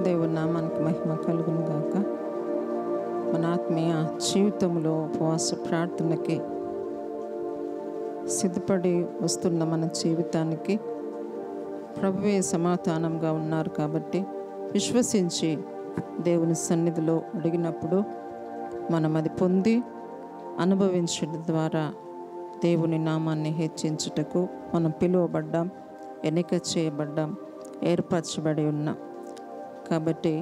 దేవుని నామానికి మహిమ కలుగును గాక. మన ఆత్మీయ జీవితంలో ఉపవాస ప్రార్థనకి సిద్ధపడి వస్తున్న మన జీవితానికి ప్రభువే సమాధానంగా ఉన్నారు కాబట్టి విశ్వసించి దేవుని సన్నిధిలో అడిగినప్పుడు మనం అది పొంది అనుభవించడం ద్వారా దేవుని నామాన్ని హెచ్చించుటకు మనం పిలువబడ్డాం, ఎన్నిక చేయబడ్డాం, ఏర్పరచబడి ఉన్నాం. కాబట్టి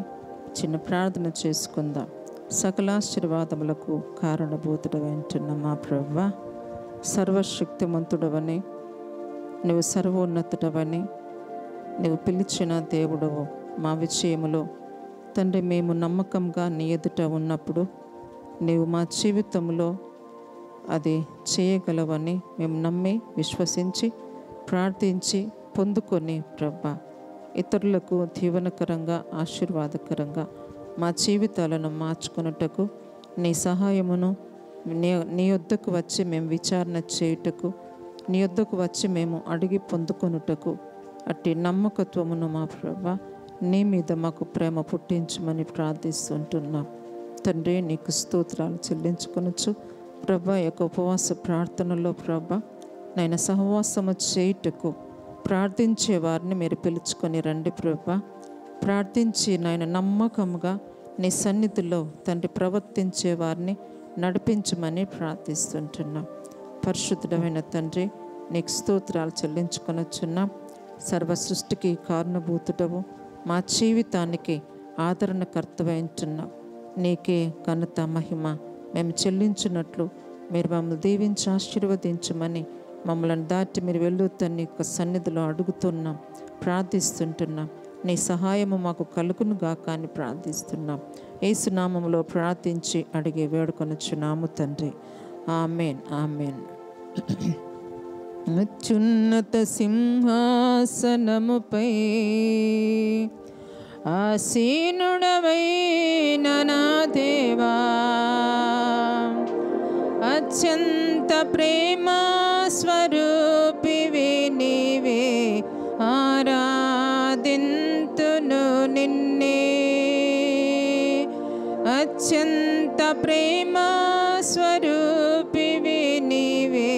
చిన్న ప్రార్థన చేసుకుందాం. సకలాశీర్వాదములకు కారణభూతుడు వింటున్న మా ప్రభువా, సర్వశక్తిమంతుడవని, నువ్వు సర్వోన్నతుడవని, నువ్వు పిలిచిన దేవుడవు. మా విషయములో తండ్రి మేము నమ్మకంగా నీ ఎదుట ఉన్నప్పుడు నీవు మా జీవితంలో అది చేయగలవని మేము నమ్మి విశ్వసించి ప్రార్థించి పొందుకొని ప్రభా ఇతరులకు దీవెనకరంగా ఆశీర్వాదకరంగా మా జీవితాలను మార్చుకొనుటకు నీ సహాయమును నీ యొద్దకు వచ్చి మేము విచారణ చేయుటకు, నీ యొద్దకు వచ్చి మేము అడిగి పొందుకొనుటకు అట్టి నమ్మకత్వమును మా ప్రభా నీ మీద మాకు ప్రేమ పుట్టించమని ప్రార్థిస్తుంటున్నాం. తండ్రి నీకు స్తోత్రాలు చెల్లించుకొనొచ్చు. ప్రభా యొక్క ఉపవాస ప్రార్థనలో ప్రభా నైనా సహవాసము చేయుటకు ప్రార్థించే వారిని మీరు పిలుచుకొని రండి ప్రభా. ప్రార్థించి నాయన నమ్మకంగా నీ సన్నిధిలో తండ్రి ప్రవర్తించే వారిని నడిపించమని ప్రార్థిస్తుంటున్నాం. పరిశుద్ధమైన తండ్రి నీకు స్తోత్రాలు చెల్లించుకొనొచ్చున్నాం. సర్వ సృష్టికి కారణభూతుడవు, మా జీవితానికి ఆదరణకర్తవైంటున్నావు. నీకే ఘనత మహిమ మేము చెల్లించినట్లు మీరు మమ్మల్ని దీవించి ఆశీర్వదించమని మమ్మల్ని దాటి మీరు వెళ్ళొద్దని నీ యొక్క సన్నిధిలో అడుగుతున్నాం, ప్రార్థిస్తుంటున్నాం. నీ సహాయము మాకు కలుగును గాక అని ప్రార్థిస్తున్నాం. యేసు నామములో ప్రార్థించి అడిగి వేడుకొనుచున్నాము తండ్రి. ఆమేన్, ఆమేన్. అత్యున్నత సింహాసనముపై ఆసీనుడవైన నా దేవా, అత్యంత ప్రేమ స్వరూపివి నీవే, ఆరాధింతును నిన్నే. అత్యంత ప్రేమ స్వరూపివి నీవే,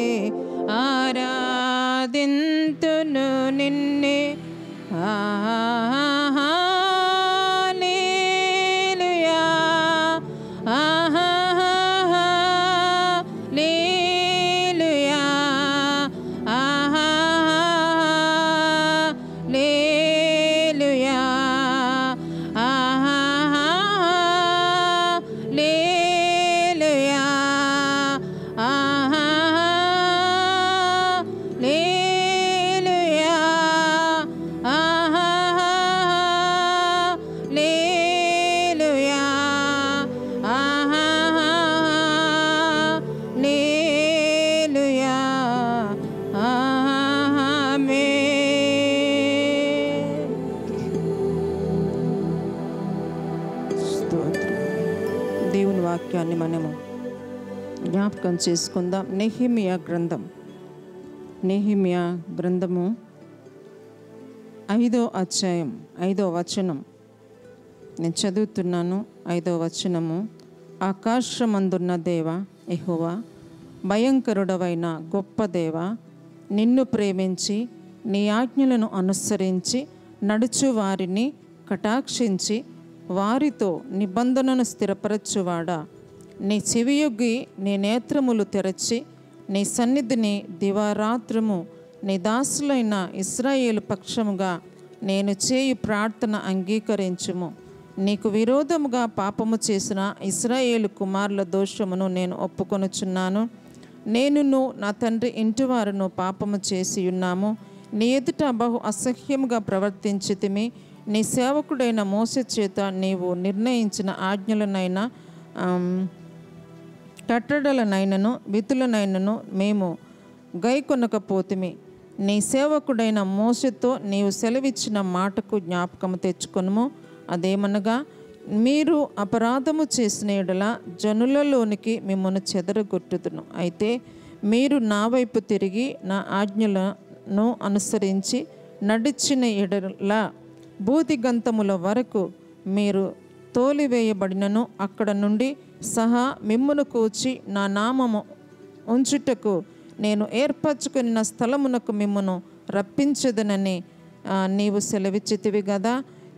ఆరాధింతును నిన్నే. దేవుని వాక్యాన్ని మనము జ్ఞాపకం చేసుకుందాం. నెహెమియా గ్రంథము 5వ అధ్యాయం 5వ వచనం నేను చదువుతున్నాను. 5వ వచనము. ఆకాశమందున్న దేవా యెహోవా, భయంకరుడవైన గొప్ప దేవా, నిన్ను ప్రేమించి నీ ఆజ్ఞలను అనుసరించి నడుచు వారిని కటాక్షించి వారితో నిబంధనను స్థిరపరచువాడా, నీ చెవియొగ్గి నీ నేత్రములు తెరచి నీ సన్నిధిని దివారాత్రము నీ దాసులైన ఇశ్రాయేలు పక్షముగా నేను చేయు ప్రార్థన అంగీకరించుము. నీకు విరోధముగా పాపము చేసిన ఇశ్రాయేలు కుమారుల దోషమును నేను ఒప్పుకొనుచున్నాను. నేనును నా తండ్రి ఇంటివారును పాపము చేసి ఉన్నాము. నీ ఎదుట బహు అసహ్యముగా ప్రవర్తించితిమి. నీ సేవకుడైన మోసే చేత నీవు నిర్ణయించిన ఆజ్ఞలనైనా కట్టడలనైనను విధులనైనను మేము గైకొనకపోతిమి. నీ సేవకుడైన మోసెతో నీవు సెలవిచ్చిన మాటకు జ్ఞాపకము తెచ్చుకొనుము. అదేమనగా, మీరు అపరాధము చేసిన యెడల జనులలోనికి మిమ్మల్ని చెదరగొట్టుదును. అయితే మీరు నా వైపు తిరిగి నా ఆజ్ఞలను అనుసరించి నడిచిన యెడల భూదిగంతముల వరకు మీరు తోలివేయబడినను అక్కడ నుండి సహా మిమ్మును కూర్చి నా నామము ఉంచుటకు నేను ఏర్పరచుకున్న స్థలమునకు మిమ్మును రప్పించదనని నీవు సెలవిచ్చితివి కదా.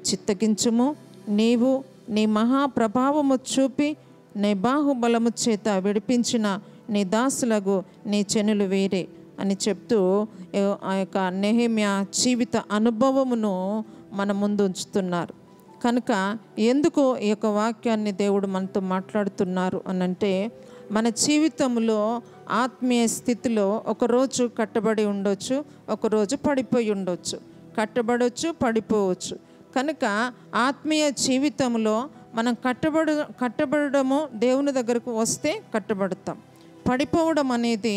చిత్తగించుము, నీవు నీ మహాప్రభావము చూపి నీ బాహుబలము చేత విడిపించిన నీ దాసులకు నీ చెనులు వేరే అని చెప్తూ ఆ యొక్క నెహెమ్యా జీవిత అనుభవమును మన ముందు ఉంచుతున్నారు. కనుక ఎందుకు ఈ యొక్క వాక్యాన్ని దేవుడు మనతో మాట్లాడుతున్నారు అనంటే, మన జీవితంలో ఆత్మీయ స్థితిలో ఒకరోజు కట్టబడి ఉండొచ్చు, ఒకరోజు పడిపోయి ఉండొచ్చు, కట్టబడవచ్చు, పడిపోవచ్చు. కనుక ఆత్మీయ జీవితంలో మనం కట్టబడము దేవుని దగ్గరకు వస్తే కట్టబడతాం. పడిపోవడం అనేది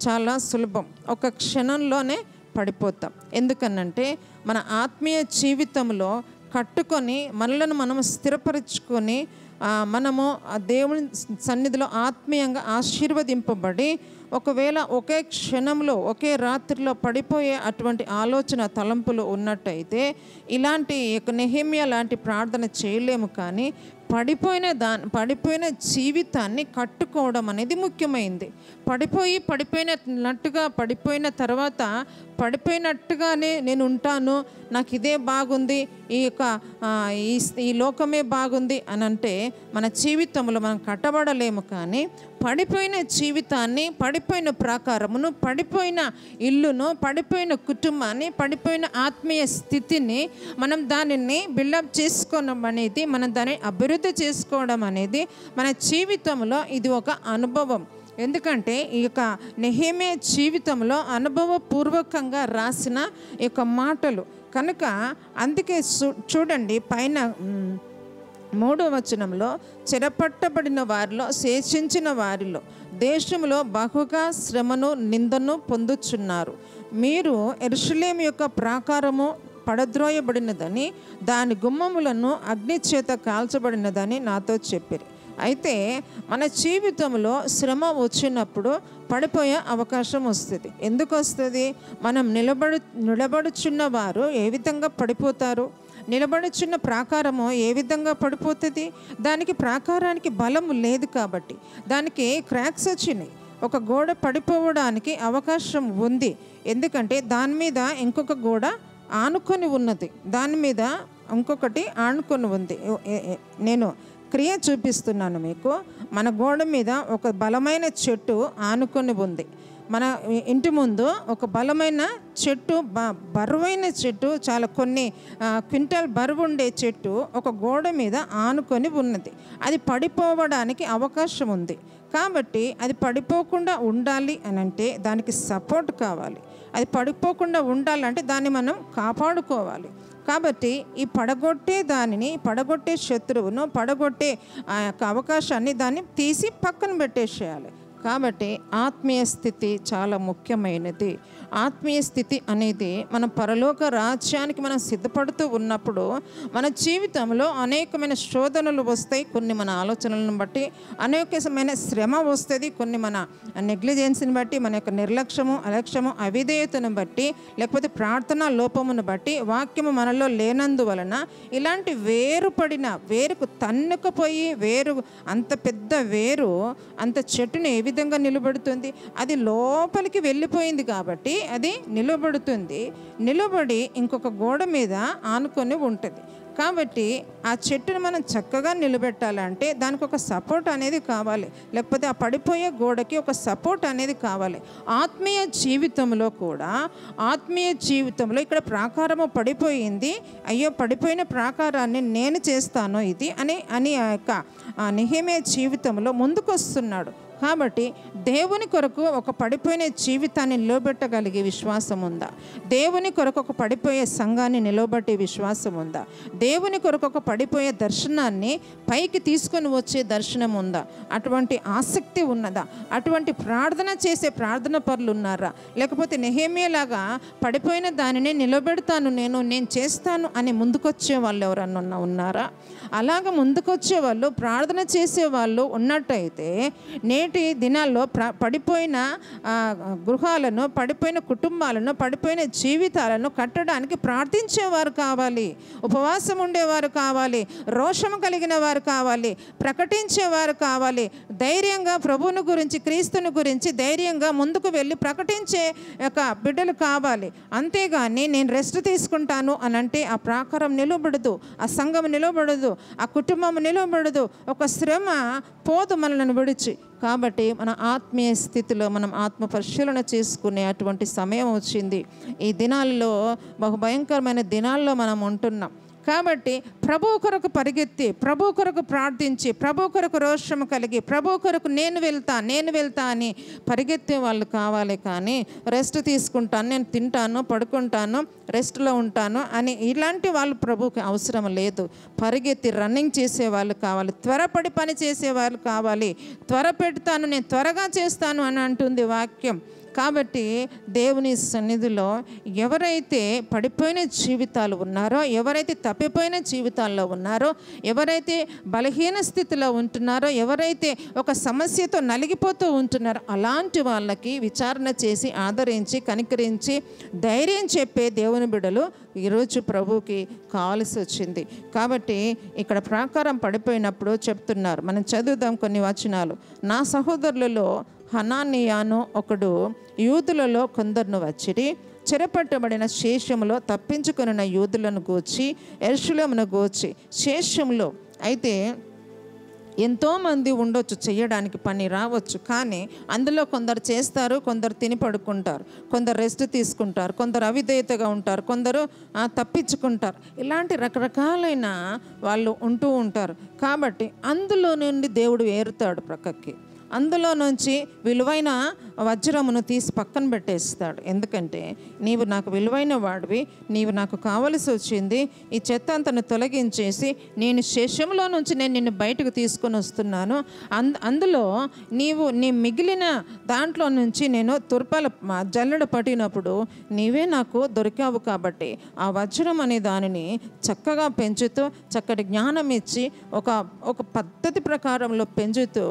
చాలా సులభం, ఒక క్షణంలోనే పడిపోతాం. ఎందుకనంటే మన ఆత్మీయ జీవితంలో కట్టుకొని మనలను మనం స్థిరపరచుకొని మనము దేవుని సన్నిధిలో ఆత్మీయంగా ఆశీర్వదింపబడి ఒకవేళ ఒకే క్షణంలో ఒకే రాత్రిలో పడిపోయే అటువంటి ఆలోచన తలంపులు ఉన్నట్టయితే ఇలాంటి నెహెమ్యా లాంటి ప్రార్థన చేయలేము. కానీ పడిపోయిన జీవితాన్ని కట్టుకోవడం అనేది ముఖ్యమైంది. పడిపోయిన తర్వాత పడిపోయినట్టుగానే నేను ఉంటాను, నాకు ఇదే బాగుంది, ఈ లోకమే బాగుంది అని అంటే మన జీవితంలో మనం కట్టబడలేము. కానీ పడిపోయిన జీవితాన్ని, పడిపోయిన ప్రాకారమును, పడిపోయిన ఇల్లును, పడిపోయిన కుటుంబాన్ని, పడిపోయిన ఆత్మీయ స్థితిని మనం దానిని బిల్డప్ చేసుకోవడం అనేది, మనం దాన్ని అభివృద్ధి చేసుకోవడం అనేది మన జీవితంలో ఇది ఒక అనుభవం. ఎందుకంటే ఈ యొక్క నెహెమ్యా జీవితంలో అనుభవపూర్వకంగా రాసిన ఈ యొక్క మాటలు కనుక అందుకే చూడండి పైన 3వ వచనంలో, చెరపట్టబడిన వారిలో శేషించిన వారిలో దేశంలో బహుగా శ్రమను నిందను పొందుచున్నారు. మీరు యెరూషలేము యొక్క ప్రాకారము పడద్రోయబడినదని, దాని గుమ్మములను అగ్ని చేత కాల్చబడినదని నాతో చెప్పారు. అయితే మన జీవితంలో శ్రమ వచ్చినప్పుడు పడిపోయే అవకాశం వస్తుంది. ఎందుకు వస్తుంది? మనం నిలబడుచున్న వారు ఏ విధంగా పడిపోతారు? నిలబడుచున్న ప్రాకారము ఏ విధంగా పడిపోతుంది? దానికి ప్రాకారానికి బలము లేదు కాబట్టి దానికి క్రాక్స్ వచ్చినాయి. ఒక గోడ పడిపోవడానికి అవకాశం ఉంది. ఎందుకంటే దాని మీద ఇంకొక గోడ ఆనుకొని ఉన్నది, దాని మీద ఇంకొకటి ఆనుకొని ఉంది. నేను క్రియ చూపిస్తున్నాను మీకు. మన గోడ మీద ఒక బలమైన చెట్టు ఆనుకొని ఉంది. మన ఇంటి ముందు ఒక బలమైన చెట్టు, బరువైన చెట్టు, చాలా కొన్ని క్వింటాల్ బరువు ఉండే చెట్టు ఒక గోడ మీద ఆనుకొని ఉన్నది. అది పడిపోవడానికి అవకాశం ఉంది. కాబట్టి అది పడిపోకుండా ఉండాలి అని అంటే దానికి సపోర్ట్ కావాలి. అది పడిపోకుండా ఉండాలంటే దాన్ని మనం కాపాడుకోవాలి. కాబట్టి ఈ పడగొట్టే శత్రువును, పడగొట్టే ఆ యొక్క అవకాశాన్ని దాన్ని తీసి పక్కన పెట్టేసేయాలి. కాబట్టి ఆత్మీయ స్థితి చాలా ముఖ్యమైనది. ఆత్మీయ స్థితి అనేది మన పరలోక రాజ్యానికి మనం సిద్ధపడుతూ ఉన్నప్పుడు మన జీవితంలో అనేకమైన శోధనలు వస్తాయి. కొన్ని మన ఆలోచనలను బట్టి అనేకమైన శ్రమ వస్తుంది. కొన్ని మన నెగ్లిజెన్స్ని బట్టి, మన యొక్క నిర్లక్ష్యము, అలక్ష్యము, అవిధేయతను బట్టి, లేకపోతే ప్రార్థనా లోపమును బట్టి, వాక్యము మనలో లేనందువలన ఇలాంటి వేరుకు తన్నుకుపోయి అంత పెద్ద వేరు అంత చెట్టుని ఏ విధంగా నిలబడుతుంది? అది లోపలికి వెళ్ళిపోయింది కాబట్టి అది నిలబడి ఇంకొక గోడ మీద ఆనుకొని ఉంటుంది. కాబట్టి ఆ చెట్టును మనం చక్కగా నిలబెట్టాలంటే దానికి ఒక సపోర్ట్ అనేది కావాలి, లేకపోతే ఆ పడిపోయే గోడకి ఒక సపోర్ట్ అనేది కావాలి. ఆత్మీయ జీవితంలో ఇక్కడ ప్రాకారము పడిపోయింది, అయ్యో పడిపోయిన ప్రాకారాన్ని నేను చేస్తాను ఇది అని ఆ యొక్క నెహెమ్యా జీవితంలో ముందుకు వస్తున్నాడు. కాబట్టి దేవుని కొరకు ఒక పడిపోయిన జీవితాన్ని నిలబెట్టగలిగే విశ్వాసం ఉందా? దేవుని కొరకు ఒక పడిపోయే సంఘాన్ని నిలబెట్టే విశ్వాసం ఉందా? దేవుని కొరకు ఒక పడిపోయే దర్శనాన్ని పైకి తీసుకొని వచ్చే దర్శనం ఉందా? అటువంటి ఆసక్తి ఉన్నదా? అటువంటి ప్రార్థన చేసే ప్రార్థన పరులు ఉన్నారా? లేకపోతే నెహెమ్యాలాగా పడిపోయిన దానిని నిలబెడతాను, నేను చేస్తాను అని ముందుకొచ్చే వాళ్ళు ఎవరన్నా ఉన్నారా? అలాగ ముందుకొచ్చే వాళ్ళు, ప్రార్థన చేసే వాళ్ళు ఉన్నట్టయితే నేటి నేటి దినాల్లో పడిపోయిన గృహాలను, పడిపోయిన కుటుంబాలను, పడిపోయిన జీవితాలను కట్టడానికి ప్రార్థించేవారు కావాలి, ఉపవాసం ఉండేవారు కావాలి, రోషము కలిగిన వారు కావాలి, ప్రకటించేవారు కావాలి, ధైర్యంగా ప్రభువుని గురించి, క్రీస్తుని గురించి ధైర్యంగా ముందుకు వెళ్ళి ప్రకటించే బిడ్డలు కావాలి. అంతేగాని నేను రెస్ట్ తీసుకుంటాను అని అంటే ఆ ప్రాకారం నిలబడదు, ఆ సంఘం నిలబడదు, ఆ కుటుంబం నిలబడదు, ఒక శ్రమ పోదు మనల్ని విడిచి. కాబట్టి మన ఆత్మీయ స్థితిలో మనం ఆత్మ పరిశీలన చేసుకునే అటువంటి సమయం వచ్చింది. ఈ దినాల్లో బహు భయంకరమైన దినాల్లో మనం ఉంటున్నాం. కాబట్టి ప్రభు కొరకు పరిగెత్తి, ప్రభు కొరకు ప్రార్థించి, ప్రభు కొరకు రోషము కలిగి, ప్రభు కొరకు నేను వెళ్తా అని పరిగెత్తే వాళ్ళు కావాలి. కానీ రెస్ట్ తీసుకుంటాను, నేను తింటాను, పడుకుంటాను, రెస్ట్లో ఉంటాను అని ఇలాంటి వాళ్ళు ప్రభుకి అవసరం లేదు. పరిగెత్తి రన్నింగ్ చేసేవాళ్ళు కావాలి, త్వరపడి పని చేసేవాళ్ళు కావాలి. త్వర పెడతాను, నేను త్వరగా చేస్తాను అని అంటుంది వాక్యం. కాబట్టి దేవుని సన్నిధిలో ఎవరైతే పడిపోయిన జీవితాలు ఉన్నారో, ఎవరైతే తప్పిపోయిన జీవితాల్లో ఉన్నారో, ఎవరైతే బలహీన స్థితిలో ఉంటున్నారో, ఎవరైతే ఒక సమస్యతో నలిగిపోతూ ఉంటున్నారో అలాంటి వాళ్ళకి విచారణ చేసి, ఆదరించి, కనికరించి, ధైర్యం చెప్పే దేవుని బిడ్డలు ఈరోజు ప్రభువుకి కావాల్సి వచ్చింది. కాబట్టి ఇక్కడ ప్రాకారం పడిపోయినప్పుడు చెప్తున్నారు. మనం చదువుదాం కొన్ని వచనాలు. నా సహోదరులలో హనానియాను ఒకడు యూదులలో కొందరును వచ్చిరి, చెరపట్టబడిన శేషములో తప్పించుకున్న యూదులను గూర్చి యెరూషలేమును గూర్చి. శేషంలో అయితే ఎంతోమంది ఉండొచ్చు, చేయడానికి పని రావచ్చు, కానీ అందులో కొందరు చేస్తారు, కొందరు తిని పడుకుంటారు, కొందరు రెస్ట్ తీసుకుంటారు, కొందరు అవిధేయతగా ఉంటారు, కొందరు తప్పించుకుంటారు. ఇలాంటి రకరకాలైన వాళ్ళు ఉంటూ ఉంటారు. కాబట్టి అందులో నుండి దేవుడు ఏరుతాడు ప్రక్కకి. అందులో నుంచి విలువైన వజ్రమును తీసి పక్కన పెట్టేస్తాడు. ఎందుకంటే నీవు నాకు విలువైన వాడివి, నీవు నాకు కావలసి వచ్చింది, ఈ చెత్త అంతను తొలగించేసి నేను శేషంలో నుంచి నేను నిన్ను బయటకు తీసుకొని వస్తున్నాను. అందులో నీ మిగిలిన దాంట్లో నుంచి నేను తుర్పాల జల్లెడ పట్టినప్పుడు నీవే నాకు దొరికావు. కాబట్టి ఆ వజ్రం అనే దానిని చక్కగా పెంచుతూ, చక్కటి జ్ఞానం ఇచ్చి, ఒక పద్ధతి ప్రకారంలో పెంచుతూ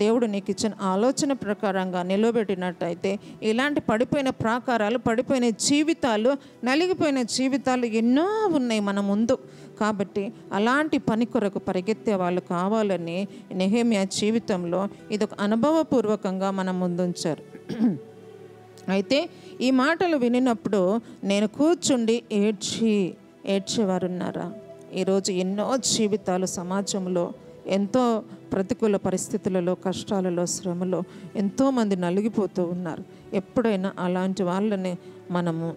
దేవుడు నీకు ఇచ్చిన ఆలోచన ప్రకారంగా నిలబెట్టినట్టయితే ఇలాంటి పడిపోయిన ప్రాకారాలు, పడిపోయిన జీవితాలు, నలిగిపోయిన జీవితాలు ఎన్నో ఉన్నాయి మన ముందు. కాబట్టి అలాంటి పని కొరకు పరిగెత్తే వాళ్ళు కావాలని నెహెమ్యా జీవితంలో ఇదొక అనుభవపూర్వకంగా మన ముందుంచారు. అయితే ఈ మాటలు వినినప్పుడు నేను కూర్చుండి ఏడ్చేవారున్నారా? ఈరోజు ఎన్నో జీవితాలు సమాజంలో ఎంతో ప్రతికూల పరిస్థితులలో, కష్టాలలో, శ్రమలో ఎంతోమంది నలిగిపోతూ ఉన్నారు. ఎప్పుడైనా అలాంటి వాళ్ళని మనము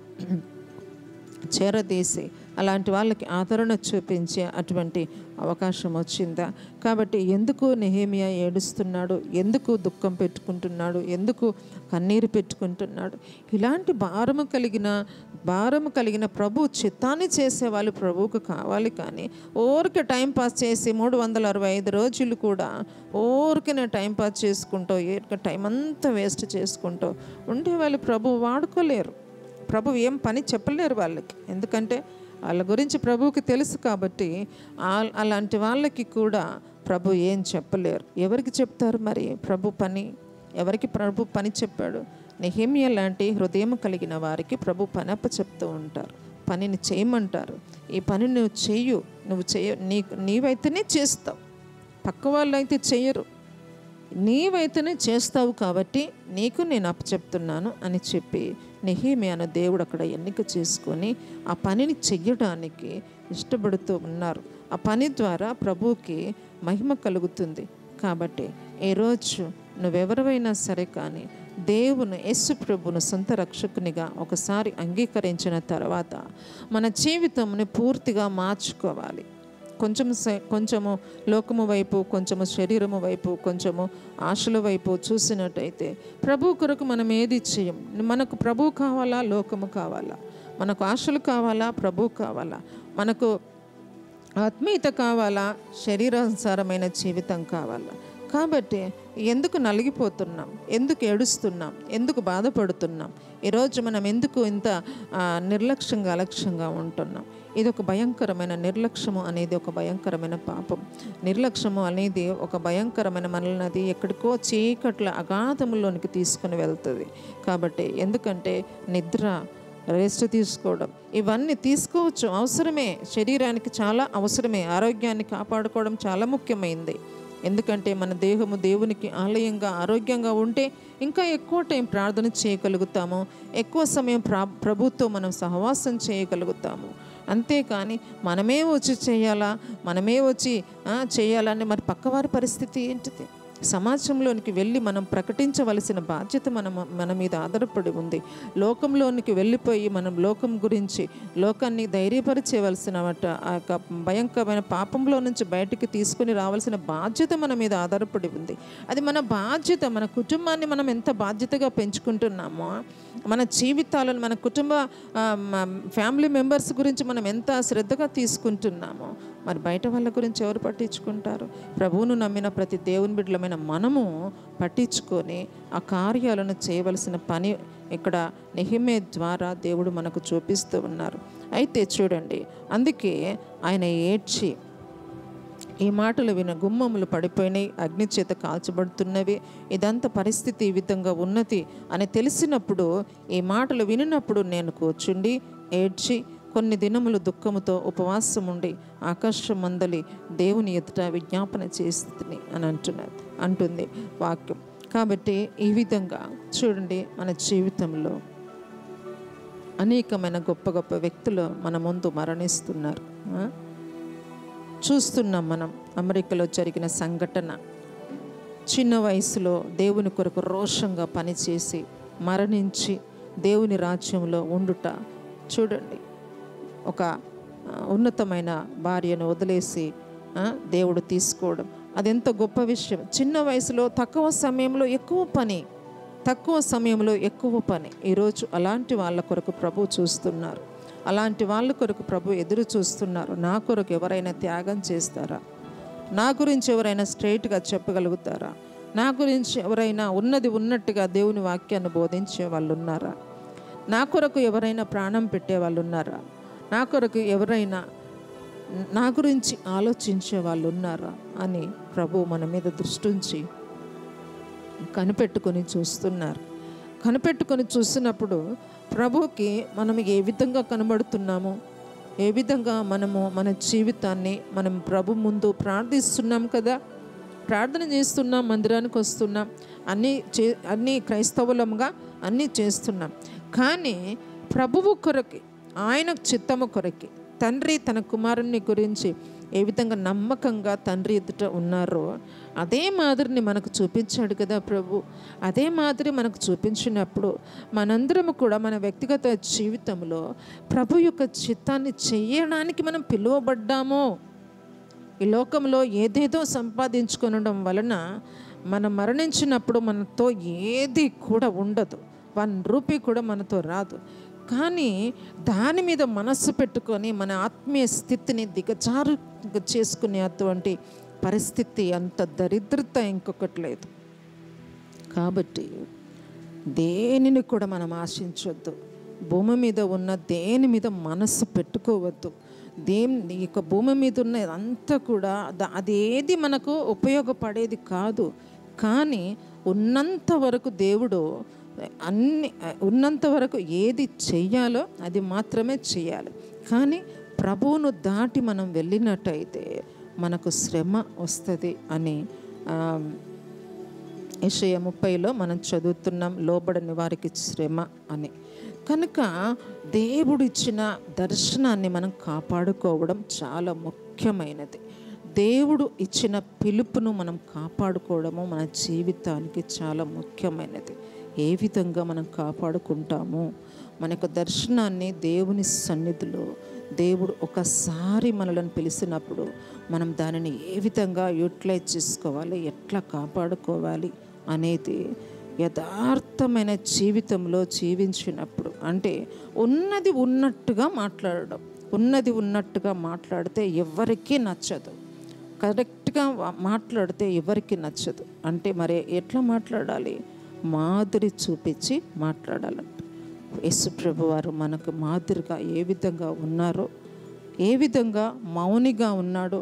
చేరదీసి అలాంటి వాళ్ళకి ఆదరణ చూపించే అటువంటి అవకాశం వచ్చిందా? కాబట్టి ఎందుకు నెహెమ్యా ఏడుస్తున్నాడు, ఎందుకు దుఃఖం పెట్టుకుంటున్నాడు, ఎందుకు కన్నీరు పెట్టుకుంటున్నాడు? ఇలాంటి భారము కలిగిన ప్రభు చిత్తాన్ని చేసేవాళ్ళు ప్రభువుకు కావాలి. కానీ ఊరికే టైంపాస్ చేసి 365 రోజులు కూడా ఊరికే టైంపాస్ చేసుకుంటూ, టైం అంతా వేస్ట్ చేసుకుంటూ ఉండేవాళ్ళు ప్రభు వాడుకోలేరు. ప్రభు ఏం పని చెప్పలేరు వాళ్ళకి. ఎందుకంటే వాళ్ళ గురించి ప్రభువుకి తెలుసు. కాబట్టి అలాంటి వాళ్ళకి కూడా ప్రభు ఏం చెప్పలేరు. ఎవరికి చెప్తారు మరి ప్రభు పని? ఎవరికి ప్రభు పని చెప్పాడు? నెహెమ్యా లాంటి హృదయం కలిగిన వారికి ప్రభు పని చెప్తూ ఉంటారు, పనిని చేయమంటారు. ఈ పని నువ్వు నీవైతేనే చేస్తావు, పక్క వాళ్ళు అయితే చేయరు, నీవైతేనే చేస్తావు. కాబట్టి నీకు నేను అప్పచెప్తున్నాను అని చెప్పి నెహెమ్యాను దేవుడు అక్కడ ఎన్నిక చేసుకొని ఆ పనిని చెయ్యడానికి ఇష్టపడుతూ ఉన్నారు. ఆ పని ద్వారా ప్రభువుకి మహిమ కలుగుతుంది. కాబట్టి ఈరోజు నువ్వెవరైనా సరే కానీ దేవుని యేసు ప్రభువును సొంత రక్షకునిగా ఒకసారి అంగీకరించిన తర్వాత మన జీవితంని పూర్తిగా మార్చుకోవాలి. కొంచెము లోకము వైపు, కొంచెము శరీరము వైపు, కొంచెము ఆశల వైపు చూసినట్టయితే ప్రభు కొరకు మనం ఏది చేయం. మనకు ప్రభు కావాలా, లోకము కావాలా? మనకు ఆశలు కావాలా, ప్రభు కావాలా? మనకు ఆత్మీయత కావాలా, శరీరానుసారమైన జీవితం కావాలా? కాబట్టి ఎందుకు నలిగిపోతున్నాం, ఎందుకు ఏడుస్తున్నాం, ఎందుకు బాధపడుతున్నాం? ఈరోజు మనం ఎందుకు ఇంత నిర్లక్ష్యంగా, అలక్ష్యంగా ఉంటున్నాం? ఇది ఒక భయంకరమైన నిర్లక్ష్యము అనేది ఒక భయంకరమైన పాపం. నిర్లక్ష్యము అనేది ఒక భయంకరమైన మనల్ని అది ఎక్కడికో చీకట్ల అగాధములోనికి తీసుకుని వెళ్తుంది. కాబట్టి ఎందుకంటే నిద్ర, రెస్ట్ తీసుకోవడం ఇవన్నీ తీసుకోవచ్చు, అవసరమే, శరీరానికి చాలా అవసరమే. ఆరోగ్యాన్ని కాపాడుకోవడం చాలా ముఖ్యమైనది. ఎందుకంటే మన దేహము దేవునికి ఆలయంగా ఆరోగ్యంగా ఉంటే ఇంకా ఎక్కువ టైం ప్రార్థన చేయగలుగుతాము, ఎక్కువ సమయం ప్రభుతో మనం సహవాసం చేయగలుగుతాము. అంతేకాని మనమే వచ్చి చేయాలని మరి పక్కవారి పరిస్థితి ఏంటిది? సమాజంలోనికి వెళ్ళి మనం ప్రకటించవలసిన బాధ్యత మన మీద ఆధారపడి ఉంది. లోకంలోనికి వెళ్ళిపోయి మనం లోకం గురించి లోకాన్ని ధైర్యపరిచేవలసిన ఆ యొక్క భయంకరమైన పాపంలో నుంచి బయటికి తీసుకుని రావాల్సిన బాధ్యత మన మీద ఆధారపడి ఉంది. అది మన బాధ్యత. మన కుటుంబాన్ని మనం ఎంత బాధ్యతగా పెంచుకుంటున్నామో, మన జీవితాలను, మన కుటుంబ ఫ్యామిలీ మెంబర్స్ గురించి మనం ఎంత శ్రద్ధగా తీసుకుంటున్నామో, మరి బయట వాళ్ళ గురించి ఎవరు పట్టించుకుంటారు? ప్రభువును నమ్మిన ప్రతి దేవుని బిడ్డలమైన మనము పట్టించుకొని ఆ కార్యాలను చేయవలసిన పని ఇక్కడ నెహెమ్యా ద్వారా దేవుడు మనకు చూపిస్తూ ఉన్నారు. అయితే చూడండి, అందుకే ఆయన ఏడ్చి ఈ మాటలు విన గుమ్మములు పడిపోయినాయి, అగ్ని చేత కాల్చబడుతున్నవి, ఇదంతా పరిస్థితి ఈ విధంగా ఉన్నది అని తెలిసినప్పుడు, ఈ మాటలు వినినప్పుడు నేను కూర్చుండి ఏడ్చి కొన్ని దినములు దుఃఖముతో ఉపవాసం ఉండి ఆకాశం మందలి దేవుని ఎదుట విజ్ఞాపన చేస్తుంది అని అంటుంది వాక్యం. కాబట్టి ఈ విధంగా చూడండి, మన జీవితంలో అనేకమైన గొప్ప గొప్ప వ్యక్తులు మన ముందు మరణిస్తున్నారు. చూస్తున్నాం మనం. అమెరికాలో జరిగిన సంఘటన, చిన్న వయసులో దేవుని కొరకు రోషంగా పనిచేసి మరణించి దేవుని రాజ్యంలో ఉండుట. చూడండి, ఒక ఉన్నతమైన భార్యను వదిలేసి దేవుడు తీసుకోవడం, అదెంత గొప్ప విషయం. చిన్న వయసులో తక్కువ సమయంలో ఎక్కువ పని. ఈరోజు అలాంటి వాళ్ళ కొరకు ప్రభు చూస్తున్నారు. అలాంటి వాళ్ళ కొరకు ప్రభు ఎదురు చూస్తున్నారు. నా కొరకు ఎవరైనా త్యాగం చేస్తారా? నా గురించి ఎవరైనా స్ట్రైట్గా చెప్పగలుగుతారా? నా గురించి ఎవరైనా ఉన్నది ఉన్నట్టుగా దేవుని వాక్యాన్ని బోధించే వాళ్ళు ఉన్నారా? నా కొరకు ఎవరైనా ప్రాణం పెట్టే వాళ్ళు ఉన్నారా? నా కొరకు ఎవరైనా నా గురించి ఆలోచించే వాళ్ళు ఉన్నారా అని ప్రభు మన మీద దృష్టి ఉంచి కనిపెట్టుకొని చూస్తున్నారు. కనిపెట్టుకొని చూసినప్పుడు ప్రభుకి మనం ఏ విధంగా కనబడుతున్నాము, ఏ విధంగా మనము మన జీవితాన్ని మనం ప్రభు ముందు ప్రార్థిస్తున్నాం కదా, ప్రార్థన చేస్తున్నాం, మందిరానికి వస్తున్నాం, అన్నీ క్రైస్తవులంగా అన్నీ చేస్తున్నాం. కానీ ప్రభువు కొరకి, ఆయన చిత్తము కొరకి తండ్రి తన కుమారుని గురించి ఏ విధంగా నమ్మకంగా తండ్రి ఎదుట ఉన్నారో అదే మాదిరిని మనకు చూపించాడు కదా ప్రభు. అదే మాదిరి మనకు చూపించినప్పుడు మనందరము కూడా మన వ్యక్తిగత జీవితంలో ప్రభు యొక్క చిత్తాన్ని చేయడానికి మనం పిలువబడ్డాము. ఈ లోకంలో ఏదేదో సంపాదించుకొనడం వలన మనం మరణించినప్పుడు మనతో ఏది కూడా ఉండదు, 1 రూపీ కూడా మనతో రాదు. కానీ దాని మీద మనస్సు పెట్టుకొని మన ఆత్మీయ స్థితిని దిగజారు చేసుకునే అటువంటి పరిస్థితి, అంత దరిద్రత ఇంకొకటి లేదు. కాబట్టి దేనిని కూడా మనం ఆశించవద్దు. భూమి మీద ఉన్న దేని మీద మనస్సు పెట్టుకోవద్దు. ఈ యొక్క భూమి మీద ఉన్న అంతా కూడా అదేది మనకు ఉపయోగపడేది కాదు. కానీ ఉన్నంత వరకు దేవుడు ఉన్నంత వరకు ఏది చెయ్యాలో అది మాత్రమే చేయాలి. కానీ ప్రభువును దాటి మనం వెళ్ళినట్టయితే మనకు శ్రమ వస్తుంది అని యెషయా 30లో మనం చదువుతున్నాం, లోబడని వారికి శ్రమ అని. కనుక దేవుడిచ్చిన దర్శనాన్ని మనం కాపాడుకోవడం చాలా ముఖ్యమైనది. దేవుడు ఇచ్చిన పిలుపును మనం కాపాడుకోవడము మన జీవితానికి చాలా ముఖ్యమైనది. ఏ విధంగా మనం కాపాడుకుంటామో, మన యొక్క దర్శనాన్ని దేవుని సన్నిధిలో దేవుడు ఒకసారి మనలను పిలిచినప్పుడు మనం దానిని ఏ విధంగా యూటిలైజ్ చేసుకోవాలి, ఎట్లా కాపాడుకోవాలి అనేది యథార్థమైన జీవితంలో జీవించినప్పుడు, అంటే ఉన్నది ఉన్నట్టుగా మాట్లాడడం. ఉన్నది ఉన్నట్టుగా మాట్లాడితే ఎవరికీ నచ్చదు, కరెక్ట్గా మాట్లాడితే ఎవరికి నచ్చదు. అంటే మరి ఎట్లా మాట్లాడాలి? మాదిరి చూపించి మాట్లాడాలంట. యేసు ప్రభు వారు మనకు మాదిరిగా ఏ విధంగా ఉన్నారో ఏ విధంగా మౌనిగా ఉన్నాడో,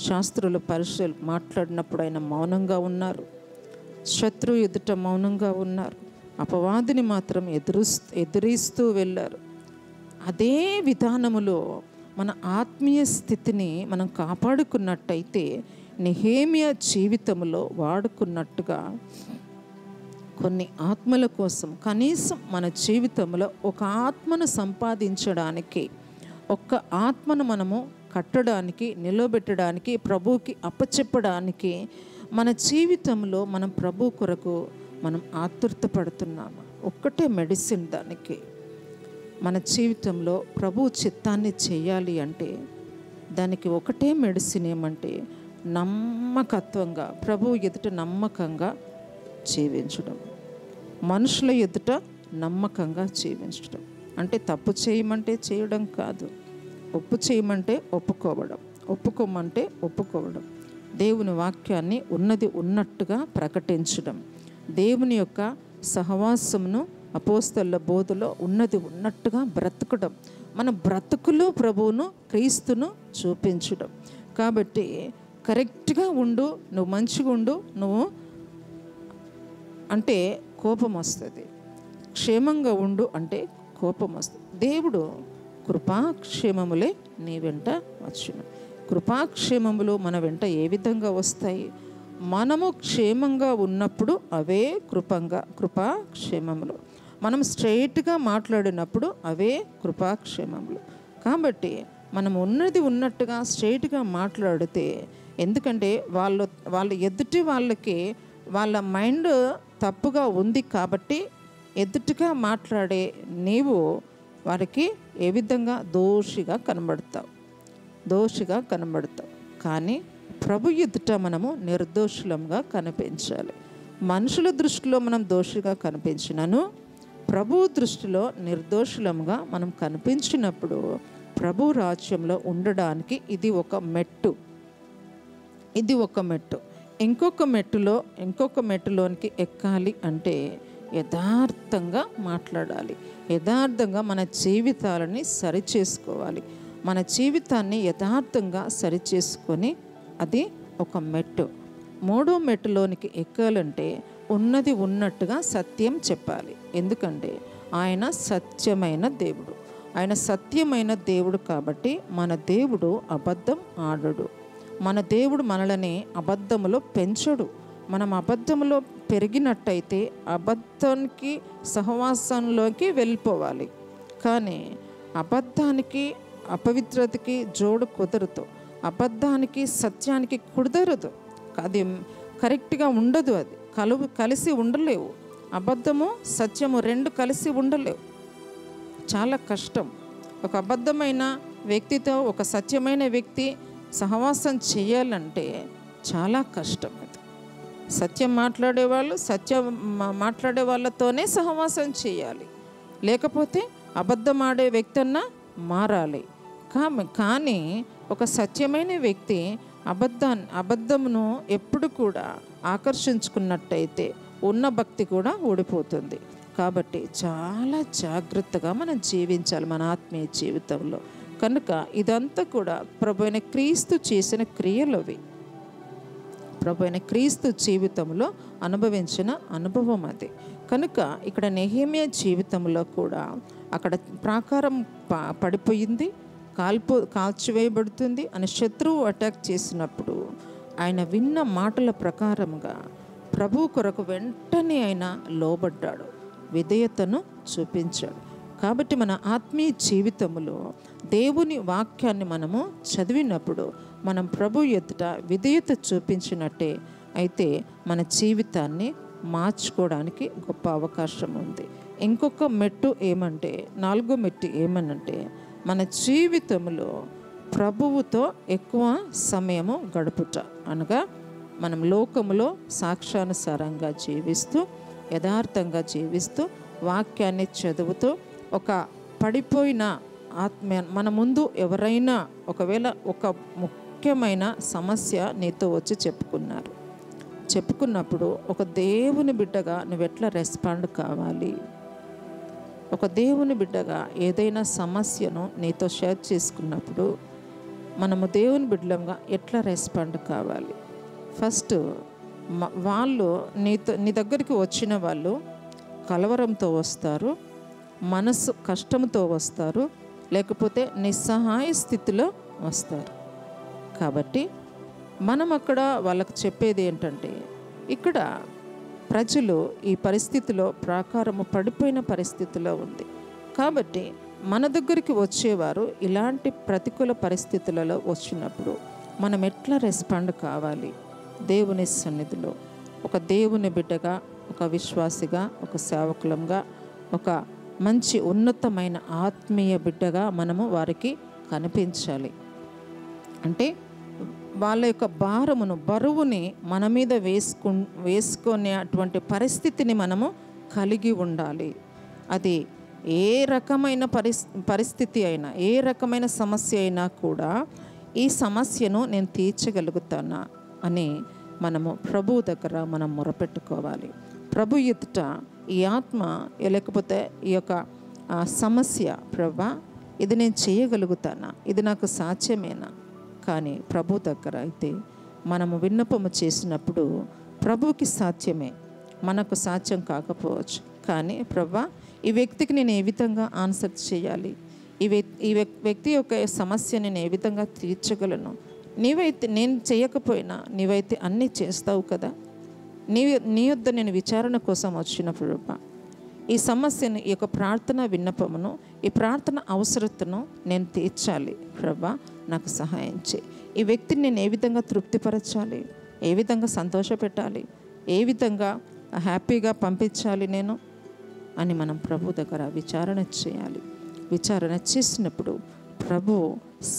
శాస్త్రులు పరిశీలు మాట్లాడినప్పుడు ఆయన మౌనంగా ఉన్నారు. శత్రువు ఎదుట మౌనంగా ఉన్నారు. అపవాదిని మాత్రం ఎదురిస్తూ వెళ్ళారు. అదే విధానములో మన ఆత్మీయ స్థితిని మనం కాపాడుకున్నట్టయితే నెహెమ్యా జీవితంలో వాడుకున్నట్టుగా కొన్ని ఆత్మల కోసం కనీసం మన జీవితంలో ఒక ఆత్మను సంపాదించడానికి, ఒక్క ఆత్మను మనము కట్టడానికి, నిలబెట్టడానికి, ప్రభువుకి అప్పచెప్పడానికి మన జీవితంలో మనం ప్రభు కొరకు మనం ఆతురత పడుతున్నాము. ఒక్కటే మెడిసిన్ దానికి. మన జీవితంలో ప్రభు చిత్తాన్ని చేయాలి అంటే దానికి ఒకటే మెడిసిన్ ఏమంటే నమ్మకత్వంగా, ప్రభు ఎదుట నమ్మకంగా జీవించడం, మనుషుల ఎదుట నమ్మకంగా జీవించడం. అంటే తప్పు చేయమంటే చేయడం కాదు, ఒప్పు చేయమంటే ఒప్పుకోవడం, ఒప్పుకోమంటే ఒప్పుకోవడం, దేవుని వాక్యాన్ని ఉన్నది ఉన్నట్టుగా ప్రకటించడం, దేవుని యొక్క సహవాసమును అపోస్తలుల బోధలో ఉన్నది ఉన్నట్టుగా బ్రతకడం, మన బ్రతుకులో ప్రభువును క్రీస్తును చూపించడం. కాబట్టి కరెక్ట్గా ఉండు, నువ్వు మంచిగా ఉండు, నువ్వు అంటే కోపం వస్తుంది, క్షేమంగా ఉండు అంటే కోపం వస్తుంది. దేవుడు కృపాక్షేమములే నీ వెంట వచ్చును. కృపాక్షేమములు మన వెంట ఏ విధంగా వస్తాయి? మనము క్షేమంగా ఉన్నప్పుడు అవే కృపాక్షేమములు. మనం స్ట్రైట్గా మాట్లాడినప్పుడు అవే కృపాక్షేమములు. కాబట్టి మనం ఉన్నది ఉన్నట్టుగా స్ట్రైట్గా మాట్లాడితే, ఎందుకంటే వాళ్ళ ఎదుటి వాళ్ళకి వాళ్ళ మైండ్ తప్పుగా ఉంది కాబట్టి ఎదుటిగా మాట్లాడే నీవు వారికి ఏ విధంగా దోషిగా కనబడతావు. కానీ ప్రభు ఎదుట మనము నిర్దోషులంగా కనిపించాలి. మనుషుల దృష్టిలో మనం దోషిగా కనిపించినను ప్రభు దృష్టిలో నిర్దోషులంగా మనం కనిపించినప్పుడు ప్రభు రాజ్యంలో ఉండడానికి ఇది ఒక మెట్టు. ఇంకొక మెట్టులోనికి ఎక్కాలి అంటే యథార్థంగా మాట్లాడాలి, యథార్థంగా మన జీవితాలని సరిచేసుకోవాలి. మన జీవితాన్ని యథార్థంగా సరిచేసుకొని అది ఒక మెట్టు. మూడో మెట్టులోనికి ఎక్కాలంటే ఉన్నది ఉన్నట్టుగా సత్యం చెప్పాలి. ఎందుకంటే ఆయన సత్యమైన దేవుడు కాబట్టి మన దేవుడు అబద్ధం ఆడడు. మన దేవుడు మనల్ని అబద్ధములో పెంచడు. మనం అబద్ధములో పెరిగినట్టయితే అబద్ధానికి సహవాసంలోకి వెళ్ళిపోవాలి. కానీ అబద్ధానికి అపవిత్రతకి జోడు కుదరదు, అబద్ధానికి సత్యానికి కుదరదు. అది కరెక్ట్గా ఉండదు, అది కలిసి ఉండలేవు. అబద్ధము సత్యము రెండు కలిసి ఉండలేవు. చాలా కష్టం. ఒక అబద్ధమైన వ్యక్తితో ఒక సత్యమైన వ్యక్తి సహవాసం చేయాలంటే చాలా కష్టం. అది సత్యం మాట్లాడే వాళ్ళతోనే సహవాసం చేయాలి, లేకపోతే అబద్ధం ఆడే వ్యక్తి అన్నా మారాలి. కానీ ఒక సత్యమైన వ్యక్తి అబద్ధమును ఎప్పుడు కూడా ఆకర్షించుకున్నట్టయితే ఉన్న భక్తి కూడా ఓడిపోతుంది. కాబట్టి చాలా జాగ్రత్తగా మనం జీవించాలి మన ఆత్మీయ జీవితంలో. కనుక ఇదంతా కూడా ప్రభువైన క్రీస్తు చేసిన క్రియలవి, ప్రభువైన క్రీస్తు జీవితంలో అనుభవించిన అనుభవం అది. కనుక ఇక్కడ నెహెమ్యా జీవితంలో కూడా అక్కడ ప్రాకారం పడిపోయింది, కాల్చివేయబడుతుంది అని శత్రువు అటాక్ చేసినప్పుడు ఆయన విన్న మాటల ప్రకారంగా ప్రభు కొరకు వెంటనే ఆయన లోబడ్డాడు, విధేయతను చూపించాడు. కాబట్టి మన ఆత్మీయ జీవితంలో దేవుని వాక్యాన్ని మనము చదివినప్పుడు మనం ప్రభు ఎదుట విధేయత చూపించినట్టే అయితే మన జీవితాన్ని మార్చుకోవడానికి గొప్ప అవకాశం ఉంది. ఇంకొక మెట్టు ఏమంటే, నాలుగో మెట్టు ఏమనంటే, మన జీవితంలో ప్రభువుతో ఎక్కువ సమయము గడుపుట. అనగా మనం లోకములో సాక్షానుసారంగా జీవిస్తూ, యథార్థంగా జీవిస్తూ, వాక్యాన్ని చదువుతూ, ఒక పడిపోయిన ఆత్మ మన ముందు ఎవరైనా ఒకవేళ ఒక ముఖ్యమైన సమస్య నీతో వచ్చి చెప్పుకున్నప్పుడు ఒక దేవుని బిడ్డగా నువ్వు ఎట్లా రెస్పాండ్ కావాలి, ఒక దేవుని బిడ్డగా ఏదైనా సమస్యను నీతో షేర్ చేసుకున్నప్పుడు మనము దేవుని బిడ్డలంగా ఎట్లా రెస్పాండ్ కావాలి? ఫస్ట్ వాళ్ళు నీ దగ్గరికి వచ్చిన వాళ్ళు కలవరంతో వస్తారు, మనసు కష్టంతో వస్తారు, లేకపోతే నిస్సహాయ స్థితిలో వస్తారు. కాబట్టి మనం అక్కడ వాళ్ళకు చెప్పేది ఏంటంటే, ఇక్కడ ప్రజలు ఈ పరిస్థితిలో ప్రాకారము పడిపోయిన పరిస్థితిలో ఉంది. కాబట్టి మన దగ్గరికి వచ్చేవారు ఇలాంటి ప్రతికూల పరిస్థితులలో వచ్చినప్పుడు మనం ఎట్లా రెస్పాండ్ కావాలి? దేవుని సన్నిధిలో ఒక దేవుని బిడ్డగా, ఒక విశ్వాసిగా, ఒక సేవకులంగా, ఒక మంచి ఉన్నతమైన ఆత్మీయ బిడ్డగా మనము వారికి కనిపించాలి. అంటే వాళ్ళ యొక్క బరువుని మన మీద వేసుకునేటువంటి పరిస్థితిని మనము కలిగి ఉండాలి. అది ఏ రకమైన పరిస్థితి అయినా, ఏ రకమైన సమస్య అయినా కూడా ఈ సమస్యను నేను తీర్చగలుగుతానా అని మనము ప్రభు దగ్గర మనం మొరపెట్టుకోవాలి. ప్రభు ఎదుట ఈ ఆత్మ లేకపోతే ఈ యొక్క సమస్య, ప్రభా ఇది నేను చేయగలుగుతానా, ఇది నాకు సాధ్యమేనా? కానీ ప్రభు దగ్గర అయితే మనము విన్నపము చేసినప్పుడు ప్రభువుకి సాధ్యమే, మనకు సాధ్యం కాకపోవచ్చు. కానీ ప్రభా ఈ వ్యక్తికి నేను ఏ విధంగా ఆన్సర్ చేయాలి, ఈ వ్యక్తి యొక్క సమస్య నేను ఏ విధంగా తీర్చగలను? నీవైతే నేను చేయకపోయినా నీవైతే అన్నీ చేస్తావు కదా. నీ యొద్ద నేను విచారణ కోసం వచ్చినప్పుడు ప్రభా ఈ సమస్యను, ఈ యొక్క ప్రార్థన విన్నపమును, ఈ ప్రార్థన అవసరతను నేను తీర్చాలి. ప్రభా నాకు సహాయం చేయి. ఈ వ్యక్తిని నేను ఏ విధంగా తృప్తిపరచాలి, ఏ విధంగా సంతోషపెట్టాలి, ఏ విధంగా హ్యాపీగా పంపించాలి నేను అని మనం ప్రభు దగ్గర విచారణ చేయాలి. విచారణ చేసినప్పుడు ప్రభు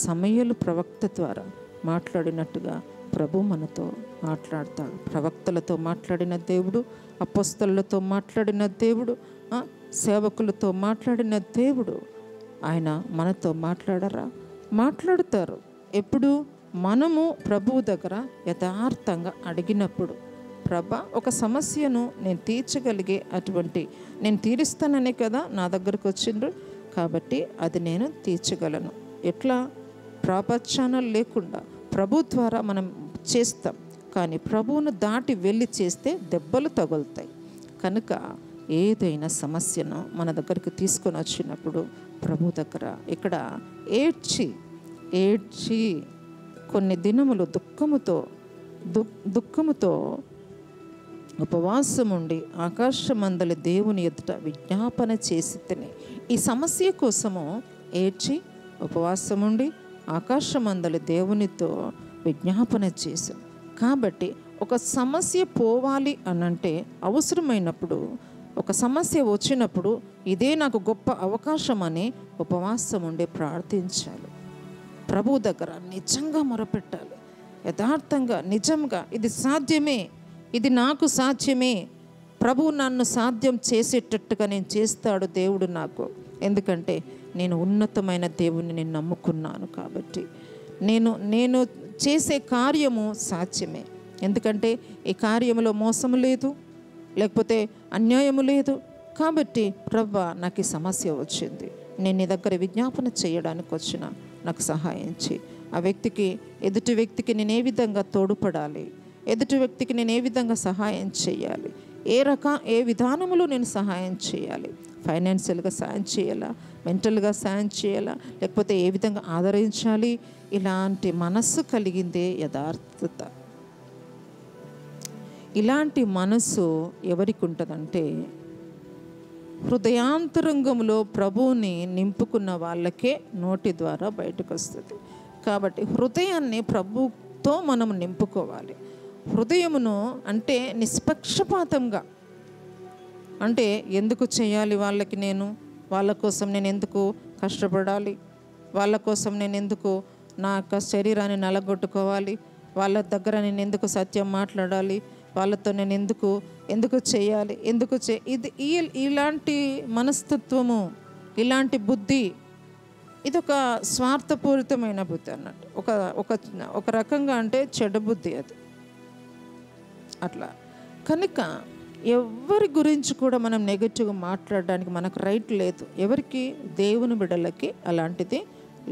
సమయలు ప్రవక్త ద్వారా మాట్లాడినట్టుగా ప్రభు మనతో మాట్లాడతాడు. ప్రవక్తలతో మాట్లాడిన దేవుడు, అపోస్తలులతో మాట్లాడిన దేవుడు, సేవకులతో మాట్లాడిన దేవుడు ఆయన మనతో మాట్లాడరా? మాట్లాడతారు. ఎప్పుడు? మనము ప్రభువు దగ్గర యథార్థంగా అడిగినప్పుడు. ప్రభా ఒక సమస్యను నేను తీర్చగలిగే నేను తీరుస్తాననే కదా నా దగ్గరకు వచ్చిండ్రు, కాబట్టి అది నేను తీర్చగలను. ఎట్లా? ప్రాపర్ ఛానల్ లేకుండా ప్రభు ద్వారా మనం చేస్తాం, కానీ ప్రభువును దాటి వెళ్ళి చేస్తే దెబ్బలు తగులుతాయి. కనుక ఏదైనా సమస్యను మన దగ్గరికి తీసుకొని వచ్చినప్పుడు ప్రభు దగ్గర ఇక్కడ ఏడ్చి కొన్ని దినములు దుఃఖముతో ఉపవాసం ఉండి ఆకాశమందలి దేవుని ఎదుట విజ్ఞాపన చేసి తిని, ఈ సమస్య కోసము ఏడ్చి ఉపవాసం ఉండి ఆకాశమందలి దేవునితో విజ్ఞాపన చేశాం. కాబట్టి ఒక సమస్య పోవాలి అనంటే అవసరమైనప్పుడు, ఒక సమస్య వచ్చినప్పుడు ఇదే నాకు గొప్ప అవకాశం అని ఉపవాసం ఉండి ప్రార్థించాలి. ప్రభు దగ్గర నిజంగా మొరపెట్టాలి, యథార్థంగా, నిజంగా ఇది సాధ్యమే, ఇది నాకు సాధ్యమే, ప్రభు నన్ను సాధ్యం చేసేటట్టుగా నేను చేస్తాడు దేవుడు నాకు. ఎందుకంటే నేను ఉన్నతమైన దేవుని నేను నమ్ముకున్నాను. కాబట్టి నేను చేసే కార్యము సాధ్యమే. ఎందుకంటే ఈ కార్యములో మోసము లేదు, లేకపోతే అన్యాయము లేదు. కాబట్టి ప్రభా నాకు ఈ సమస్య వచ్చింది, నేను నీ దగ్గర విజ్ఞాపన చేయడానికి వచ్చిన, నాకు సహాయం చేయి. ఆ వ్యక్తికి, ఎదుటి వ్యక్తికి నేను ఏ విధంగా తోడ్పడాలి, ఎదుటి వ్యక్తికి నేను ఏ విధంగా సహాయం చేయాలి, ఏ విధానంలో నేను సహాయం చేయాలి, ఫైనాన్షియల్గా సాయం చేయాలా, మెంటల్గా సాయం చేయాలా, లేకపోతే ఏ విధంగా ఆదరించాలి, ఇలాంటి మనస్సు కలిగిందే యథార్థత. ఇలాంటి మనసు ఎవరికి ఉంటుందంటే హృదయాంతరంగంలో ప్రభువుని నింపుకున్న వాళ్ళకే నోటి ద్వారా బయటకు వస్తుంది. కాబట్టి హృదయాన్ని ప్రభుతో మనం నింపుకోవాలి. హృదయమును అంటే నిష్పక్షపాతంగా, అంటే ఎందుకు చేయాలి వాళ్ళకి, వాళ్ళ కోసం నేను ఎందుకు కష్టపడాలి, వాళ్ళ కోసం నేను ఎందుకు నా యొక్క శరీరాన్ని నలగొట్టుకోవాలి, వాళ్ళ దగ్గర నేను ఎందుకు సత్యం మాట్లాడాలి, వాళ్ళతో నేను ఎందుకు చేయాలి, ఇలాంటి మనస్తత్వము, ఇలాంటి బుద్ధి, ఇదొక స్వార్థపూరితమైన బుద్ధి అన్నట్టు. ఒక రకంగా అంటే చెడ్డ బుద్ధి అది అట్లా. కనుక ఎవరి గురించి కూడా మనం నెగటివ్గా మాట్లాడడానికి మనకు రైట్ లేదు. ఎవరికి? దేవుని బిడ్డలకి అలాంటిది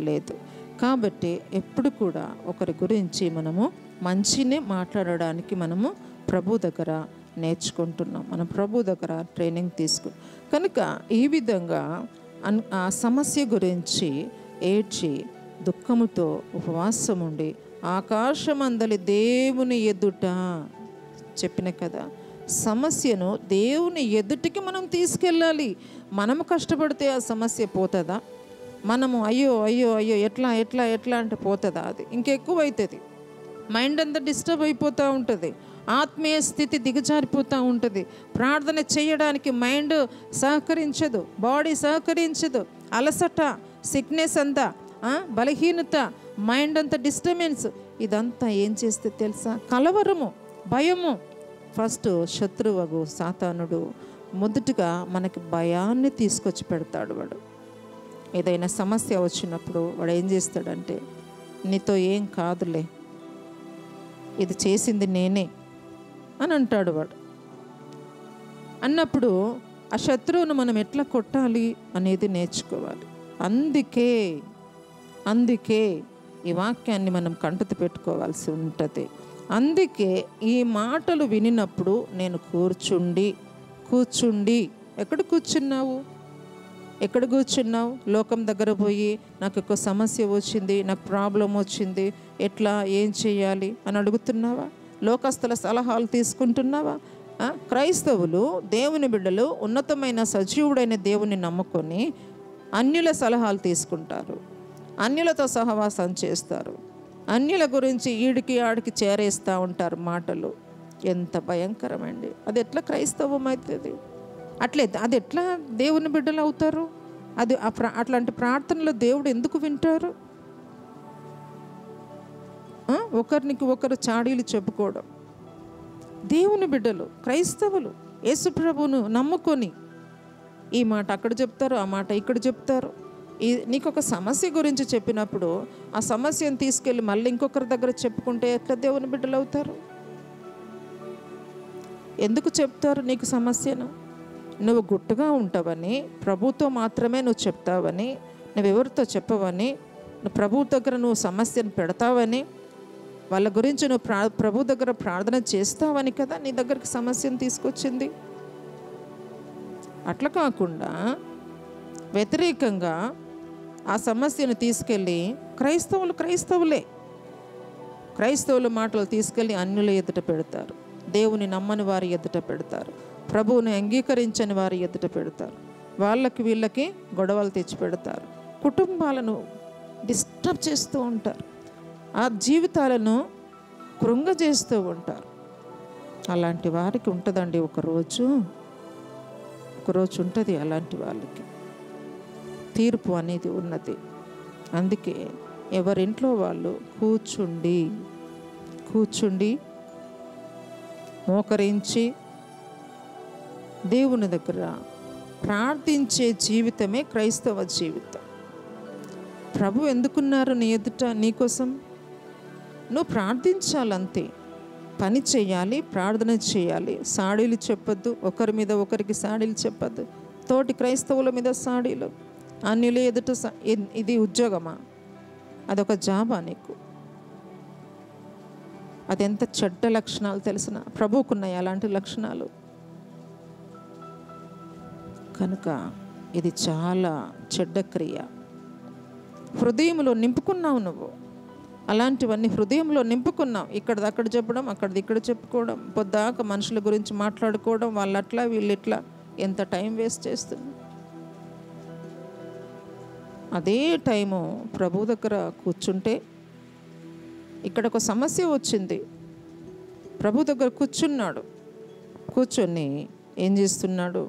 లేదు. కాబట్టి ఎప్పుడు కూడా ఒకరి గురించి మనము మంచినే మాట్లాడడానికి మనము ప్రభు దగ్గర నేర్చుకుంటున్నాం. మనం ప్రభు దగ్గర ట్రైనింగ్ కనుక ఈ విధంగా ఆ సమస్య గురించి ఏడ్చి దుఃఖముతో ఉపవాసం ఉండి ఆకాశమందలి దేవుని ఎదుట చెప్పిన కదా, సమస్యను దేవుని ఎదుటికి మనం తీసుకెళ్ళాలి. మనము కష్టపడితే ఆ సమస్య పోతుందా? మనము అయ్యో అయ్యో అయ్యో ఎట్లా ఎట్లా ఎట్లా అంటే పోతుందా? అది ఇంకెక్కువ అవుతుంది. మైండ్ అంతా డిస్టర్బ్ అయిపోతూ ఉంటుంది. ఆత్మీయ స్థితి దిగజారిపోతూ ఉంటుంది. ప్రార్థన చేయడానికి మైండ్ సహకరించదు, బాడీ సహకరించదు. అలసట, సిక్నెస్ అంతా, బలహీనత, మైండ్ అంతా డిస్టర్బెన్స్. ఇదంతా ఏం చేస్తే తెలుసా? కలవరము, భయము. ఫస్ట్ శత్రువు సాతానుడు మొదటగా మనకి భయాన్ని తీసుకొచ్చి పెడతాడు. వాడు ఏదైనా సమస్య వచ్చినప్పుడు వాడు ఏం చేస్తాడంటే, నీతో ఏం కాదులే, ఇది చేసింది నేనే అని అంటాడు. వాడు అన్నప్పుడు ఆ శత్రువును మనం ఎట్లా కొట్టాలి అనేది నేర్చుకోవాలి. అందుకే ఈ వాక్యాన్ని మనం కంటత పెట్టుకోవాల్సి ఉంటుంది. అందుకే ఈ మాటలు వినినప్పుడు నేను కూర్చుండి ఎక్కడ కూర్చున్నావు? లోకం దగ్గర పోయి నాకు ఒక సమస్య వచ్చింది, నాకు ప్రాబ్లం వచ్చింది, ఎట్లా ఏం చేయాలి అని అడుగుతున్నావా? లోకస్తుల సలహాలు తీసుకుంటున్నావా? క్రైస్తవులు, దేవుని బిడ్డలు ఉన్నతమైన సజీవుడైన దేవుని నమ్ముకొని అన్యుల సలహాలు తీసుకుంటారు, అన్యులతో సహవాసం చేస్తారు, అన్యుల గురించి ఈడికి ఆడికి చేరేస్తూ ఉంటారు మాటలు. ఎంత భయంకరమండి! అది ఎట్లా క్రైస్తవం అవుతుంది? అది ఎట్లా దేవుని బిడ్డలు అవుతారు? అది అట్లాంటి ప్రార్థనలో దేవుడు ఎందుకు వింటారు? ఒకరికి ఒకరు చాడీలు చెప్పుకోవడం. దేవుని బిడ్డలు, క్రైస్తవులు యేసు ప్రభువును నమ్ముకొని ఈ మాట అక్కడ చెప్తారు, ఆ మాట ఇక్కడ చెప్తారు. నీకు ఒక సమస్య గురించి చెప్పినప్పుడు ఆ సమస్యను తీసుకెళ్ళి మళ్ళీ ఇంకొకరి దగ్గర చెప్పుకుంటే ఎట్లా దేవుని బిడ్డలు అవుతారు? ఎందుకు చెప్తారు నీకు సమస్యను? నువ్వు గుట్టుగా ఉంటావని, ప్రభుతో మాత్రమే నువ్వు చెప్తావని, నువ్వెవరితో చెప్పవని, నువ్వు ప్రభు దగ్గర నువ్వు సమస్యను పెడతావని, వాళ్ళ గురించి నువ్వు ప్రభు దగ్గర ప్రార్థన చేస్తావని కదా నీ దగ్గరికి సమస్యను తీసుకొచ్చింది. అట్లా కాకుండా వ్యతిరేకంగా ఆ సమస్యను తీసుకెళ్ళి క్రైస్తవుల మాటలు తీసుకెళ్ళి అన్యుల ఎదుట పెడతారు, దేవుని నమ్మని వారి ఎదుట పెడతారు, ప్రభువుని అంగీకరించని వారి ఎదుట పెడతారు, వీళ్ళకి గొడవలు తెచ్చి పెడతారు, కుటుంబాలను డిస్టర్బ్ చేస్తూ ఉంటారు, ఆ జీవితాలను కృంగజేస్తూ ఉంటారు. అలాంటి వారికి ఉంటుందండి ఒకరోజు ఉంటుంది. అలాంటి వాళ్ళకి తీర్పు అనేది ఉన్నది. అందుకే ఎవరింట్లో వాళ్ళు కూర్చుండి మోకరించి దేవుని దగ్గర ప్రార్థించే జీవితమే క్రైస్తవ జీవితం. ప్రభు ఎందుకున్నారు నీ ఎదుట? నీకోసం నువ్వు ప్రార్థించాలంతే. పని చేయాలి, ప్రార్థన చేయాలి, సాడీలు చెప్పొద్దు, ఒకరి మీద ఒకరికి సాడీలు చెప్పొద్దు, తోటి క్రైస్తవుల మీద సాడీలు, అన్యుల ఎదుట ఇది ఉద్యోగమా? అదొక జాబా నీకు? అదెంత చెడ్డ లక్షణాలు తెలిసిన ప్రభువుకున్నాయి అలాంటి లక్షణాలు. కనుక ఇది చాలా చెడ్డ క్రియ. హృదయంలో నింపుకున్నావు నువ్వు, అలాంటివన్నీ హృదయంలో నింపుకున్నావు. ఇక్కడిది అక్కడ చెప్పడం, అక్కడిది ఇక్కడ చెప్పుకోవడం, పొద్దాక మనుషుల గురించి మాట్లాడుకోవడం, వాళ్ళట్లా వీళ్ళిట్లా, ఎంత టైం వేస్ట్ చేస్తుంది. అదే టైము ప్రభు దగ్గర కూర్చుంటే, ఇక్కడ ఒక సమస్య వచ్చింది, ప్రభు దగ్గర కూర్చొని ఏం చేస్తున్నాడు?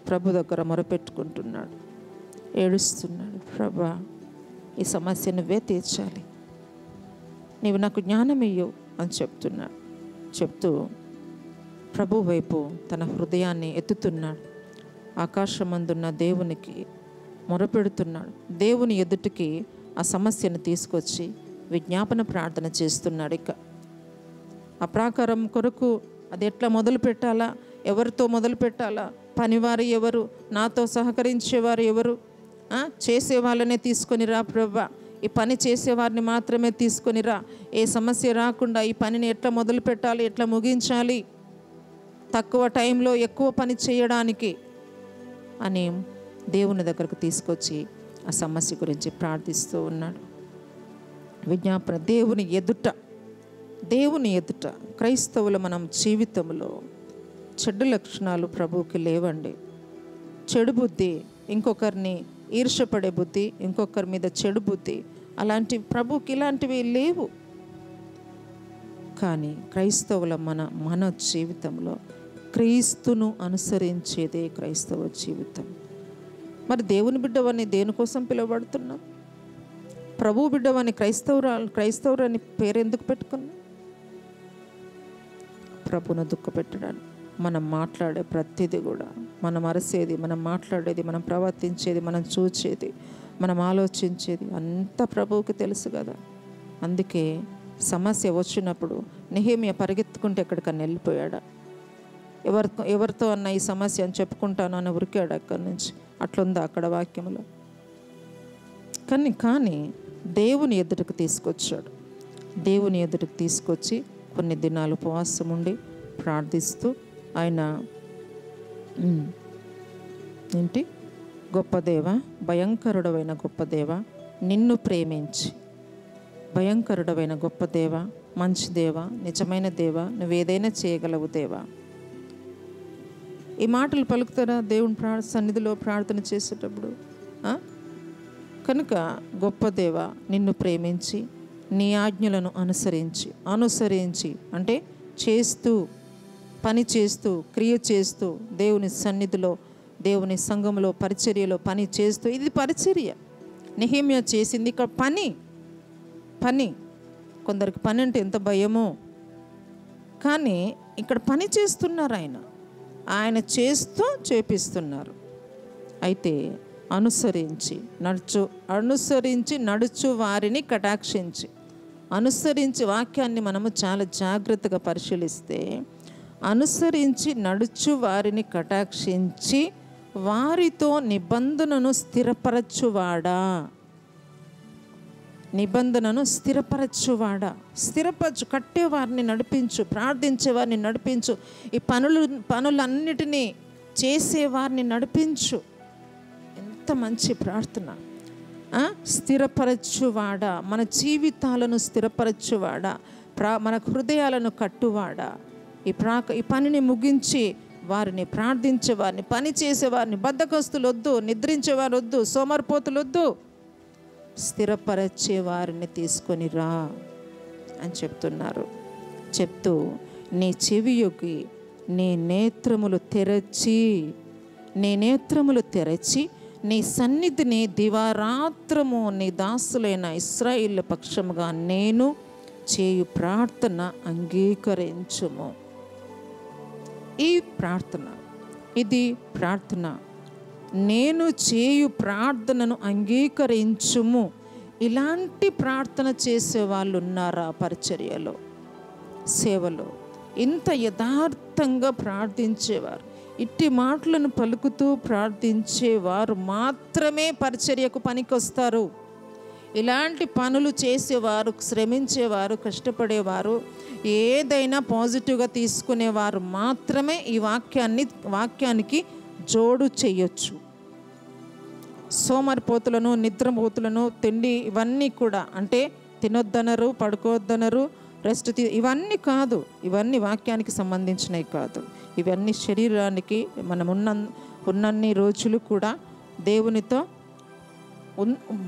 ప్రభు దగ్గర మొరపెట్టుకుంటున్నాడు, ఏడుస్తున్నాడు. ప్రభా, ఈ సమస్య నువ్వే తీర్చాలి, నీవు నాకు జ్ఞానం ఇయ్యు అని చెప్తూ ప్రభు వైపు తన హృదయాన్ని ఎత్తుతున్నాడు. ఆకాశమందున్న దేవునికి మొరపెడుతున్నాడు. దేవుని ఎదుటికి ఆ సమస్యను తీసుకొచ్చి విజ్ఞాపన ప్రార్థన చేస్తున్నాడు. ఇక ఆ ప్రాకారం కొరకు అది ఎట్లా మొదలు పెట్టాలా, ఎవరితో మొదలు పెట్టాలా? పనివారు ఎవరు? నాతో సహకరించేవారు ఎవరు? చేసే వాళ్ళనే తీసుకొని రా ప్రభువా, ఈ పని చేసేవారిని మాత్రమే తీసుకొని రా. ఏ సమస్య రాకుండా ఈ పనిని ఎట్లా మొదలు పెట్టాలి, ఎట్లా ముగించాలి, తక్కువ టైంలో ఎక్కువ పని చేయడానికి అని దేవుని దగ్గరకు తీసుకొచ్చి ఆ సమస్య గురించి ప్రార్థిస్తూ ఉన్నాడు. విజ్ఞాపన దేవుని ఎదుట క్రైస్తవులు మనం జీవితంలో చెడు లక్షణాలు ప్రభువుకి లేవండి. చెడు బుద్ధి, ఇంకొకరిని ఈర్ష్యపడే బుద్ధి, ఇంకొకరి మీద చెడు బుద్ధి, అలాంటి ప్రభువుకి ఇలాంటివి లేవు. కానీ క్రైస్తవుల మన జీవితంలో క్రీస్తును అనుసరించేదే క్రైస్తవ జీవితం. మరి దేవుని బిడ్డవని దేనికోసం పిలువబడుతున్నాం? ప్రభు బిడ్డవని క్రైస్తవురాని పేరు ఎందుకు పెట్టుకున్నాం? ప్రభును దుఃఖపెట్టడానికి. మనం మాట్లాడే ప్రతిదీ కూడా, మనం అరసేది, మనం మాట్లాడేది, మనం ప్రవర్తించేది, మనం చూచేది, మనం ఆలోచించేది అంతా ప్రభువుకి తెలుసు కదా. అందుకే సమస్య వచ్చినప్పుడు నెహెమ్యా పరిగెత్తుకుంటే ఎక్కడికన్నా వెళ్ళిపోయాడా? ఎవరితో అన్న ఈ సమస్య అని చెప్పుకుంటాను అని ఉరికాడు అక్కడి నుంచి. అట్లుందా అక్కడ వాక్యంలో? కానీ దేవుని ఎదుటకు తీసుకొచ్చాడు. దేవుని ఎదుటకు తీసుకొచ్చి కొన్ని దినాలు ఉపవాసం ఉండి ప్రార్థిస్తూ ఆయన గొప్ప దేవ, భయంకరుడవైన గొప్ప దేవ, నిన్ను ప్రేమించి, భయంకరుడవైన గొప్ప దేవ, మంచి దేవ, నిజమైన దేవ, నువ్వేదైనా చేయగలవు దేవా. ఈ మాటలు పలుకుతారా దేవుని సన్నిధిలో ప్రార్థన చేసేటప్పుడు? కనుక గొప్ప దేవ, నిన్ను ప్రేమించి, నీ ఆజ్ఞలను అనుసరించి అంటే చేస్తూ, పని చేస్తూ, క్రియ చేస్తూ, దేవుని సన్నిధిలో, దేవుని సంఘంలో, పరిచర్యలో పని చేస్తూ, ఇది పరిచర్య. నెహెమ్యా చేసింది ఇక్కడ పని. కొందరికి పని అంటే ఎంత భయమో, కానీ ఇక్కడ పని చేస్తున్నారు. ఆయన చేస్తూ చేపిస్తున్నారు. అయితే అనుసరించి నడుచు వారిని కటాక్షించి, అనుసరించి వాక్యాన్ని మనము చాలా జాగ్రత్తగా పరిశీలిస్తే, అనుసరించి నడుచు వారిని కటాక్షించి వారితో నిబంధనను స్థిరపరచు, కట్టేవారిని నడిపించు, ప్రార్థించేవారిని నడిపించు, ఈ పనులన్నిటినీ చేసేవారిని నడిపించు. ఎంత మంచి ప్రార్థన! స్థిరపరచువాడా, మన జీవితాలను స్థిరపరచువాడా, మన హృదయాలను కట్టువాడా, ఈ పనిని ముగించి వారిని ప్రార్థించేవారిని, పని చేసేవారిని, బద్ధకస్తులు వద్దు, నిద్రించేవారు వద్దు, సోమరిపోతులు వద్దు, స్థిరపరచే వారిని తీసుకొని రా అని చెప్తూ నీ చెవియొగ్గి నీ నేత్రములు తెరచి నీ సన్నిధిని దివారాత్రము నీ దాసులైన ఇశ్రాయేలు పక్షముగా నేను చేయు ప్రార్థన అంగీకరించుము. ఇది ప్రార్థన. నేను చేయు ప్రార్థనను అంగీకరించుము. ఇలాంటి ప్రార్థన చేసే వాళ్ళు ఉన్నారా? పరిచర్యలో, సేవలో ఇంత యథార్థంగా ప్రార్థించేవారు, ఇట్టి మాటలను పలుకుతూ ప్రార్థించేవారు మాత్రమే పరిచర్యకు పనికొస్తారు. ఇలాంటి పనులు చేసేవారు, శ్రమించేవారు, కష్టపడేవారు, ఏదైనా పాజిటివ్గా తీసుకునేవారు మాత్రమే ఈ వాక్యానికి జోడు చేయొచ్చు. సోమరిపోతులను, నిద్రపోతులను, తిండి ఇవన్నీ కూడా, అంటే తినొద్దనరు, పడుకోవద్దనరు, రెస్ట్ ఇవన్నీ కాదు, ఇవన్నీ వాక్యానికి సంబంధించినవి కాదు. ఇవన్నీ శరీరానికి మనం ఉన్నన్ని రోజులు కూడా దేవునితో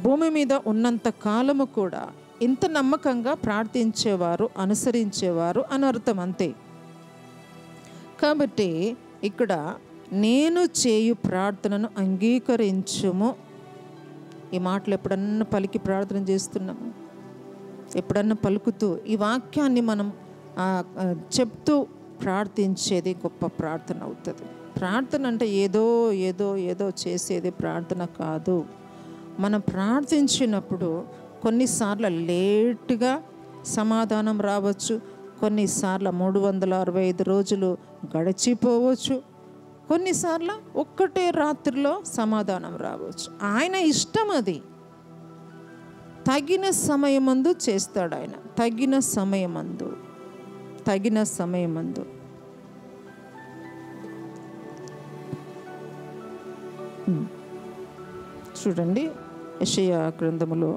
భూమి మీద ఉన్నంత కాలము కూడా ఇంత నమ్మకంగా ప్రార్థించేవారు, అనుసరించేవారు అని అర్థం, అంతే. కాబట్టి ఇక్కడ నేను చేయు ప్రార్థనను అంగీకరించుము. ఈ మాటలు ఎప్పుడన్నా పలికి ప్రార్థన చేస్తున్నాము, ఎప్పుడన్నా పలుకుతూ ఈ వాక్యాన్ని మనం చెప్తూ ప్రార్థించేది గొప్ప ప్రార్థన అవుతుంది. ప్రార్థన అంటే ఏదో ఏదో ఏదో చేసేది ప్రార్థన కాదు. మనం ప్రార్థించినప్పుడు కొన్నిసార్లు లేటుగా సమాధానం రావచ్చు, కొన్నిసార్లు 365 రోజులు గడిచిపోవచ్చు, కొన్నిసార్లు ఒక్కటే రాత్రిలో సమాధానం రావచ్చు. ఆయన ఇష్టం అది. తగిన సమయమందు చేస్తాడు ఆయన. తగిన సమయమందు చూడండి, యెషయా గ్రంథములో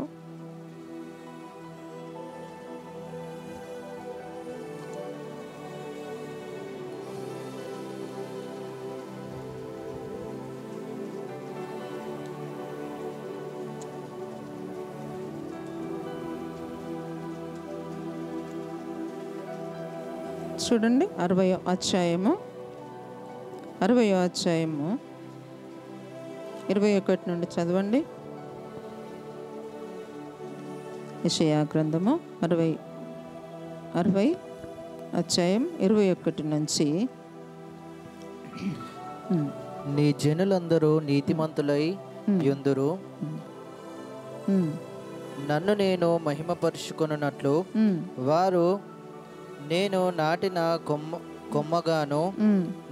చూడండి 60వ అధ్యాయము 21 నుండి చదవండి. యెషయా గ్రంథము 60 అధ్యాయం 21 నుంచి. నీ జనులందరూ నీతిమంతులై యుందురు, నన్ను నేను మహిమపరుచుకొనున్నట్లు వారు నేను నాటిన కొమ్మగాను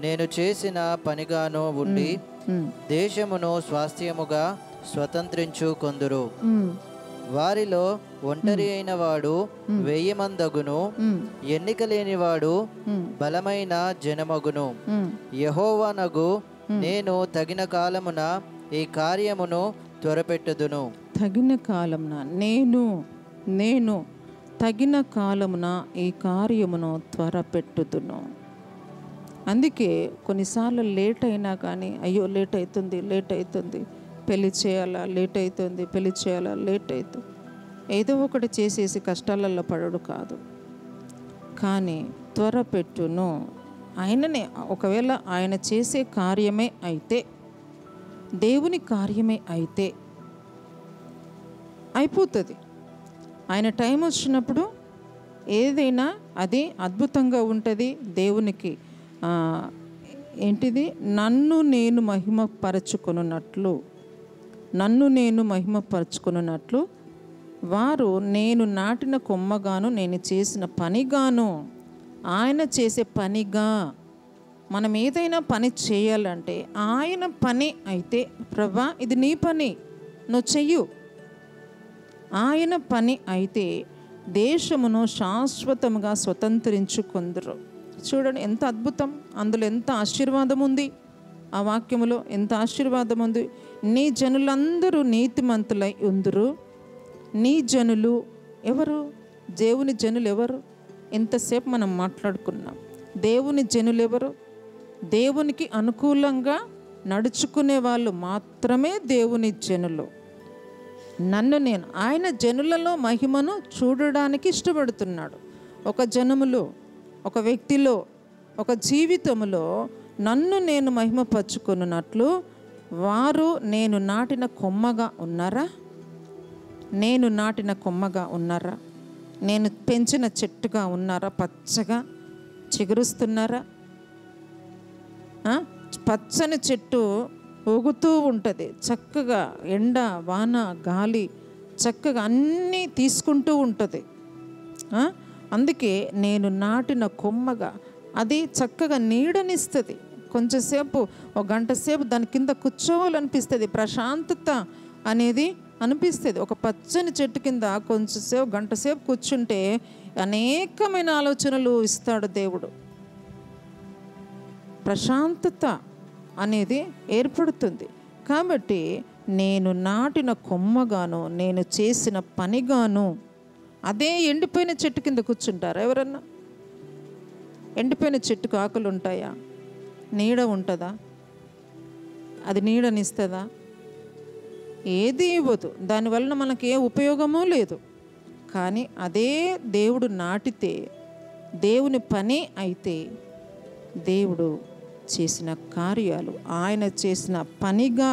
నేను చేసిన పనిగాను ఉండి దేశమును స్వాస్థ్యముగా స్వతంత్రించుకొందురు. వారిలో ఒంటరి అయిన వాడు 1000 మందగును, ఎన్నిక లేనివాడు బలమైన జనమగును. యెహోవానగు నేను తగిన కాలమున ఈ కార్యమును త్వరపెట్టుదును. తగిన కాలమున నేను తగిన కాలమున ఈ కార్యమును త్వరపెట్టుదును. అందుకే కొన్నిసార్లు లేట్ అయినా కానీ, అయ్యో లేట్ అవుతుంది, పెళ్లి చేయాలా, లేట్ అవుతుంది, ఏదో ఒకటి చేసేసి కష్టాలలో పడడు కాదు, కానీ త్వరపెట్టును. ఆయననే, ఒకవేళ ఆయన చేసే కార్యమే అయితే, దేవుని కార్యమే అయితే అయిపోతుంది. ఆయన టైం వచ్చినప్పుడు ఏదైనా అది అద్భుతంగా ఉంటుంది. దేవునికి ఏంటిది, నన్ను నేను మహిమపరచుకొనున్నట్లు వారు నేను నాటిన కొమ్మగాను నేను చేసిన పనిగాను. ఆయన చేసే పనిగా మనం ఏదైనా పని చేయాలంటే ఆయన పని అయితే, ప్రభా ఇది నీ పని, నువ్వు చెయ్యు. ఆయన పని అయితే దేశమును శాశ్వతముగా స్వతంత్రించుకొందురు. చూడండి ఎంత అద్భుతం, అందులో ఎంత ఆశీర్వాదం ఉంది. ఆ వాక్యములో ఎంత ఆశీర్వాదం ఉంది. నీ జనులందరూ నీతిమంతులై ఉందురు. నీ జనులు ఎవరు? దేవుని జనులు ఎవరు? ఎంతసేపు మనం మాట్లాడుకున్నాం. దేవుని జనులు ఎవరు? దేవునికి అనుకూలంగా నడుచుకునే వాళ్ళు మాత్రమే దేవుని జనులు. నేను ఆయన జనులలో మహిమను చూడడానికి ఇష్టపడుతున్నాడు. ఒక జనములో, ఒక వ్యక్తిలో, ఒక జీవితంలో నన్ను నేను మహిమపరచుకున్నట్లు వారు నేను నాటిన కొమ్మగా ఉన్నారా? నేను పెంచిన చెట్టుగా ఉన్నారా? పచ్చగా చిగురుస్తున్నారా? పచ్చని చెట్టు ఊగుతూ ఉంటుంది, చక్కగా ఎండ వాన గాలి చక్కగా అన్నీ తీసుకుంటూ ఉంటుంది. అందుకే నేను నాటిన కొమ్మగా అది చక్కగా నీడనిస్తుంది. కొంచెంసేపు, ఒక గంట సేపు దాని కింద కూర్చోవాలనిపిస్తుంది, ప్రశాంతత అనేది అనిపిస్తుంది. ఒక పచ్చని చెట్టు కింద కొంచెంసేపు, గంట సేపు కూర్చుంటే అనేకమైన ఆలోచనలు ఇస్తాడు దేవుడు. ప్రశాంతత అనేది ఏర్పడుతుంది. కాబట్టి నేను నాటిన కొమ్మగాను నేను చేసిన పనిగాను. అదే ఎండిపోయిన చెట్టు కింద కూర్చుంటారా ఎవరన్నా? ఎండిపోయిన చెట్టుకు ఆకులు ఉంటాయా? నీడ ఉంటుందా? అది నీడనిస్తుందా? ఏది ఇవ్వదు. దానివలన మనకి ఏ ఉపయోగమూ లేదు. కానీ అదే దేవుడు నాటితే, దేవుని పని అయితే, దేవుడు చేసిన కార్యాలు, ఆయన చేసిన పనిగా,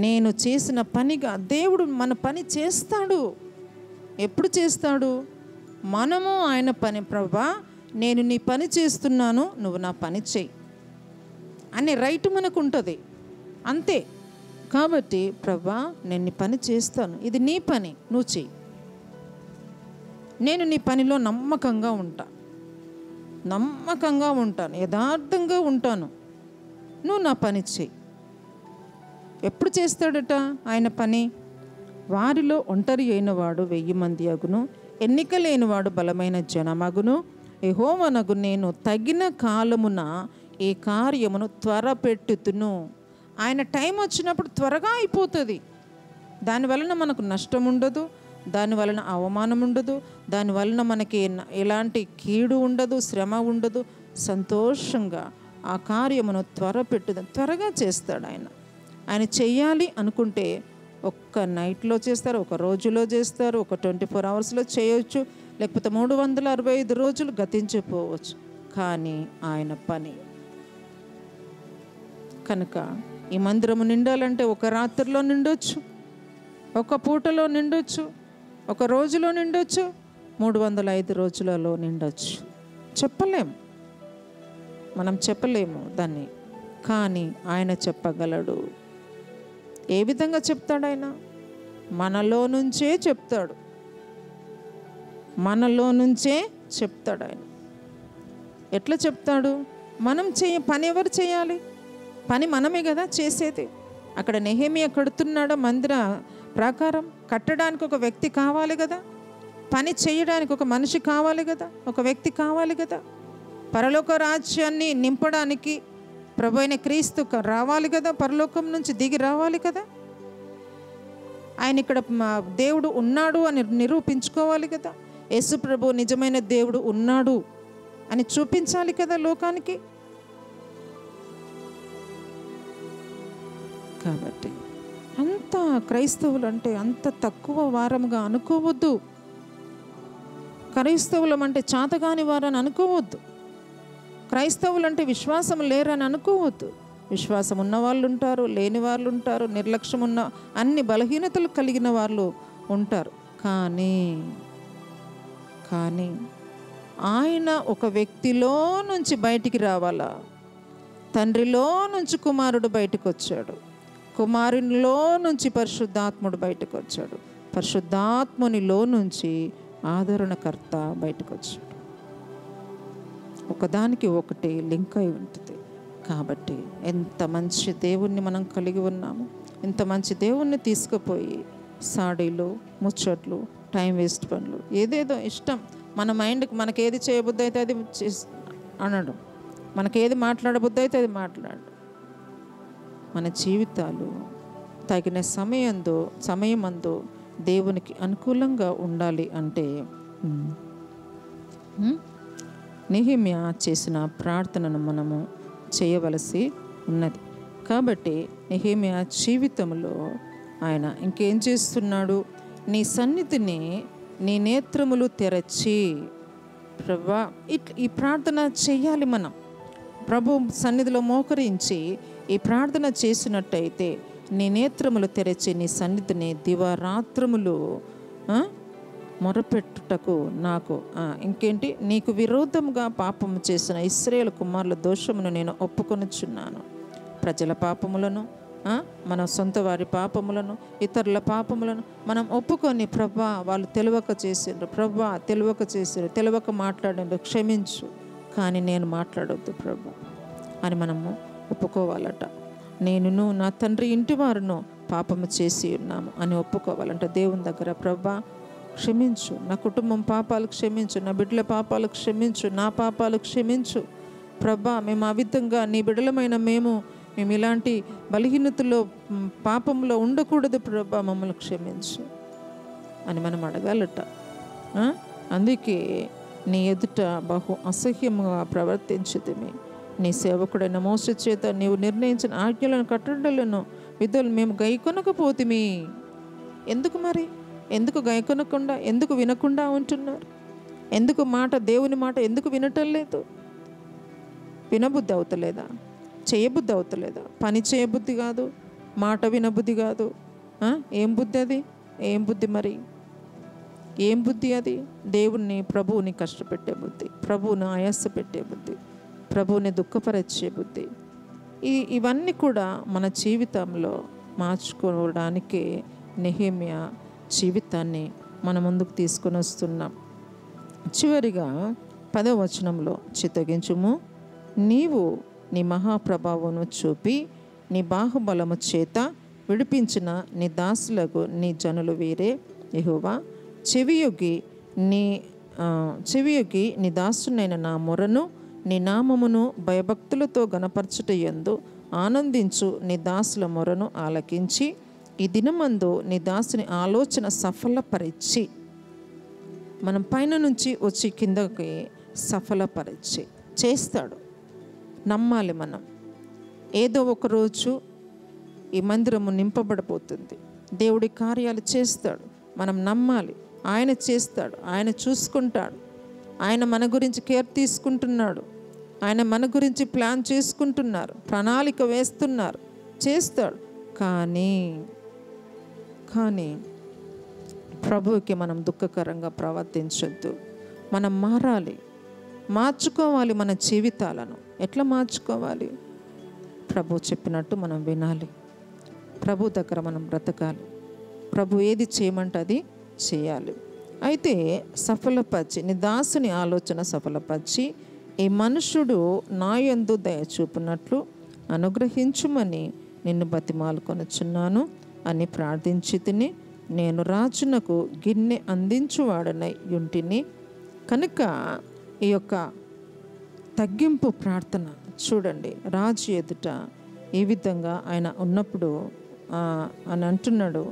నేను చేసిన పనిగా దేవుడు మన పని చేస్తాడు. ఎప్పుడు చేస్తాడు? మనము ఆయన పని, ప్రభా నేను నీ పని చేస్తున్నాను, నువ్వు నా పని చెయ్యి అనే రైట్ మనకు ఉంటుంది. అంతే. కాబట్టి ప్రభా నేను నీ పని చేస్తాను, ఇది నీ పని, నువ్వు చెయ్యి, నేను నీ పనిలో నమ్మకంగా ఉంటా. నమ్మకంగా ఉంటాను, యథార్థంగా ఉంటాను, నువ్వు నా పని చెయ్యి. ఎప్పుడు చేస్తాడట ఆయన పని? వారిలో ఒంటరి అయినవాడు 1000 మంది అగును, ఎన్నిక లేనివాడు బలమైన జనమగును. యెహోవానగు నేను తగిన కాలమున ఈ కార్యమును త్వరపెట్టుతును. ఆయన టైం వచ్చినప్పుడు త్వరగా అయిపోతుంది. దానివలన మనకు నష్టం ఉండదు, దానివలన అవమానం ఉండదు, దానివలన మనకి ఎలాంటి కీడు ఉండదు, శ్రమ ఉండదు. సంతోషంగా ఆ కార్యమును త్వరగా చేస్తాడు ఆయన. ఆయన చెయ్యాలి అనుకుంటే ఒక్క నైట్లో చేస్తారు, ఒక రోజులో చేస్తారు, ఒక 24 అవర్స్లో చేయవచ్చు, లేకపోతే 365 రోజులు గతించిపోవచ్చు. కానీ ఆయన పని కనుక ఈ మందిరము నిండాలంటే ఒక రాత్రిలో నిండొచ్చు, ఒక పూటలో నిండొచ్చు, ఒక రోజులో నిండొచ్చు, 305 రోజులలో నిండొచ్చు. చెప్పలేము, మనం చెప్పలేము దాన్ని. కానీ ఆయన చెప్పగలడు. ఏ విధంగా చెప్తాడు ఆయన? మనలో నుంచే చెప్తాడు, మనలో నుంచే చెప్తాడు ఆయన. ఎట్లా చెప్తాడు? మనం పని ఎవరు చేయాలి? పని మనమే కదా చేసేది. అక్కడ నెహెమియా కడుతున్నాడు మందిర ప్రాకారం. కట్టడానికి ఒక వ్యక్తి కావాలి కదా, పని చేయడానికి ఒక మనిషి కావాలి కదా, ఒక వ్యక్తి కావాలి కదా. పరలోక రాజ్యాన్ని నింపడానికి ప్రభు అయిన క్రీస్తు రావాలి కదా, పరలోకం నుంచి దిగి రావాలి కదా. ఆయన ఇక్కడ దేవుడు ఉన్నాడు అని నిరూపించుకోవాలి కదా. యేసు ప్రభు నిజమైన దేవుడు ఉన్నాడు అని చూపించాలి కదా లోకానికి. కాబట్టి అంత క్రైస్తవులు అంటే అంత తక్కువ వారముగా అనుకోవద్దు. క్రైస్తవులం అంటే చాతగాని వారని అనుకోవద్దు. క్రైస్తవులు అంటే విశ్వాసం లేరని అనుకోవద్దు. విశ్వాసం ఉన్న వాళ్ళు ఉంటారు, లేని వాళ్ళు ఉంటారు, నిర్లక్ష్యం ఉన్న అన్ని బలహీనతలు కలిగిన వాళ్ళు ఉంటారు. కానీ ఆయన ఒక వ్యక్తిలో నుంచి బయటికి రావాలా. తండ్రిలో నుంచి కుమారుడు బయటకు వచ్చాడు, కుమారునిలో నుంచి పరిశుద్ధాత్ముడు బయటకు వచ్చాడు, పరిశుద్ధాత్మునిలో నుంచి ఆదరణకర్త బయటకు వచ్చాడు. ఒకదానికి ఒకటి లింక్ అయి ఉంటుంది. కాబట్టి ఎంత మంచి దేవుణ్ణి మనం కలిగి ఉన్నాము. ఇంత మంచి దేవుణ్ణి తీసుకుపోయి సాడీలు, ముచ్చట్లు, టైం వేస్ట్ పనులు, ఏదేదో ఇష్టం మన మైండ్కి మనకేది చేయబుద్ధి అయితే అది అనడం, మనకేది మాట్లాడబుద్ధి అయితే అది మాట్లాడడం. మన జీవితాలు తగిన సమయమందు దేవునికి అనుకూలంగా ఉండాలి అంటే నెహెమ్యా చేసిన ప్రార్థనను మనము చేయవలసి ఉన్నది. కాబట్టి నెహెమ్యా జీవితంలో ఆయన ఇంకేం చేస్తున్నాడు? నీ సన్నిధిని నీ నేత్రములు తెరచి, ప్రభువా, ఈ ప్రార్థన చేయాలి. మనం ప్రభు సన్నిధిలో మోకరించి ఈ ప్రార్థన చేసినట్టయితే నీ నేత్రములు తెరచి నీ సన్నిధిని దివారాత్రములు మొరపెట్టుటకు నాకు ఇంకేంటి, నీకు విరోధముగా పాపము చేసిన ఇశ్రాయేలు కుమారుల దోషమును నేను ఒప్పుకొనుచున్నాను. ప్రజల పాపములను, మన సొంత వారి పాపములను, ఇతరుల పాపములను మనం ఒప్పుకొని, ప్రభా వాళ్ళు తెలియక చేసిండ్రు, ప్రభా తెలియక చేసిండ్రు, తెలియక మాట్లాడిండ్రు, క్షమించు, కానీ నేను మాట్లాడొద్దు ప్రభా అని మనము ఒప్పుకోవాలట. నేనును నా తండ్రి ఇంటి వారును పాపము చేసి ఉన్నాము అని ఒప్పుకోవాలంట దేవుని దగ్గర. ప్రభా క్షమించు, నా కుటుంబం పాపాలు క్షమించు, నా బిడ్డల పాపాలు క్షమించు, నా పాపాలు క్షమించు ప్రభా. మేము ఆ విధంగా నీ బిడ్డలమైన మేము ఇలాంటి బలహీనతలో పాపంలో ఉండకూడదు ప్రభా, మమ్మల్ని క్షమించు అని మనం అడగాలట. అందుకే నీ ఎదుట బహు అసహ్యముగా ప్రవర్తించితిమి. నీ సేవకుడైన మోసే చేత నీవు నిర్ణయించిన ఆజ్ఞలను, కట్టడలను, విధులు మేము గైకొనకపోతిమి. ఎందుకు మరి? ఎందుకు గైకొనకుండా, ఎందుకు వినకుండా ఉంటున్నారు? ఎందుకు దేవుని మాట ఎందుకు వినటం లేదు? వినబుద్ధి అవుతలేదా? చేయబుద్ధి అవుతలేదా? పని చేయబుద్ధి కాదు, మాట వినబుద్ధి కాదు. ఏం బుద్ధి అది? ఏం బుద్ధి మరి? ఏం బుద్ధి అది? దేవుణ్ణి, ప్రభువుని కష్టపెట్టే బుద్ధి, ప్రభువుని ఆయాస పెట్టే బుద్ధి, ప్రభువుని దుఃఖపరిచే బుద్ధి. ఇవన్నీ కూడా మన జీవితంలో మార్చుకోవడానికి నెహెమ్యా జీవితాన్ని మన ముందుకు తీసుకొని వస్తున్నాం. చివరిగా 10వ వచనంలో చిత్తగించుము, నీవు నీ మహాప్రభావమును చూపి నీ బాహుబలము చేత విడిపించిన నీ దాసులకు నీ జనులు వీరే. యెహోవా చెవియొగ్గి నీ దాసునైన నా మొరను నీ నామమును భయభక్తులతో గణపరచుట యందు ఆనందించు నీ దాసుల మొరను ఆలకించి ఈ దినమందు నీ దాసుని ఆలోచన సఫలపరిచి, మనం పైన నుంచి వచ్చి కిందకి సఫలపరిచి చేస్తాడు. నమ్మాలి మనం. ఏదో ఒక రోజు ఈ మందిరము నింపబడిపోతుంది. దేవుడి కార్యాలు చేస్తాడు. మనం నమ్మాలి. ఆయన చేస్తాడు. ఆయన చూసుకుంటాడు. ఆయన మన గురించి కేర్ తీసుకుంటున్నాడు. ఆయన మన గురించి ప్లాన్ చేసుకుంటున్నారు, ప్రణాళిక వేస్తున్నారు, చేస్తాడు. కానీ ప్రభువుకి మనం దుఃఖకరంగా ప్రవర్తించొద్దు. మనం మారాలి, మార్చుకోవాలి మన జీవితాలను. ఎట్లా మార్చుకోవాలి? ప్రభు చెప్పినట్టు మనం వినాలి. ప్రభు దగ్గర మనం బ్రతకాలి. ప్రభు ఏది చేయమంటే అది చేయాలి. అయితే సఫలపరిచి నీ దాసుని ఆలోచన సఫలపరిచి ఈ మనుషుడు నా యందు దయ చూపునట్లు అనుగ్రహించుమని నిన్ను బతిమాలుకొనుచున్నాను అని ప్రార్థించి తిని, నేను రాజునకు గిన్నె అందించువాడనై యుంటిని కనుక. ఈ యొక్క తగ్గింపు ప్రార్థన చూడండి. రాజు ఎదుట ఈ విధంగా ఆయన ఉన్నప్పుడు అని అంటున్నాడు,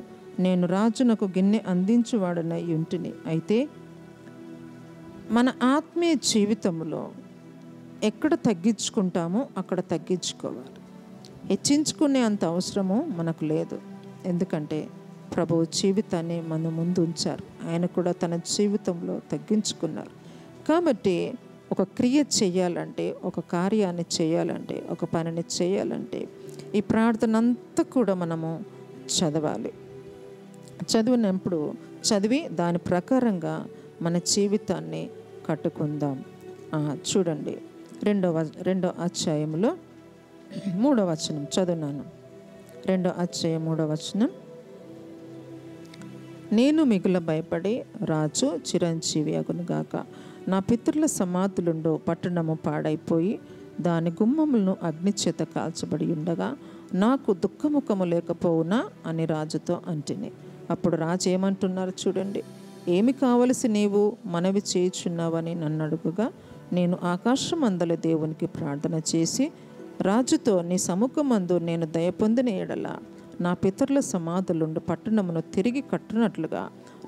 నేను రాజునకు గిన్నె అందించువాడనై యుంటిని. అయితే మన ఆత్మీయ జీవితంలో ఎక్కడ తగ్గించుకుంటామో అక్కడ తగ్గించుకోవాలి. హెచ్చించుకునే అంత అవసరము మనకు లేదు. ఎందుకంటే ప్రభువు జీవితాన్ని మన ముందు ఉంచారు. ఆయన కూడా తన జీవితంలో తగ్గించుకున్నారు. కాబట్టి ఒక క్రియ చేయాలంటే, ఒక కార్యాన్ని చేయాలంటే, ఒక పనిని చేయాలంటే ఈ ప్రార్థన అంతా కూడా మనము చదవాలి. చదివినప్పుడు చదివి దాని ప్రకారంగా మన జీవితాన్ని కట్టుకుందాం. చూడండి, రెండో అధ్యాయంలో 3వ వచనం చదువున్నాను. 2వ అధ్యాయం 3వ వచనం. నేను మిగుల భయపడి రాజు చిరంజీవి అగునుగాక. నా పితరుల సమాధులుండో పట్టణము పాడైపోయి దాని గుమ్మములను అగ్నిచేత కాల్చబడి ఉండగా నాకు దుఃఖముఖము లేకపోవునా అని రాజుతో అంటిని. అప్పుడు రాజు ఏమంటున్నారు చూడండి. ఏమి కావలసి నీవు మనవి చేయుచున్నావని నన్ను అడుగుగా, నేను ఆకాశమందల దేవునికి ప్రార్థన చేసి రాజుతో, నీ సముఖమందు నేను దయ పొందిన ఎడల నా పితరుల సమాధులుండు పట్టణమును తిరిగి కట్టునట్లుగా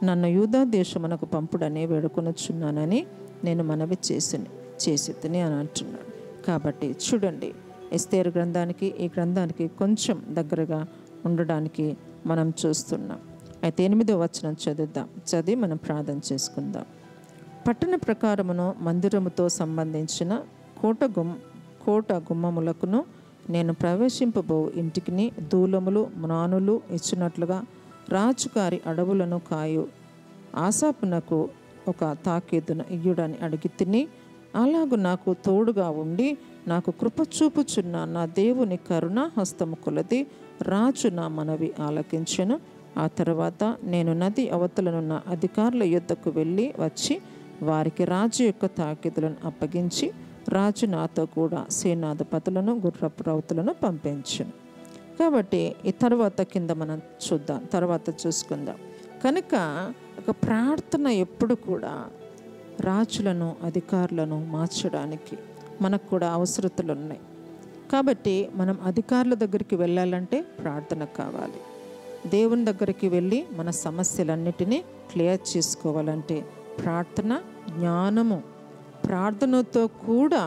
నన్ను యూదా దేశమునకు పంపుడని వేడుకొనుచున్నానని నేను మనవి చేసి తిని అని అంటున్నాడు. కాబట్టి చూడండి, ఎస్తేరు గ్రంథానికి ఈ గ్రంథానికి కొంచెం దగ్గరగా ఉండడానికి మనం చూస్తున్నాం. అయితే 8వ వచనం చదువుదాం. చదివి మనం ప్రార్థన చేసుకుందాం. పట్టణ ప్రకారమును మందిరముతో సంబంధించిన కోట గుమ్మములకును నేను ప్రవేశింపబో ఇంటికిని దూలములు మ్రానులు ఇచ్చినట్లుగా రాజుగారి అడవులను కాయు ఆసాపునకు ఒక తాకీదును ఇయ్యుడని అడిగి తిని, అలాగు నాకు తోడుగా ఉండి నాకు కృప చూపుచున్న నా దేవుని కరుణ హస్తము కొలది రాజు నా మనవి ఆలకించెను. ఆ తర్వాత నేను నది అవతలనున్న అధికారుల యుద్ధకు వెళ్ళి వచ్చి వారికి రాజు యొక్క తాకీదులను అప్పగించి రాజు నాతో కూడా సేనాధిపతులను గుర్రపు రౌతులను పంపించును. కాబట్టి ఈ తర్వాత కింద మనం తర్వాత చూసుకుందాం. కనుక ఒక ప్రార్థన ఎప్పుడు కూడా రాజులను అధికారులను మార్చడానికి మనకు కూడా అవసరతలు ఉన్నాయి. కాబట్టి మనం అధికారుల దగ్గరికి వెళ్ళాలంటే ప్రార్థన కావాలి. దేవుని దగ్గరికి వెళ్ళి మన సమస్యలన్నిటినీ క్లియర్ చేసుకోవాలంటే ప్రార్థన, జ్ఞానము, ప్రార్థనతో కూడా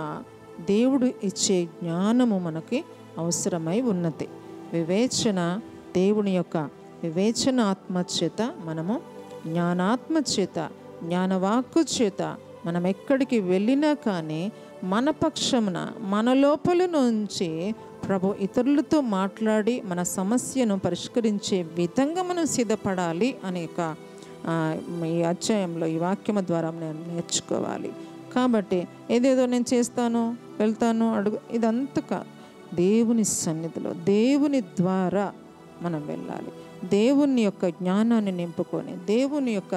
దేవుడు ఇచ్చే జ్ఞానము మనకి అవసరమై ఉన్నది. వివేచన, దేవుని యొక్క వివేచన ఆత్మ చేత మనము జ్ఞానాత్మ చేత జ్ఞానవాక్కు చేత మనం ఎక్కడికి వెళ్ళినా కానీ మన పక్షమున మన లోపల నుంచి ప్రభు ఇతరులతో మాట్లాడి మన సమస్యను పరిష్కరించే విధంగా మనం సిద్ధపడాలి అనే ఈ అధ్యాయంలో ఈ వాక్యము ద్వారా నేను నేర్చుకోవాలి. కాబట్టి ఏదేదో నేను చేస్తాను, వెళ్తాను, ఇదంతా కాదు. దేవుని సన్నిధిలో దేవుని ద్వారా మనం వెళ్ళాలి. దేవుని యొక్క జ్ఞానాన్ని నింపుకొని, దేవుని యొక్క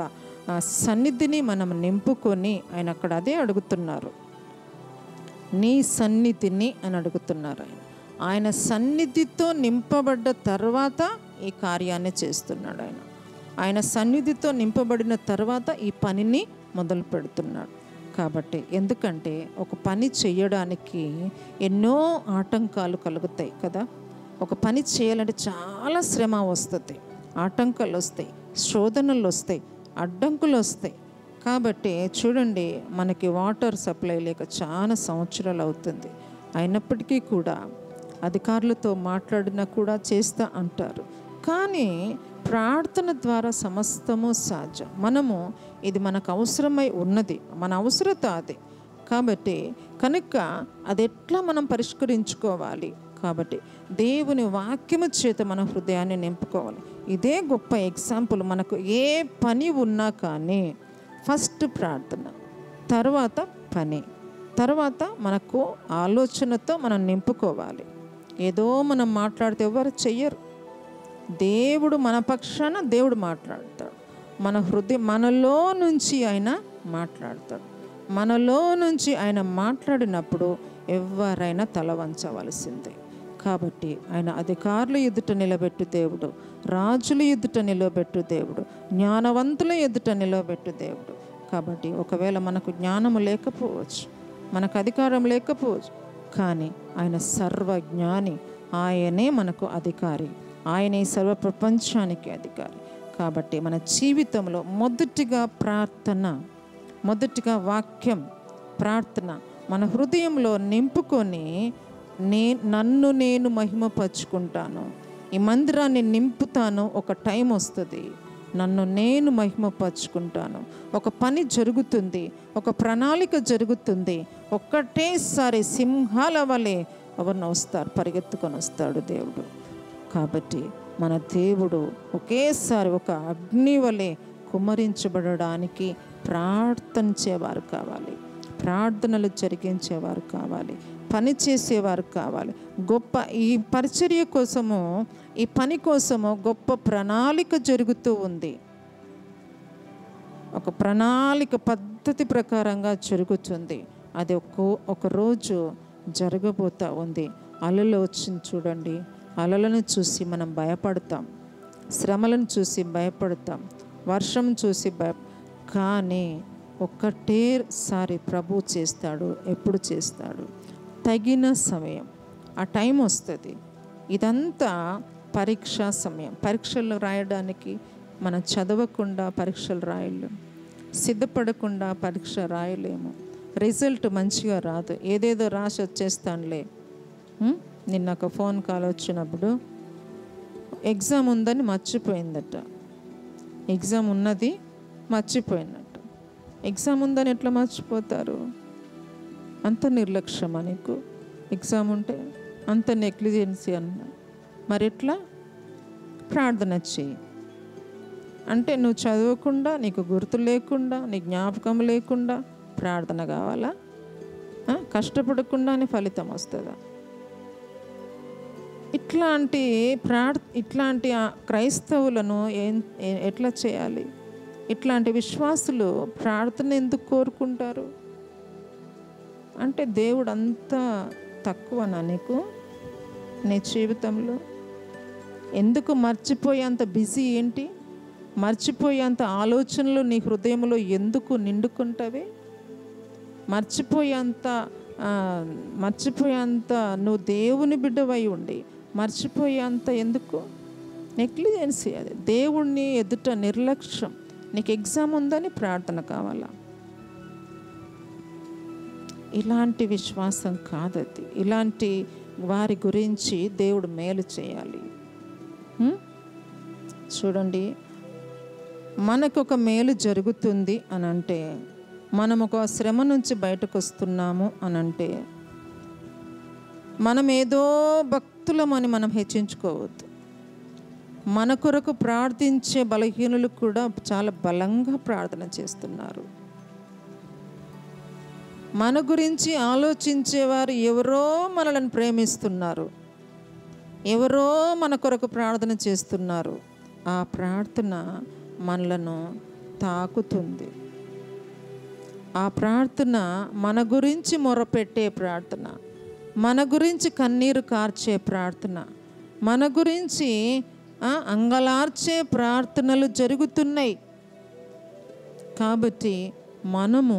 ఆ సన్నిధిని మనం నింపుకొని, ఆయన అక్కడ అదే అడుగుతున్నారు, నీ సన్నిధిని అని అడుగుతున్నారు. ఆయన సన్నిధితో నింపబడ్డ తర్వాత ఈ కార్యాన్ని చేస్తున్నాడు. ఆయన సన్నిధితో నింపబడిన తర్వాత ఈ పనిని మొదలు పెడుతున్నాడు. కాబట్టి ఎందుకంటే ఒక పని చేయడానికి ఎన్నో ఆటంకాలు కలుగుతాయి కదా. ఒక పని చేయాలంటే చాలా శ్రమ వస్తుంది, ఆటంకాలు వస్తాయి, శోధనలు వస్తాయి, అడ్డంకులు వస్తాయి. కాబట్టి చూడండి, మనకి వాటర్ సప్లై లేక చాలా సంవత్సరాలు అవుతుంది. అయినప్పటికీ కూడా అధికారులతో మాట్లాడినా కూడా చేస్తా అంటారు. కానీ ప్రార్థన ద్వారా సమస్తము సాధ్యం. మనము ఇది మనకు అవసరమై ఉన్నది, మన అవసరత అది. కాబట్టి కనుక అది ఎట్లా మనం పరిష్కరించుకోవాలి? కాబట్టి దేవుని వాక్యము చేత మన హృదయాన్ని నింపుకోవాలి. ఇదే గొప్ప ఎగ్జాంపుల్. మనకు ఏ పని ఉన్నా కానీ ఫస్ట్ ప్రార్థన, తర్వాత పని, తర్వాత మనకు ఆలోచనతో మనం నింపుకోవాలి. ఏదో మనం మాట్లాడితే ఎవరు చెయ్యరు. దేవుడు మన పక్షాన దేవుడు మాట్లాడతాడు. మన హృదయం, మనలో నుంచి ఆయన మాట్లాడతాడు. మనలో నుంచి ఆయన మాట్లాడినప్పుడు ఎవరైనా తల వంచవలసిందే. కాబట్టి ఆయన అధికారుల ఎదుట నిలబెట్టు దేవుడు, రాజుల ఎదుట నిలబెట్టు దేవుడు, జ్ఞానవంతుల ఎదుట నిలబెట్టు దేవుడు. కాబట్టి ఒకవేళ మనకు జ్ఞానము లేకపోవచ్చు, మనకు అధికారం లేకపోవచ్చు, కానీ ఆయన సర్వజ్ఞాని, ఆయనే మనకు అధికారి, ఆయనే సర్వ ప్రపంచానికి అధికారి. కాబట్టి మన జీవితంలో మొదటిగా ప్రార్థన, మొదటిగా వాక్యం, ప్రార్థన మన హృదయంలో నింపుకొని నన్ను నేను మహిమపరుచుకుంటాను, ఈ మందిరాన్ని నింపుతాను. ఒక టైం వస్తుంది, నన్ను నేను మహిమపరుచుకుంటాను. ఒక పని జరుగుతుంది, ఒక ప్రణాళిక జరుగుతుంది. ఒక్కటేసారి సింహాల వలె ఎవరిని వస్తారు, పరిగెత్తుకొని వస్తాడు దేవుడు. కాబట్టి మన దేవుడు ఒకేసారి ఒక అగ్ని వలె కుమ్మరించబడడానికి ప్రార్థించేవారు కావాలి, ప్రార్థనలు జరిగించేవారు కావాలి, పని చేసేవారు కావాలి. గొప్ప ఈ పరిచర్య కోసము, ఈ పని కోసము గొప్ప ప్రణాళిక జరుగుతూ ఉంది. ఒక ప్రణాళిక పద్ధతి ప్రకారంగా జరుగుతుంది. అది ఒక రోజు జరగబోతూ ఉంది. అలలు వచ్చింది చూడండి, అలలను చూసి మనం భయపడతాం, శ్రమలను చూసి భయపడతాం, వర్షం చూసి కానీ ఒక్కటేసారి ప్రభు చేస్తాడు. ఎప్పుడు చేస్తాడు? తగిన సమయం, ఆ టైం వస్తుంది. ఇదంతా పరీక్షా సమయం. పరీక్షలు రాయడానికి మనం చదవకుండా పరీక్షలు రాయలేము, సిద్ధపడకుండా పరీక్ష రాయలేము. రిజల్ట్ మంచిగా రాదు. ఏదేదో రాసి వచ్చేస్తానులే. నిన్న ఒక ఫోన్ కాల్ వచ్చినప్పుడు ఎగ్జామ్ ఉందని మర్చిపోయిందట. ఎగ్జామ్ ఉన్నది మర్చిపోయినట్టు. ఎగ్జామ్ ఉందని ఎట్లా మర్చిపోతారు? అంత నిర్లక్ష్యమా నీకు? ఎగ్జామ్ ఉంటే అంత నెగ్లిజెన్సీ అన్న. మరి ఎట్లా? ప్రార్థన చెయ్యి. అంటే నువ్వు చదవకుండా, నీకు గుర్తు లేకుండా, నీ జ్ఞాపకం లేకుండా ప్రార్థన కావాలా? కష్టపడకుండానే ఫలితం వస్తుందా? ఇట్లాంటి క్రైస్తవులను ఎట్లా చేయాలి? ఇట్లాంటి విశ్వాసులు ప్రార్థన ఎందుకు కోరుకుంటారు? అంటే దేవుడు అంత తక్కువనా నీకు? నీ జీవితంలో ఎందుకు మర్చిపోయేంత బిజీ ఏంటి? మర్చిపోయేంత ఆలోచనలు నీ హృదయంలో ఎందుకు నిండుకుంటావే? మర్చిపోయేంత నువ్వు దేవుని బిడ్డవై ఉండి మర్చిపోయేంత ఎందుకు? నెగ్లిజెన్సీ అది. దేవుణ్ణి ఎదుట నిర్లక్ష్యం. నీకు ఎగ్జామ్ ఉందని ప్రార్థన కావాలా? ఇలాంటి విశ్వాసం కాదది. ఇలాంటి వారి గురించి దేవుడు మేలు చేయాలి. చూడండి, మనకు ఒక మేలు జరుగుతుంది అని అంటే, మనం ఒక శ్రమ నుంచి బయటకు వస్తున్నాము అని అంటే, మనం ఏదో భక్తులమని మనం హెచ్చించుకోవద్దు. మన కొరకు ప్రార్థించే బలహీనులు కూడా చాలా బలంగా ప్రార్థన చేస్తున్నారు. మన గురించి ఆలోచించేవారు ఎవరో మనల్ని ప్రేమిస్తున్నారు, ఎవరో మన కొరకు ప్రార్థన చేస్తున్నారు. ఆ ప్రార్థన మనలను తాకుతుంది. ఆ ప్రార్థన మన గురించి మొరపెట్టే ప్రార్థన, మన గురించి కన్నీరు కార్చే ప్రార్థన, మన గురించి అంగలార్చే ప్రార్థనలు జరుగుతున్నాయి. కాబట్టి మనము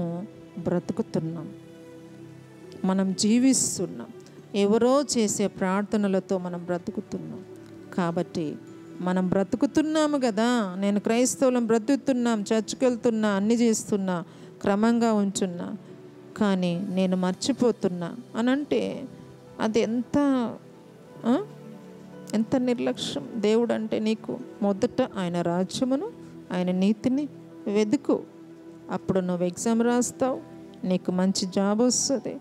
బ్రతుకుతున్నాం, మనం జీవిస్తున్నాం. ఎవరో చేసే ప్రార్థనలతో మనం బ్రతుకుతున్నాం. కాబట్టి మనం బ్రతుకుతున్నాము కదా. నేను క్రైస్తవులం బ్రతుకుతున్నాం, చర్చికి వెళ్తున్నా, అన్నీ చేస్తున్నా, క్రమంగా ఉంచున్నా, కానీ నేను మర్చిపోతున్నా అని అంటే అది ఎంత నిర్లక్ష్యం. దేవుడు అంటే నీకు మొదట ఆయన రాజ్యమును, ఆయన నీతిని వెతుకు. అప్పుడు నువ్వు ఎగ్జామ్ రాస్తావు, నీకు మంచి జాబ్ వస్తుంది,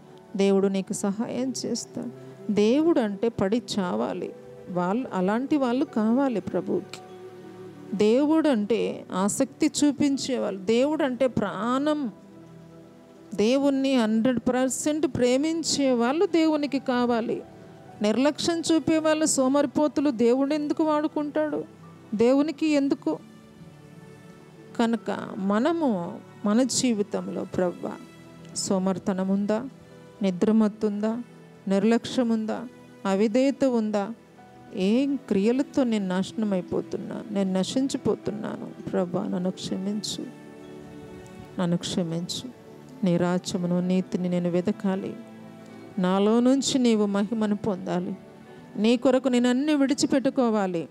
దేవుడు నీకు సహాయం చేస్తాడు. దేవుడు అంటే పడి చావాలి, అలాంటి వాళ్ళు కావాలి ప్రభువుకి. దేవుడు అంటే ఆసక్తి చూపించేవాళ్ళు, దేవుడు అంటే ప్రాణం, దేవుణ్ణి 100% ప్రేమించే వాళ్ళు దేవునికి కావాలి. నిర్లక్ష్యం చూపేవాళ్ళు, సోమరిపోతులు దేవుడు ఎందుకు వాడుకుంటాడు? దేవునికి ఎందుకు? కనుక మనము మన జీవితంలో ప్రభువా సోమర్తనం ఉందా, నిద్రమత్తుందా, నిర్లక్ష్యం ఉందా, అవిధేయత ఉందా, ఏం క్రియలతో నేను నాశనం అయిపోతున్నా, నేను నశించిపోతున్నాను. ప్రభువా నన్ను క్షమించు, నన్ను క్షమించు. నీ రాజ్యమును, నీతిని నేను వెతకాలి. నాలో నుంచి నీవు మహిమను పొందాలి. నీ కొరకు నేను అన్నీ విడిచిపెట్టుకోవాలి.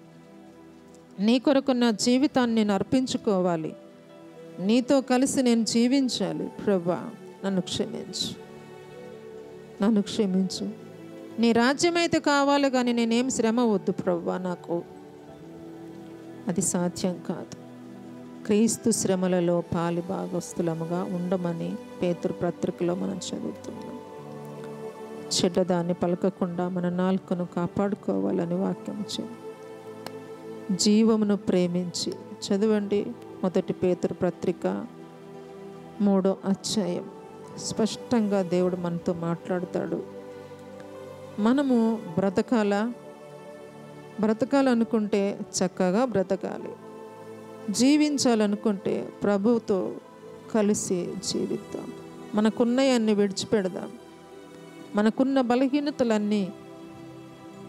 నీ కొరకు నా జీవితాన్ని నేను అర్పించుకోవాలి. నీతో కలిసి నేను జీవించాలి. ప్రభువా నన్ను క్షమించు, నన్ను క్షమించు. నీ రాజ్యం అయితే కావాలి, కానీ నేనేం శ్రమ వద్దు ప్రభువా, నాకు అది సాధ్యం కాదు. క్రీస్తు శ్రమలలో పాలి భాగస్థులముగా ఉండమని పేతురు పత్రికలో మనం చదువుతున్నాం. చెడ్డదాన్ని పలకకుండా మన నాలుకను కాపాడుకోవాలని వాక్యం జీవమును ప్రేమించి చదవండి. 1 పేతురు పత్రిక 3వ అధ్యాయం స్పష్టంగా దేవుడు మనతో మాట్లాడతాడు. మనము బ్రతకాలనుకుంటే చక్కగా బ్రతకాలి. జీవించాలనుకుంటే ప్రభువుతో కలిసి జీవిద్దాం. మనకున్నవన్నీ విడిచిపెడదాం. మనకున్న బలహీనతలన్నీ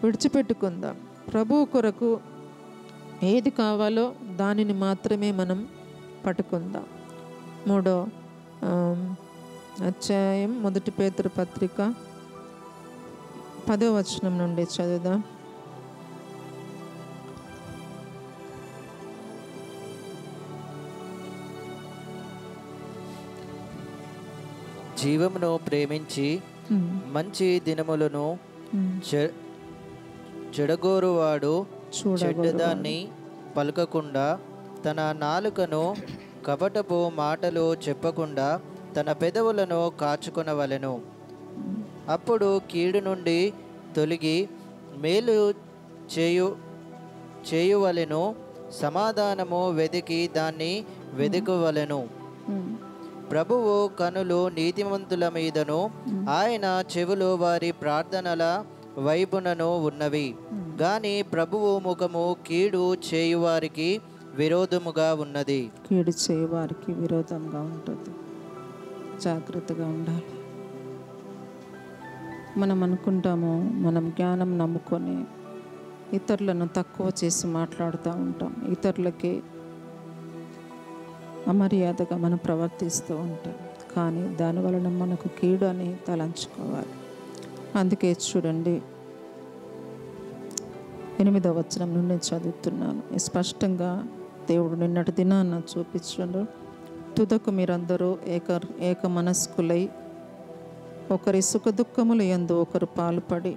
విడిచిపెట్టుకుందాం. ప్రభువు కొరకు ఏది కావాలో దానిని మాత్రమే మనం పట్టుకుందాం. 3వ అధ్యాయం 1 పేతురు పత్రిక 10వ వచనం నుండి చదువుదాం. జీవమును ప్రేమించి మంచి దినములను చెడగోరువాడు చెడ్డదాన్ని పలకకుండా తన నాలుకను కపటపు మాటలు చెప్పకుండా తన పెదవులను కాచుకొనవలెను. అప్పుడు కీడు నుండి తొలగి మేలు చేయువలెను, సమాధానము వెతికి దాన్ని వెదకవలెను. ప్రభువు కనులు నీతిమంతుల మీదను, ఆయన చెవులు వారి ప్రార్థనల వైపునను ఉన్నవి. గాని ప్రభువు ముఖము కీడు చేయువారికి విరోధముగా ఉన్నది. కీడు చేయువారికి విరోధంగా ఉంటుంది. జాగ్రత్తగా ఉండాలి. మనం అనుకుంటాము, మనం జ్ఞానం నమ్ముకొని ఇతరులను తక్కువ చేసి మాట్లాడుతూ ఉంటాం. ఇతరులకి అమర్యాదగా మనం ప్రవర్తిస్తూ ఉంటాం. కానీ దానివలన మనకు కీడు అని తలంచుకోవాలి. అందుకే చూడండి, 8వ వచనం నుండి చదువుతున్నాను. స్పష్టంగా దేవుడు నిన్నటి దినాన్న చూపించాడు. తుదకు మీరందరూ ఏక మనస్కులై ఒకరి సుఖ దుఃఖములు యందు ఒకరు పాలుపడి,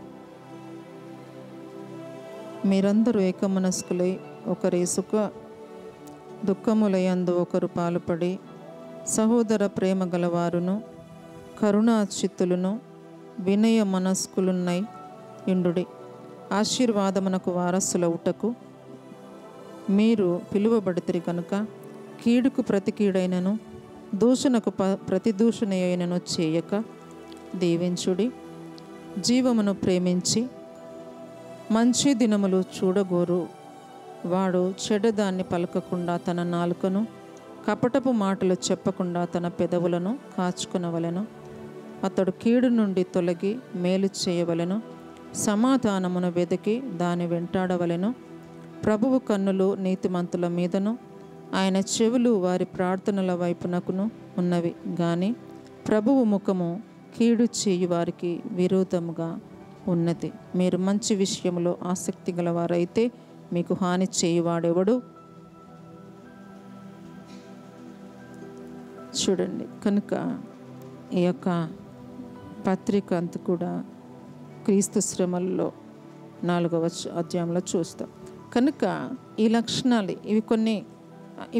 మీరందరూ ఏక మనస్కులై ఒకరి సుఖ దుఃఖముల యందు ఒకరు పాలుపడి సహోదర ప్రేమ గలవారును కరుణాచిత్తులను వినయ మనస్కులున్నై ఇండుడి. ఆశీర్వాదమునకు వారసులవుటకు మీరు పిలువబడితిరి కనుక కీడుకు ప్రతి కీడైనను దూషణకు ప్రతి దూషణ అయినను చేయక దీవించుడి. జీవమును ప్రేమించి మంచి దినములు చూడగోరు వాడు చెడ్డదాన్ని పలకకుండా తన నాలుకను కపటపు మాటలు చెప్పకుండా తన పెదవులను కాచుకొనవలెను. అతడు కీడు నుండి తొలగి మేలు చేయవలెను. సమాధానమును వెతికి దాని వెంటాడవలెను. ప్రభువు కన్నులు నీతిమంతుల మీదను, ఆయన చెవులు వారి ప్రార్థనల వైపునకును ఉన్నవి గాని ప్రభువు ముఖము కీడు చేయు వారికి విరోధముగా ఉన్నది. మీరు మంచి విషయంలో ఆసక్తి గలవారైతే మీకు హాని చేయువాడెవడు? చూడండి, కనుక ఈ యొక్క పత్రిక అంతా కూడా క్రీస్తు శ్రమల్లో 4వ అధ్యాయంలో చూస్తాం. కనుక ఈ లక్షణాలు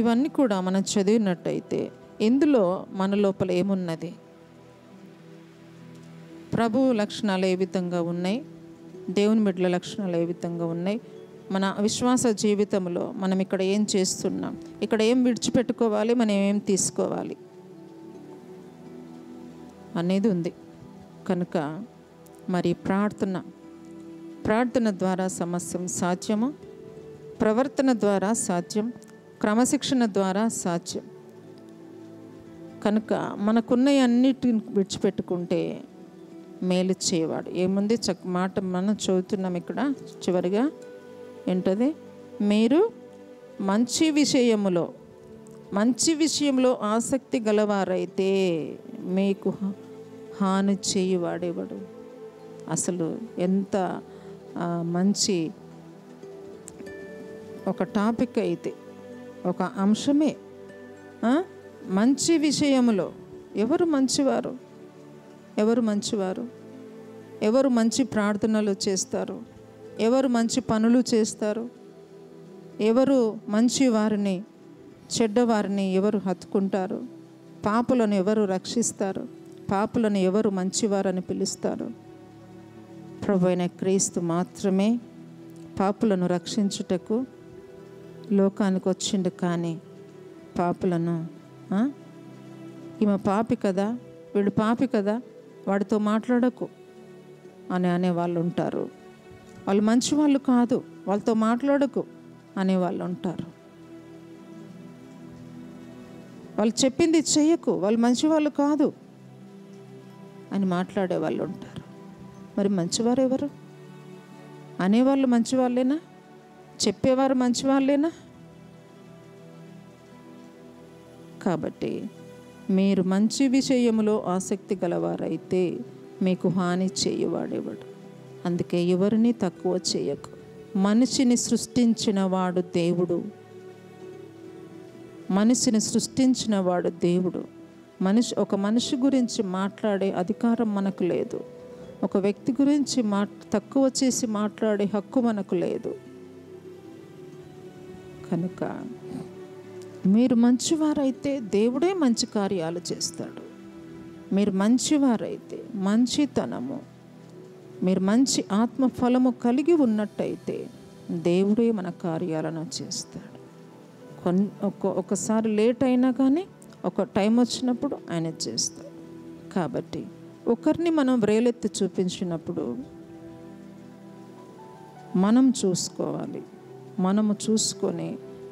ఇవన్నీ కూడా మనం చదివినట్టయితే ఇందులో మన లోపల ఏమున్నది, ప్రభువు లక్షణాలు ఏ విధంగా ఉన్నాయి, దేవుని బిడ్డల లక్షణాలు ఏ విధంగా ఉన్నాయి, మన విశ్వాస జీవితంలో మనం ఇక్కడ ఏం చేస్తున్నాం, ఇక్కడ ఏం విడిచిపెట్టుకోవాలి, మనం ఏం తీసుకోవాలి అనేది ఉంది. కనుక మరి ప్రార్థన ద్వారా సమస్య సాధ్యము, ప్రవర్తన ద్వారా సాధ్యం, క్రమశిక్షణ ద్వారా సాధ్యం. కనుక మనకున్న అన్నిటిని విడిచిపెట్టుకుంటే మేలు చేయవాడు. ఏముంది మాట మనం చదువుతున్నాం ఇక్కడ చివరిగా ఏంటది, మీరు మంచి విషయంలో ఆసక్తి గలవారైతే మీకు హాని చేయువాడేవాడు. అసలు ఎంత మంచి ఒక టాపిక్ అయితే, ఒక అంశమే. మంచి విషయంలో ఎవరు మంచివారు, ఎవరు మంచి ప్రార్థనలు చేస్తారు, ఎవరు మంచి పనులు చేస్తారు, ఎవరు మంచి వారిని చెడ్డవారిని ఎవరు హత్తుకుంటారు, పాపులను ఎవరు రక్షిస్తారు, పాపులను ఎవరు మంచివారని పిలుస్తారు? ప్రభు అయిన క్రీస్తు మాత్రమే పాపులను రక్షించుటకు లోకానికి వచ్చిండు. కానీ పాపులను ఈమె పాపి కదా, వీడు పాపి కదా, వాడితో మాట్లాడకు అని అనేవాళ్ళు ఉంటారు. వాళ్ళు మంచి వాళ్ళు కాదు, వాళ్ళతో మాట్లాడకు అనేవాళ్ళు ఉంటారు. వాళ్ళు చెప్పింది చెయ్యకు, వాళ్ళు మంచివాళ్ళు కాదు అని మాట్లాడే వాళ్ళు ఉంటారు. మరి మంచివారు ఎవరు? అనేవాళ్ళు మంచివాళ్ళేనా? చెప్పేవారు మంచివాళ్ళేనా? కాబట్టి మీరు మంచి విషయంలో ఆసక్తి గలవారైతే మీకు హాని చేయువాడేవాడు. అందుకే ఎవరిని తక్కువ చేయకు. మనిషిని సృష్టించిన వాడు దేవుడు. ఒక మనిషి గురించి మాట్లాడే అధికారం మనకు లేదు. ఒక వ్యక్తి గురించి తక్కువ చేసి మాట్లాడే హక్కు మనకు లేదు. కనుక మీరు మంచివారైతే దేవుడే మంచి కార్యాలు చేస్తాడు. మీరు మంచివారైతే, మంచితనము, మీరు మంచి ఆత్మఫలము కలిగి ఉన్నట్టయితే దేవుడే మన కార్యాలను చేస్తాడు. ఒకసారి లేట్ అయినా కానీ ఒక టైం వచ్చినప్పుడు ఆయన చేస్తాడు. కాబట్టి ఒకరిని మనం వ్రేలెత్తి చూపించినప్పుడు మనం చూసుకోవాలి. మనము చూసుకొని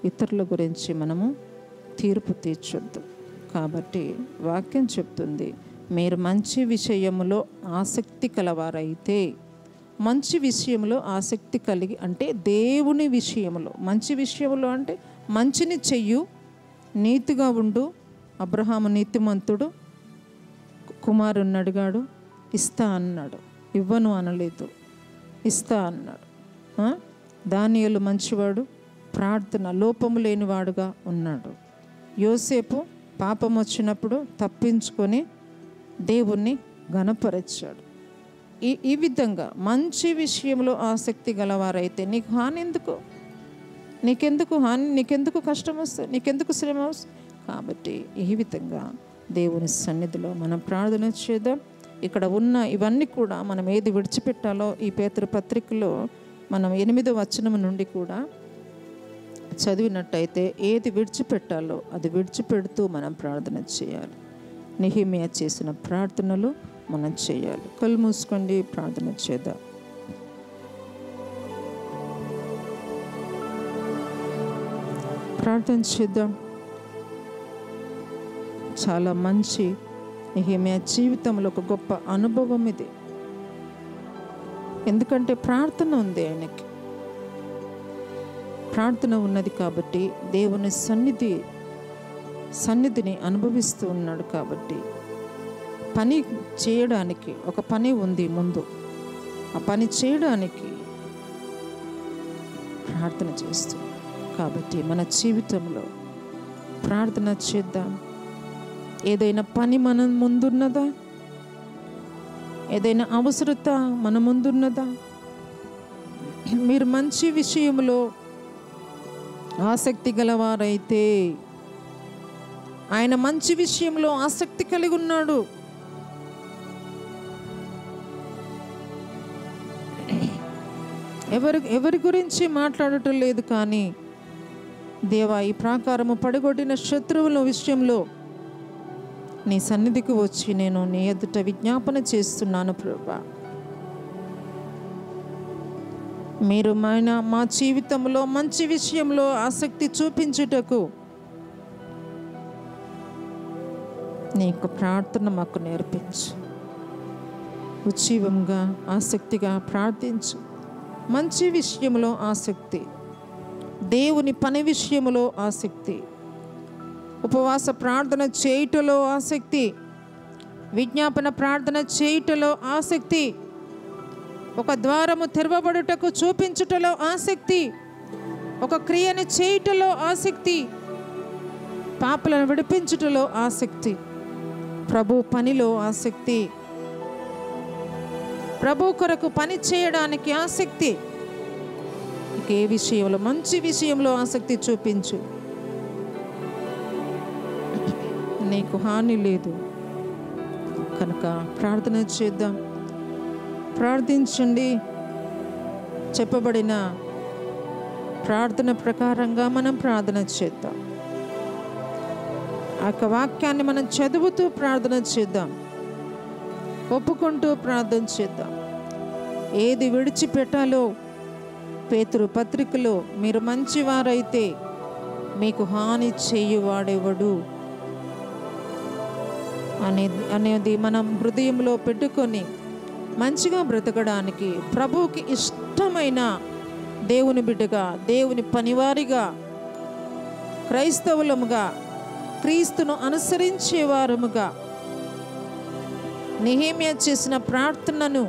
ఇతరుల గురించి మనము తీర్పు తీర్చొద్దు. కాబట్టి వాక్యం చెప్తుంది, మీరు మంచి విషయంలో ఆసక్తి కలవారైతే, మంచి విషయంలో ఆసక్తి కలిగి అంటే దేవుని విషయంలో, మంచి విషయంలో అంటే మంచిని చెయ్యు, నీతిగా ఉండు. అబ్రహాము నీతిమంతుడు, కుమారుణ్ణి అడిగాడు, ఇస్తా అన్నాడు, ఇవ్వను అనలేదు, ఇస్తా అన్నాడు. దానియేలు మంచివాడు, ప్రార్థన లోపము లేనివాడుగా ఉన్నాడు. యోసేపు పాపం వచ్చినప్పుడు తప్పించుకొని దేవుణ్ణి ఘనపరిచాడు. ఈ విధంగా మంచి విషయంలో ఆసక్తి గలవారైతే నీకు హాని ఎందుకు? నీకెందుకు కష్టం వస్తుంది? నీకెందుకు శ్రమ వస్తుంది? కాబట్టి ఈ విధంగా దేవుని సన్నిధిలో మనం ప్రార్థన చేద్దాం. ఇక్కడ ఉన్న ఇవన్నీ కూడా మనం ఏది విడిచిపెట్టాలో ఈ పేతురు పత్రికలో మనం 8వ వచనం నుండి కూడా చదివినట్టయితే ఏది విడిచిపెట్టాలో అది విడిచిపెడుతూ మనం ప్రార్థన చేయాలి. నెహెమ్యా చేసిన ప్రార్థనలు మనం చేయాలి. కళ్ళు మూసుకోండి, ప్రార్థన చేద్దాం. ప్రార్థన చేద్దాం. చాలా మంచి నెహెమ్యా జీవితంలో ఒక గొప్ప అనుభవం ఇది. ఎందుకంటే ప్రార్థన ఉంది, ఆయనకి ప్రార్థన ఉన్నది కాబట్టి దేవుని సన్నిధిని అనుభవిస్తూ ఉన్నాడు. కాబట్టి పని చేయడానికి ఒక పని ఉంది ముందు, ఆ పని చేయడానికి ప్రార్థన చేస్తూ. కాబట్టి మన జీవితంలో ప్రార్థన చేద్దాం. ఏదైనా పని మన ముందున్నదా? ఏదైనా అవసరత మన ముందున్నదా? మీరు మంచి విషయంలో ఆసక్తి గలవారైతే, ఆయన మంచి విషయంలో ఆసక్తి కలిగి ఉన్నాడు. ఎవరి గురించి మాట్లాడటం లేదు, కానీ దేవా, ఈ ప్రాకారము పడగొట్టిన శత్రువుల విషయంలో నీ సన్నిధికి వచ్చి నేను నీ ఎదుట విజ్ఞాపన చేస్తున్నాను ప్రభువా. మీరు మా జీవితంలో మంచి విషయంలో ఆసక్తి చూపించుటకు నీ యొక్క ప్రార్థన మాకు నేర్పించు. ఉజ్జీవంగా ఆసక్తిగా ప్రార్థించు. మంచి విషయంలో ఆసక్తి, దేవుని పని విషయంలో ఆసక్తి, ఉపవాస ప్రార్థన చేయుటలో ఆసక్తి, విజ్ఞాపన ప్రార్థన చేయుటలో ఆసక్తి, ఒక ద్వారము తెరవబడుటకు చూపించుటలో ఆసక్తి, ఒక క్రియను చేయుటలో ఆసక్తి, పాపలను విడిపించుటలో ఆసక్తి, ప్రభు పనిలో ఆసక్తి, ప్రభు కొరకు పని చేయడానికి ఆసక్తి. ఏ విషయంలో మంచి విషయంలో ఆసక్తి చూపించు. నీకు హాని లేదు కనుక ప్రార్థన చేద్దాం. ప్రార్థించండి. చెప్పబడిన ప్రార్థన ప్రకారంగా మనం ప్రార్థన చేద్దాం. ఆ యొక్క వాక్యాన్ని మనం చదువుతూ ప్రార్థన చేద్దాం, ఒప్పుకుంటూ ప్రార్థన చేద్దాం. ఏది విడిచిపెట్టాలో పేతురు పత్రికలో, మీరు మంచివారైతే మీకు హాని చేయువాడెవడు అనేది మనం హృదయంలో పెట్టుకొని మంచిగా బ్రతకడానికి, ప్రభువుకి ఇష్టమైన దేవుని బిడ్డగా, దేవుని పనివారిగా, క్రైస్తవులముగా, క్రీస్తును అనుసరించే వారముగా నెహెమ్యా చేసిన ప్రార్థనను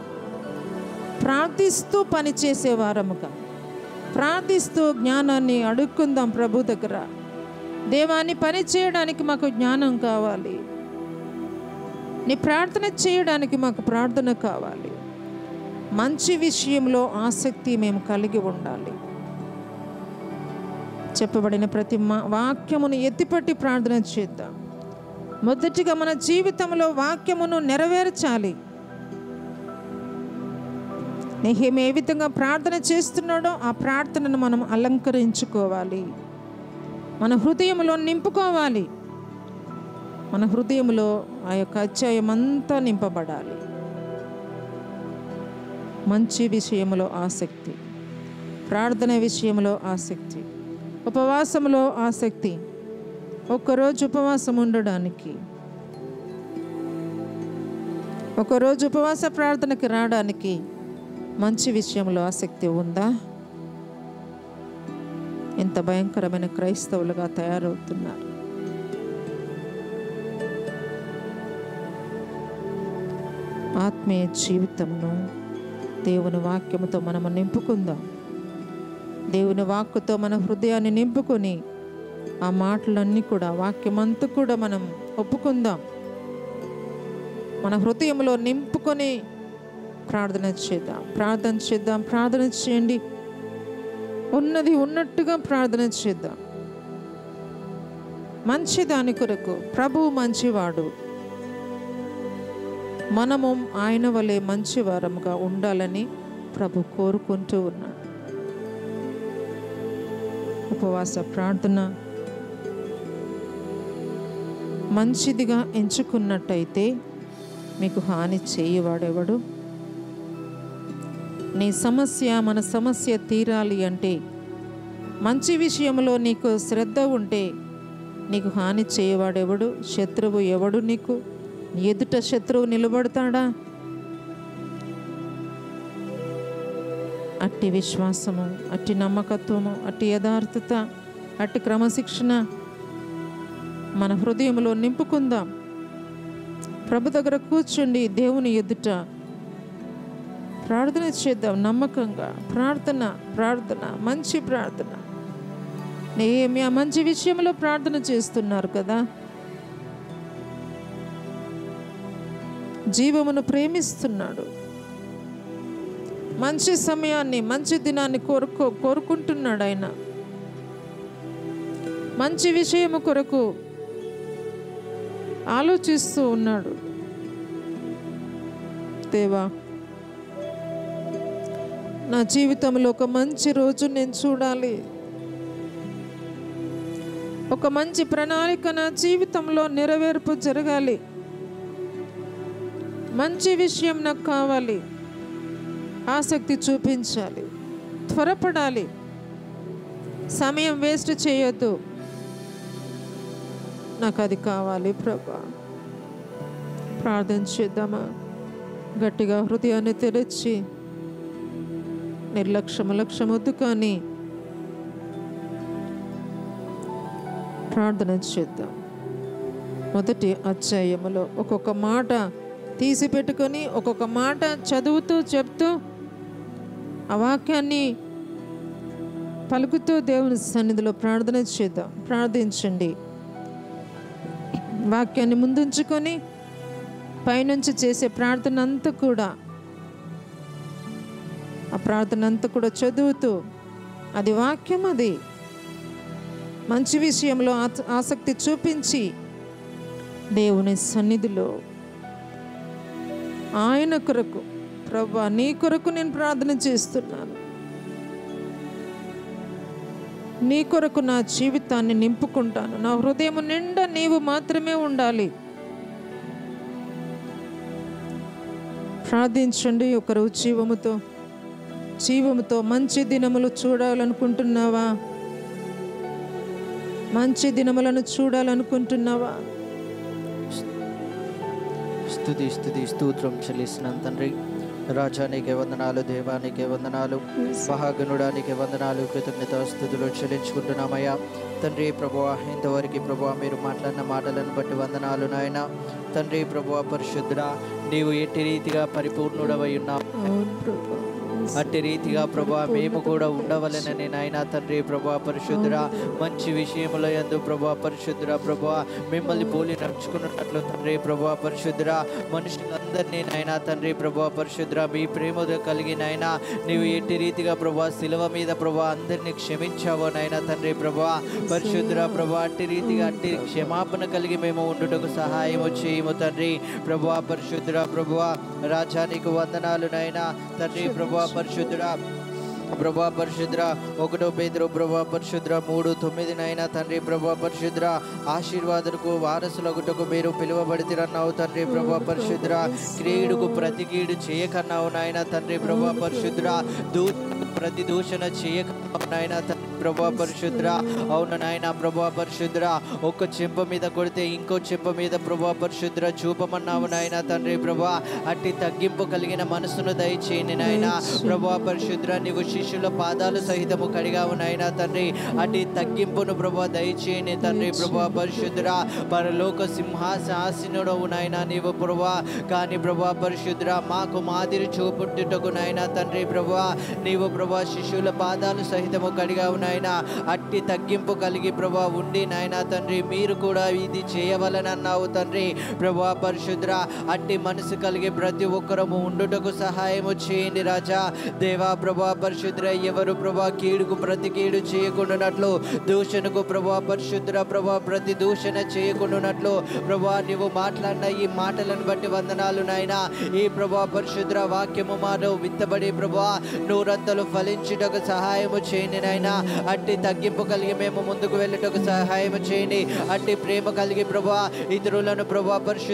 ప్రార్థిస్తూ పనిచేసే వారముగా, ప్రార్థిస్తూ జ్ఞానాన్ని అడుక్కుందాం ప్రభు దగ్గర. దేవాన్ని పని చేయడానికి మాకు జ్ఞానం కావాలి, నీ ప్రార్థన చేయడానికి మాకు ప్రార్థన కావాలి. మంచి విషయంలో ఆసక్తి మేము కలిగి ఉండాలి. చెప్పబడిన ప్రతి వాక్యమును ఎత్తిపట్టి ప్రార్థన చేద్దాం. మొదటిగా మన జీవితంలో వాక్యమును నెరవేర్చాలి. నెహెమ్యా ఏ విధంగా ప్రార్థన చేస్తున్నాడో ఆ ప్రార్థనను మనం అలంకరించుకోవాలి, మన హృదయంలో నింపుకోవాలి. మన హృదయంలో ఆ యొక్క అధ్యాయం అంతా నింపబడాలి. మంచి విషయంలో ఆసక్తి, ప్రార్థన విషయంలో ఆసక్తి, ఉపవాసంలో ఆసక్తి, ఒక్కరోజు ఉపవాసం ఉండడానికి, ఒకరోజు ఉపవాస ప్రార్థనకి రావడానికి మంచి విషయంలో ఆసక్తి ఉందా? ఎంత భయంకరమైన క్రైస్తవులుగా తయారవుతున్నారు. ఆత్మీయ జీవితంను దేవుని వాక్యముతో మనము నింపుకుందాం. దేవుని వాక్కుతో మన హృదయాన్ని నింపుకొని ఆ మాటలన్నీ కూడా, వాక్యమంతా కూడా మనం ఒప్పుకుందాం. మన హృదయంలో నింపుకొని ప్రార్థన చేద్దాం. ప్రార్థన చేయండి. ఉన్నది ఉన్నట్టుగా ప్రార్థన చేద్దాం. మంచి దాని కొరకు. ప్రభువు మంచివాడు, మనము ఆయన వలె మంచివారముగా ఉండాలని ప్రభు కోరుకుంటూ ఉన్నాడు. ఉపవాస ప్రార్థన మంచిదిగా ఎంచుకున్నట్టయితే మీకు హాని చేయవాడెవడు? నీ సమస్య, మన సమస్య తీరాలి అంటే, మంచి విషయంలో నీకు శ్రద్ధ ఉంటే నీకు హాని చేయవాడెవడు? శత్రువు ఎవడు? నీకు ఎదుట శత్రువు నిలబడతాడా? అట్టి విశ్వాసము, అట్టి నమ్మకత్వము, అట్టి యథార్థత, అట్టి క్రమశిక్షణ మన హృదయంలో నింపుకుందాం. ప్రభు దగ్గర కూర్చుండి దేవుని ఎదుట ప్రార్థన చేద్దాం. నమ్మకంగా ప్రార్థన, మంచి ప్రార్థన. ఏమి ఆ మంచి విషయంలో ప్రార్థన చేస్తున్నారు కదా. జీవమును ప్రేమిస్తున్నాడు. మంచి సమయాన్ని, మంచి దినాన్ని కోరుకుంటున్నాడు ఆయన. మంచి విషయము కొరకు ఆలోచిస్తూ ఉన్నాడు. దేవా, నా జీవితంలో ఒక మంచి రోజు నేను చూడాలి. ఒక మంచి ప్రణాళిక నా జీవితంలో నెరవేర్పు జరగాలి. మంచి విషయం నాకు కావాలి. ఆసక్తి చూపించాలి, త్వరపడాలి, సమయం వేస్ట్ చేయొద్దు. నాకు అది కావాలి ప్రభా. ప్రార్థన చేద్దామా? గట్టిగా హృదయాన్ని తెరచి, లక్ష్యమొద్దు కానీ ప్రార్థన చేద్దాం. మొదటి అధ్యాయములో ఒక్కొక్క మాట తీసి పెట్టుకొని ఒక్కొక్క మాట చదువుతూ చెప్తూ ఆ వాక్యాన్ని పలుకుతూ దేవుని సన్నిధిలో ప్రార్థన చేద్దాం. ప్రార్థించండి. వాక్యాన్ని ముందుంచుకొని పైనుంచి చేసే ప్రార్థన అంతా కూడా, ఆ ప్రార్థన అంతా కూడా చదువుతూ, అది వాక్యం, అది మంచి విషయంలో ఆసక్తి చూపించి దేవుని సన్నిధిలో ఆయన కొరకు, ప్రభువా నీ కొరకు నేను ప్రార్థన చేస్తున్నాను, నీ కొరకు నా జీవితాన్ని నింపుకుంటాను, నా హృదయం నిండా నీవు మాత్రమే ఉండాలి. ప్రార్థించండి. ఒకరు జీవముతో మంచి దినములు చూడాలనుకుంటున్నావా? మంచి దినములను చూడాలనుకుంటున్నావా? స్తోత్రం చెల్లిస్తున్నాను తండ్రి. రాజానికి వందనాలు, దేవానికి వందనాలు, మహాగణుడానికి వందనాలు, కృతజ్ఞతాస్తుతులు చెల్లించుకుంటున్నామయ్యా తండ్రి. ప్రభువా, ఇంతవరకు ప్రభువా మీరు మాట్లాడిన మాటలను బట్టి వందనాలు నాయన తండ్రి. ప్రభువా పరిశుద్ధుడా, నీవు ఎట్టి రీతిగా పరిపూర్ణుడవై ఉన్నావు, అట్టి రీతిగా ప్రభా మేము కూడా ఉండవలెనని నాయన తండ్రి. ప్రభా పరిశుద్ధుడా, మంచి విషయముల యందు ప్రభా పరిశుద్ధుడా, ప్రభా మిమ్మల్ని పోలి నడుచుకున్నట్లు తండ్రి. ప్రభా పరిశుద్ధుడా, మనుషులందరినీ నాయన తండ్రి. ప్రభా పరిశుద్ధుడా, మీ ప్రేమతో కలిగి నాయన నీవు ఎట్టి రీతిగా ప్రభా శిలువ మీద ప్రభా అందరినీ క్షమించావో నాయన తండ్రి. ప్రభా పరిశుద్ధుడా, ప్రభా అట్టి రీతిగా అట్టి క్షమాపణ కలిగి మేము ఉండుటకు సహాయము చేయము తండ్రి. ప్రభా పరిశుద్ధుడా, ప్రభువా రాజానికి వందనాలు నాయన తండ్రి. ప్రభా పరిశుద్ధుడా, ప్రభా పరిశుద్ధుడా, 1 పేతురు ప్రభా పరిశుద్ధుడా 3:9 నైనా తండ్రి. ప్రభా పరిశుద్ధుడా, ఆశీర్వాదులకు వారసులగుటకు మీరు పిలువబడితిరన్నావు తండ్రి. ప్రభా పరిశుద్ధుడా, క్రీడుకు ప్రతి కీడు చేయకన్నావు నాయన తండ్రి. ప్రభా పరిశుద్ధుడా, ప్రతి దూషణ చేయకన్నావు నాయన తండ్రి. ప్రభా పరిశుద్ధుడా, అవును నాయన. ప్రభా పరిశుద్ధుడా, ఒక్క చెంప మీద కొడితే ఇంకో చెంప మీద ప్రభా పరిశుద్ధుడా చూపమన్నావు నాయన తండ్రి. ప్రభా అట్టి తగ్గింపు కలిగిన మనసును దయచేయండి నాయన. ప్రభా పరిశుద్ధుడా, నీవు శిష్యుల పాదాలు సహితము కడిగావు నాయన తండ్రి. అట్టి తగ్గింపును ప్రభా దయచేయండి తండ్రి. ప్రభా పరిశుద్ధుడా, పరలోక సింహాసనాసీనుడవు నాయన నీవు ప్రభా. కానీ ప్రభా పరిశుద్ధుడా, మాకు మాదిరి చూపుట్టుటకు నాయన తండ్రి. ప్రభా నీవు ప్రభా శిష్యుల పాదాలు సహితము కడిగావు నాయన. అట్టి తగ్గింపు కలిగి ప్రభా ఉండి నాయన తండ్రి మీరు కూడా ఇది చేయవలనన్నావు తండ్రి. ప్రభా పరిశుద్ధుడా, అట్టి మనసు కలిగి ప్రతి ఒక్కరము ఉండుటకు సహాయము చేయండి రాజా దేవా. ప్రభా పరిశుద్ధుడా, ఎవరు ప్రభా కీడుకు ప్రతి కీడు చేయకుండానట్లు, దూషణకు ప్రభా పరిశుద్ధుడా ప్రభా ప్రతి దూషణ చేయకుండానట్లు ప్రభా నీవు మాట్లాడిన ఈ మాటలను బట్టి వందనాలు నాయన. ఈ ప్రభా పరిశుద్ధుడా వాక్యము మాలో విత్తబడి ప్రభా నూరంతలు ఫలించుటకు సహాయము చేయండి నాయన. అట్టి తగ్గింపు కలిగి మేము ముందుకు వెళ్ళటకు సహాయం చేయండి. అట్టి ప్రేమ కలిగి ప్రభా ఇతరులను ప్రభా పరిశుద్ధ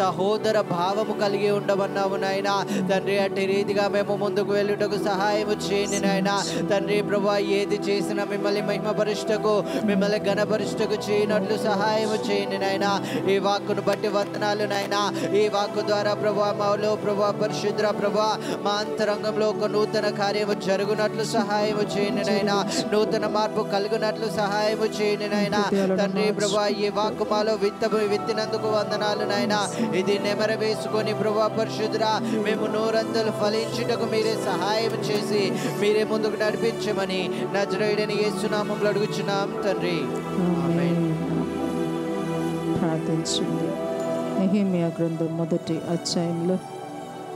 సహోదర భావము కలిగి ఉండమన్నాము నాయన తండ్రి. అట్టి రీతిగా మేము ముందుకు వెళ్ళుటకు సహాయం చేయండి నాయన తండ్రి. ప్రభా ఏది చేసినా మిమ్మల్ని మహిమపరుష్టకు మిమ్మల్ని ఘనపరుష్టకు చేయనట్లు సహాయం చేయండి నాయన. ఈ వాక్కును బట్టి వందనాలు నాయన. ఈ వాక్కు ద్వారా ప్రభా మాలో ప్రభా పరిశుద్ర ప్రభా మా అంతరంగంలో ఒక నూతన కార్యము జరుగునట్లు సహాయం చేయండి నాయన. నూతన మార్పు కలుగునట్లు సహాయం చేయండి నాయన తండ్రి. ప్రభా ఈ వాక్కు మాలో విత్తినందుకు వందనాలు నాయన. ఇది నెమర వేసుకొని ప్రభా పరిశుద్ర మేము నూరంతలు ఫలించుటకు మీరే సహాయం చేసి మీరే ముందుకు నడిపించమని నజరేయుడైన యేసు నామములో అడుగుచున్నాం తండ్రి. ఆమేన్. ప్రార్థించండి. నెహెమ్యా గ్రంథం 1వ అధ్యాయంలో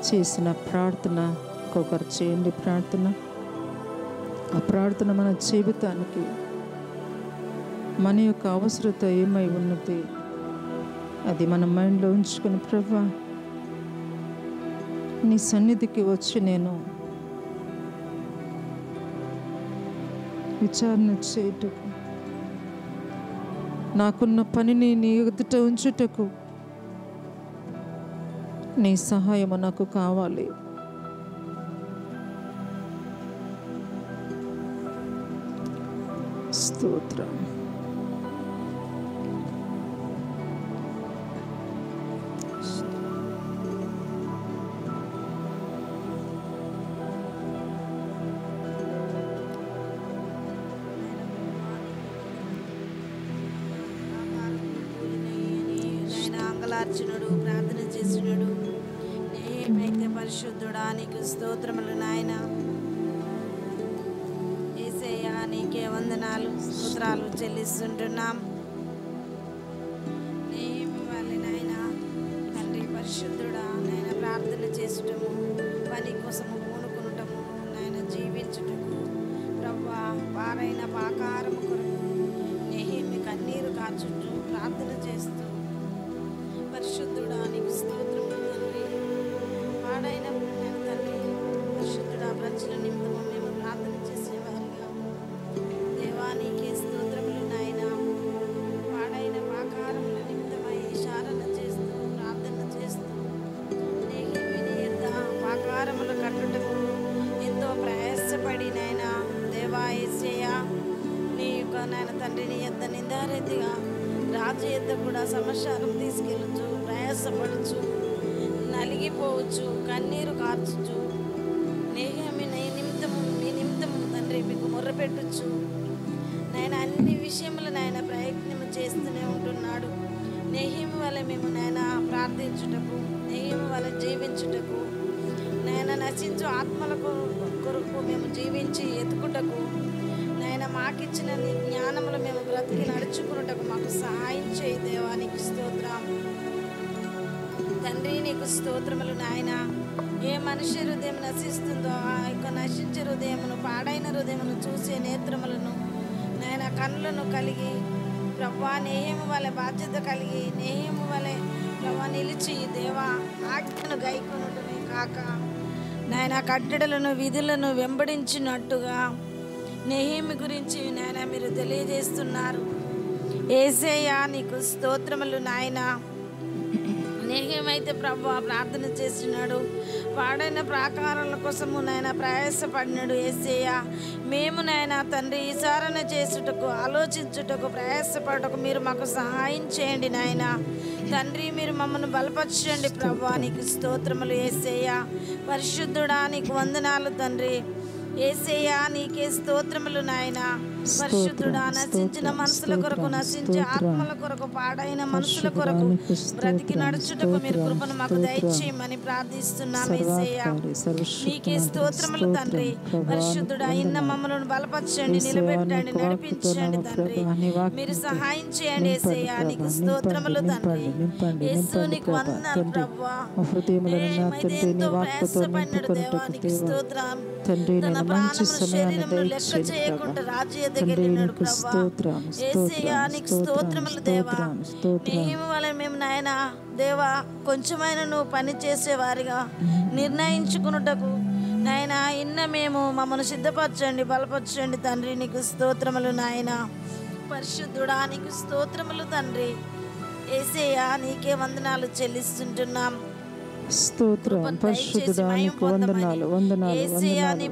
చేసిన ప్రార్థన ఒక్కొక్కరు చేయండి. ప్రార్థన ఆ ప్రార్థన మన జీవితానికి మన యొక్క అవసరత ఏమై ఉన్నది అది మన మైండ్లో ఉంచుకొని ప్రభా నీ సన్నిధికి వచ్చి నేను విచారణ చేయుటకు నాకున్న పనిని నీ ఎదుట ఉంచుటకు నీ సహాయము నాకు కావాలి. స్తోత్రం. అంగలార్చునుడు ప్రార్థన చేసినడు నేమైతే పరిశుద్ధుడా నీకు స్తోత్రములు నాయన. యేసయ్యా నీకే వందనాలు స్తోత్రాలు చెల్లిస్తుంటున్నాం. నేమి వాళ్ళ నాయన తండ్రి పరిశుద్ధుడా నాయన ప్రార్థన చేసుటము పని కోసము పూనుకునటము నాయన జీవించుటకు ప్రభా పారైన పాకారము కొరకు నెహెమ్యా కన్నీరు కార్చుటూ ప్రార్థన చేస్తూ పరిశుద్ధుడా నీకు స్తోత్రములు తండ్రి. పాడైన తండ్రి పరిశుద్ధుడా ప్రజల నిమిత్తము మేము ప్రార్థన చేసేవారిగా దేవా నీకే స్తోత్రములు నాయన. పాడైన పాకారముల నిమిత్తమై ఇషారణ చేస్తూ ప్రార్థన చేస్తూ నెహెమ్యా యొద్ద పాకారములు కట్టుటకు ఎంతో ప్రయాసపడి నాయన దేవా యేసయ్యా నీ యొక్క నాయన తండ్రి నీ యొద్ద నిందారీతిగా రాజు యొద్ద కూడా సమాచారం తీసుకెళ్ళచ్చు ప్రయాసపడచ్చు నలిగిపోవచ్చు కన్నీరు కార్చచ్చు. నెహెమ్యా నీ నిమిత్తము తండ్రి మీకు మొర్రపెట్టచ్చు నాయన. అన్ని విషయములు నాయన ప్రయత్నం చేస్తూనే ఉంటున్నాడు. నెహెమ్యా వల్ల మేము నాయన ప్రార్థించుటకు నెహెమ్యా వల్ల జీవించుటకు నాయన నశించు ఆత్మల కొరకు మేము జీవించి ఎత్తుకుటకు నాయన మాకిచ్చిన నీ జ్ఞానములు మేము బ్రతికి నడుచుకున్నటకు మాకు సహాయం చేయి దేవా. నీకు స్తోత్రం తండ్రి. నీకు స్తోత్రములు నాయన. ఏ మనిషి హృదయం నశిస్తుందో ఆ యొక్క నశించే హృదయమును పాడైన హృదయమును చూసే నేత్రములను నాయన కన్నులను కలిగి ప్రభా నెహెమ్యా వలె బాధ్యత కలిగి నెహెమ్యా వలె ప్రభా నిలిచి దేవా ఆజ్ఞను గైకొనుటమే కాక నాయన కట్టడలను విధులను వెంబడించినట్టుగా నెహెమ్యా గురించి నాయన మీరు తెలియజేస్తున్నారు. యేసయ్యా నీకు స్తోత్రములు నాయన. నెహెమ్యా అయితే ప్రభువా ప్రార్థన చేస్తున్నాడు, పాడైన ప్రాకారాల కోసము నాయన ప్రయాసపడినాడు. యేసయ్యా మేము నాయన తండ్రి విచారణ చేసుటకు ఆలోచించుటకు ప్రయాసపడటకు మీరు మాకు సహాయం చేయండి నాయన తండ్రి. మీరు మమ్మల్ని బలపరచండి ప్రభువా. నీకు స్తోత్రములు యేసయ్యా. పరిశుద్ధుడా నీకు వందనాలు తండ్రి. యేసయ్యా నీకే స్తోత్రములు నాయన. పరిశుద్ధుడా నశించిన మనసుల కొరకు నశించే ఆత్మల కొరకు పాడైన మనసుల కొరకు బ్రతికి నడుచుటకు మీరు కృపను మాకు దయచేయమని ప్రార్థిస్తున్నాం యేసయ్యా. నీకే స్తోత్రములు తండ్రి. పరిశుద్ధుడా ఇన్న మమ్మల్ని బలపరచండి, నిలబెట్టండి, నడిపించండి తండ్రి. మీరు సహాయం చేయండి యేసయ్యా. నీకు స్తోత్రములు తండ్రి. యేసు నీకు వందనాలు ప్రభువా. ఎంతో ప్రయాసపడినాడు దేవా. నీకు స్తోత్రం. తన ప్రాణమును శరీరమును లెక్క చేయకుండా రాజు ఎద్దకు వెళ్ళినాడు ప్రభువా. యేసయ్యా నీకు స్తోత్రములు దేవా. నెహెమ్యా వలె మేము నాయన దేవా కొంచెమైన నువ్వు పని చేసేవారిగా నిర్ణయించుకున్నటకు నాయన ఇన్న మేము మమ్మల్ని సిద్ధపరచండి, బలపరచండి తండ్రి. నీకు స్తోత్రములు నాయన. పరిశుద్ధుడా నీకు స్తోత్రములు తండ్రి. యేసయ్యా నీకే వందనాలు చెల్లిస్తుంటున్నాం. స్తోత్రం. పరిశుద్ధుడా నీకు వందనాలు, వందనాలు, వందనాలు,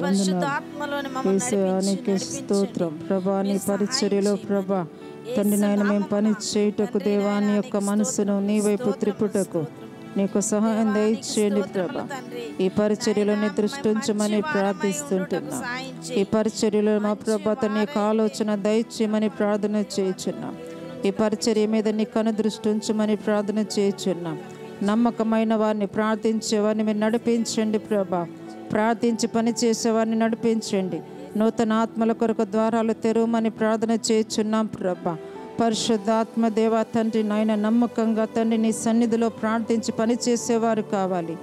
వందనాలు. యేసయ్యా నీకే స్తోత్రం. ప్రభా నీ పరిచర్యలో ప్రభా తండ్రి నాయన మేము పని చేయుటకు దేవా నీ యొక్క మనసును నీ వైపు త్రిపుటకు నీకు సహాయం దయచేయండి ప్రభా. ఈ పరిచర్యలో నీ దృష్టి ఉంచమని ప్రార్థిస్తుంటున్నాం. ఈ పరిచర్యలో మా ప్రభా తన యొక్క ఆలోచన దయచేయమని ప్రార్థన చేయుచున్నాం. ఈ పరిచర్య మీద నీ కను దృష్టి ఉంచమని ప్రార్థన చేయుచున్నాం. నమ్మకమైన వారిని, ప్రార్థించేవారిని మీరు నడిపించండి ప్రభా. ప్రార్థించి పని చేసేవారిని నడిపించండి. నూతన ఆత్మల కొరకు ద్వారాలు తెరవమని ప్రార్థన చేయుచున్నాం ప్రభా. పరిశుద్ధాత్మ దేవా తండ్రి నాయన నమ్మకంగా తండ్రి నీ సన్నిధిలో ప్రార్థించి పని చేసేవారు కావాలి.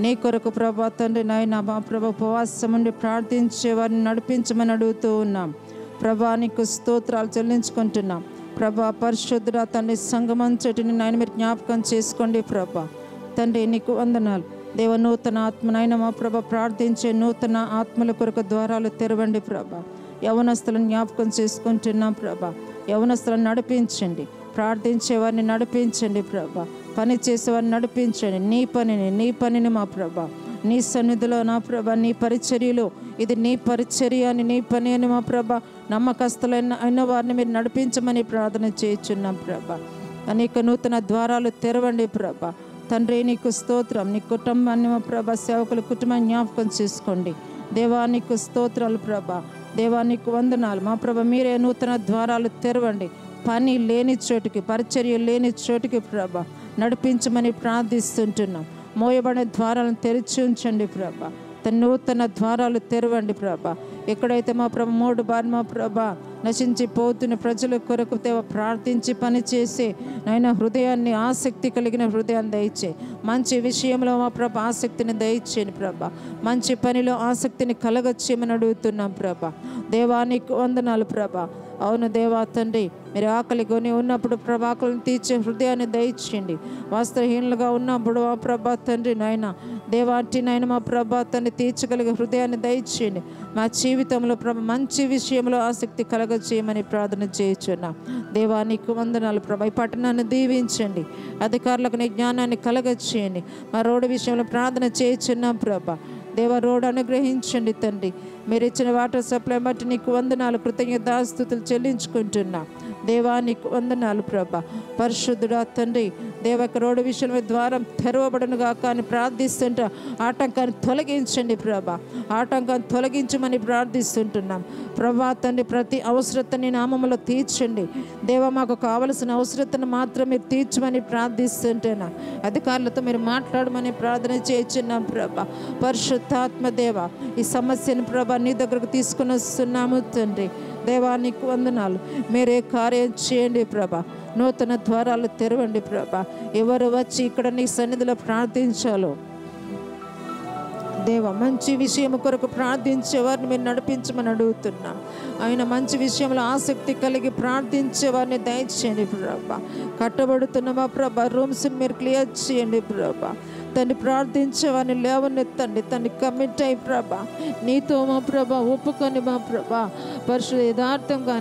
నీ కొరకు ప్రభా తండ్రి నాయన మా ప్రభా ఉపవాసం ఉండి ప్రార్థించేవారిని నడిపించమని అడుగుతూ ఉన్నాం ప్రభా. నీకు స్తోత్రాలు చెల్లించుకుంటున్నాం ప్రభా. పరిశుద్ధుడా తండ్రి సంగమంచటిని నాయన మీరు జ్ఞాపకం చేసుకోండి ప్రభా. తండ్రి నీకు వందనాలు దేవ. నూతన ఆత్మనైనా మా ప్రభ ప్రార్థించే నూతన ఆత్మల కొరకు ద్వారాలు తెరవండి ప్రభా. యవనస్తులను జ్ఞాపకం చేసుకుంటున్నాం ప్రభా. యవనస్తులను నడిపించండి, ప్రార్థించేవారిని నడిపించండి ప్రభా. పని చేసేవారిని నడిపించండి. నీ పనిని మా ప్రభా నీ సన్నిధిలో నా ప్రభా నీ పరిచర్యలో ఇది నీ పరిచర్య అని నీ పని అని మా ప్రభా నమ్మకస్తులైన వారిని మీరు నడిపించమని ప్రార్థన చేయుచున్నాం ప్రభా. అనేక నూతన ద్వారాలు తెరవండి ప్రభా. తండ్రి నీకు స్తోత్రం. నీ కుటుంబాన్ని మా ప్రభా సేవకుల కుటుంబాన్ని జ్ఞాపకం చేసుకోండి దేవా. నీకు స్తోత్రాలు ప్రభా. దేవా నీకు వందనాలు మా ప్రభా. మీరే నూతన ద్వారాలు తెరవండి. పని లేని చోటుకి, పరిచర్య లేని చోటుకి ప్రభా నడిపించమని ప్రార్థిస్తుంటున్నాం. మోయబడిన ద్వారాలను తెరిచి ఉంచండి ప్రభా. తన నూతన ద్వారాలు తెరవండి ప్రభా. ఎక్కడైతే మా ప్రభ మూడు బారి మా ప్రభా నశించిపోతున్న ప్రజల కొరకు దేవ ప్రార్థించి పనిచేసి నాయన హృదయాన్ని, ఆసక్తి కలిగిన హృదయాన్ని దయచే. మంచి విషయంలో మా ప్రభ ఆసక్తిని దయచేయండి ప్రభా. మంచి పనిలో ఆసక్తిని కలగచ్చేయమని అడుగుతున్నాం ప్రభా. దేవానికి వందనాలు ప్రభా. అవును దేవా తండ్రి మీరు ఆకలి కొని ఉన్నప్పుడు ప్రభా ఆకలిని తీర్చే హృదయాన్ని దయచేయండి. వస్త్రహీనులుగా ఉన్నప్పుడు మా ప్రభా తండ్రి నాయన దేవాటి నాయన మా ప్రభా తండ్రి తీర్చగలిగే హృదయాన్ని దయచేయండి. మా జీవితంలో ప్రభ మంచి విషయంలో ఆసక్తి కలగచేయమని ప్రార్థన చేయుచున్నాం. దేవానికి వందనాలు ప్రభా. ఈ పట్టణాన్ని దీవించండి. అధికారులకు నీ జ్ఞానాన్ని కలగచేయండి. మా రోడ్డు విషయంలో ప్రార్థన చేయుచున్నాం ప్రభా. దేవ రోడ్డు అనుగ్రహించండి తండ్రి. మీరు ఇచ్చిన వాటర్ సప్లై బట్టి నీకు వందనాలు, కృతజ్ఞతాస్తుతులు చెల్లించుకుంటున్నా దేవా. నీకు వందనాలు ప్రభా. పరిశుద్ధుడా తండ్రి దేవక రోడ్డు విషయంలో ద్వారం తెరవబడనుగా కానీ ప్రార్థిస్తుంటా ఆటంకాన్ని తొలగించండి ప్రభా. ఆటంకాన్ని తొలగించమని ప్రార్థిస్తుంటున్నాం ప్రభా తండ్రి. ప్రతి అవసరతని నామములో తీర్చండి దేవ. మాకు కావలసిన అవసరతను మాత్రం మీరు తీర్చమని ప్రార్థిస్తుంటున్నా. అధికారులతో మీరు మాట్లాడమని ప్రార్థన చేయించున్నాం ప్రభా. పరిశుద్ధాత్మ దేవ ఈ సమస్యను ప్రభా నీ దగ్గరకు తీసుకుని వస్తున్నాము తండ్రి. దేవా నీకు వందనాలు. మీరే కార్యం చేయండి ప్రభా. నూతన ద్వారాలు తెరవండి ప్రభా. ఎవరు వచ్చి ఇక్కడ నీ సన్నిధిలో ప్రార్థించాలో దేవ మంచి విషయం కొరకు ప్రార్థించేవారిని మీరు నడిపించమని అడుగుతున్నాం. ఆయన మంచి విషయంలో ఆసక్తి కలిగి ప్రార్థించేవారిని దయచేయండి ప్రభా. కట్టబడుతున్న మా ప్రభా రూమ్స్ని మీరు క్లియర్ చేయండి ప్రభా. తను ప్రార్థించేవారిని లేవనెత్తండి. తను కమిట్ అయి ప్రభా నీతో మా ప్రభా ఒప్పుకొని మా ప్రభా పరిశుద్ధ యథార్థంగా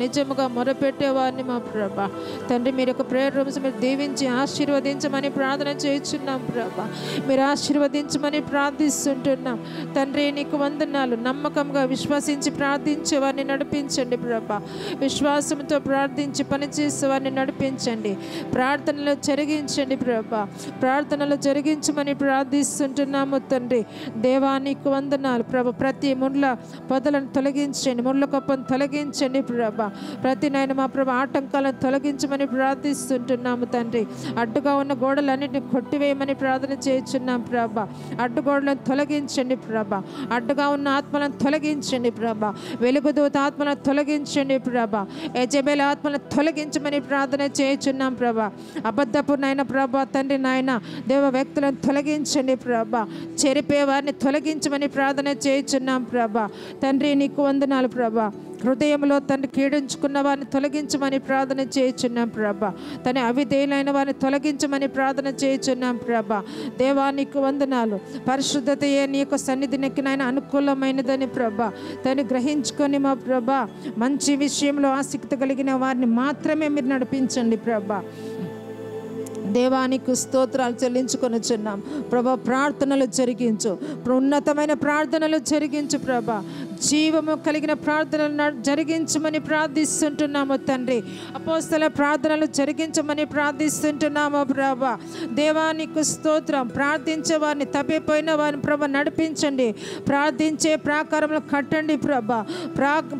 నిజముగా మొరపెట్టేవారిని మా ప్రభా తండ్రి మీరు యొక్క ప్రేయర్ రూమ్స్ మీరు దీవించి ఆశీర్వదించమని ప్రార్థన చేస్తున్నాం ప్రభా. మీరు ఆశీర్వదించమని ప్రార్థిస్తుంటున్నాం తండ్రి. నీకు వందనాలు. నమ్మకంగా విశ్వసించి ప్రార్థించేవారిని నడిపించండి ప్రభా. విశ్వాసంతో ప్రార్థించి పనిచేసేవారిని నడిపించండి. ప్రార్థనలో జరిగించండి ప్రభా. ప్రార్థనలో జరిగించమని ప్రార్థిస్తుంటున్నాము తండ్రి. దేవానికి వందనాలు ప్రభా. ప్రతి ముళ్ళ పొదలను తొలగించండి, ముళ్ళ కప్పను తొలగించండి ప్రభా. ప్రతి నాయన మా ప్రభా ఆటంకాలను తొలగించమని ప్రార్థిస్తుంటున్నాము తండ్రి. అడ్డుగా ఉన్న గోడలన్నింటినీ కొట్టివేయమని ప్రార్థన చేస్తున్నాం ప్రభా. అడ్డుగోడలను తొలగించండి ప్రభా. అడ్డుగా ఉన్న ఆత్మలను తొలగించండి ప్రభా. వెలుగుదూత ఆత్మలను తొలగించండి ప్రభా. యజబేల్ ఆత్మలను తొలగించమని ప్రార్థన చేస్తున్నాం ప్రభా. అబద్ధపు నాయన ప్రభా తండ్రి నాయన దేవ వ్యక్తులను తొలగించండి ప్రభా. చెరిపే వారిని తొలగించమని ప్రార్థన చేయుచున్నాం ప్రభా. తండ్రి నీకు వందనాలు ప్రభా. హృదయంలో తండ్రి కీడించుకున్న వారిని తొలగించమని ప్రార్థన చేయుచున్నాం ప్రభా. తన అవిధేయులైన వారిని తొలగించమని ప్రార్థన చేయుచున్నాం ప్రభా. దేవా నీకు వందనాలు. పరిశుద్ధతయే నీ యొక్క సన్నిధికి నాయన అనుకూలమైనదని ప్రభా తను గ్రహించుకొని మా ప్రభా మంచి విషయంలో ఆసక్తి కలిగిన వారిని మాత్రమే మీరు నడిపించండి ప్రభా. దేవానికి స్తోత్రాలు చెల్లించుకొనిచున్నాం ప్రభా. ప్రార్థనలు జరిగించు, ఉన్నతమైన ప్రార్థనలు జరిగించు ప్రభా. జీవము కలిగిన ప్రార్థనలు జరిగించమని ప్రార్థిస్తుంటున్నాము తండ్రి. అపోస్తల ప్రార్థనలు జరిగించమని ప్రార్థిస్తుంటున్నాము ప్రభా. దేవానికి స్తోత్రం. ప్రార్థించే వారిని, తప్పిపోయిన వారిని ప్రభా నడిపించండి. ప్రార్థించే ప్రాకారంలో కట్టండి ప్రభా.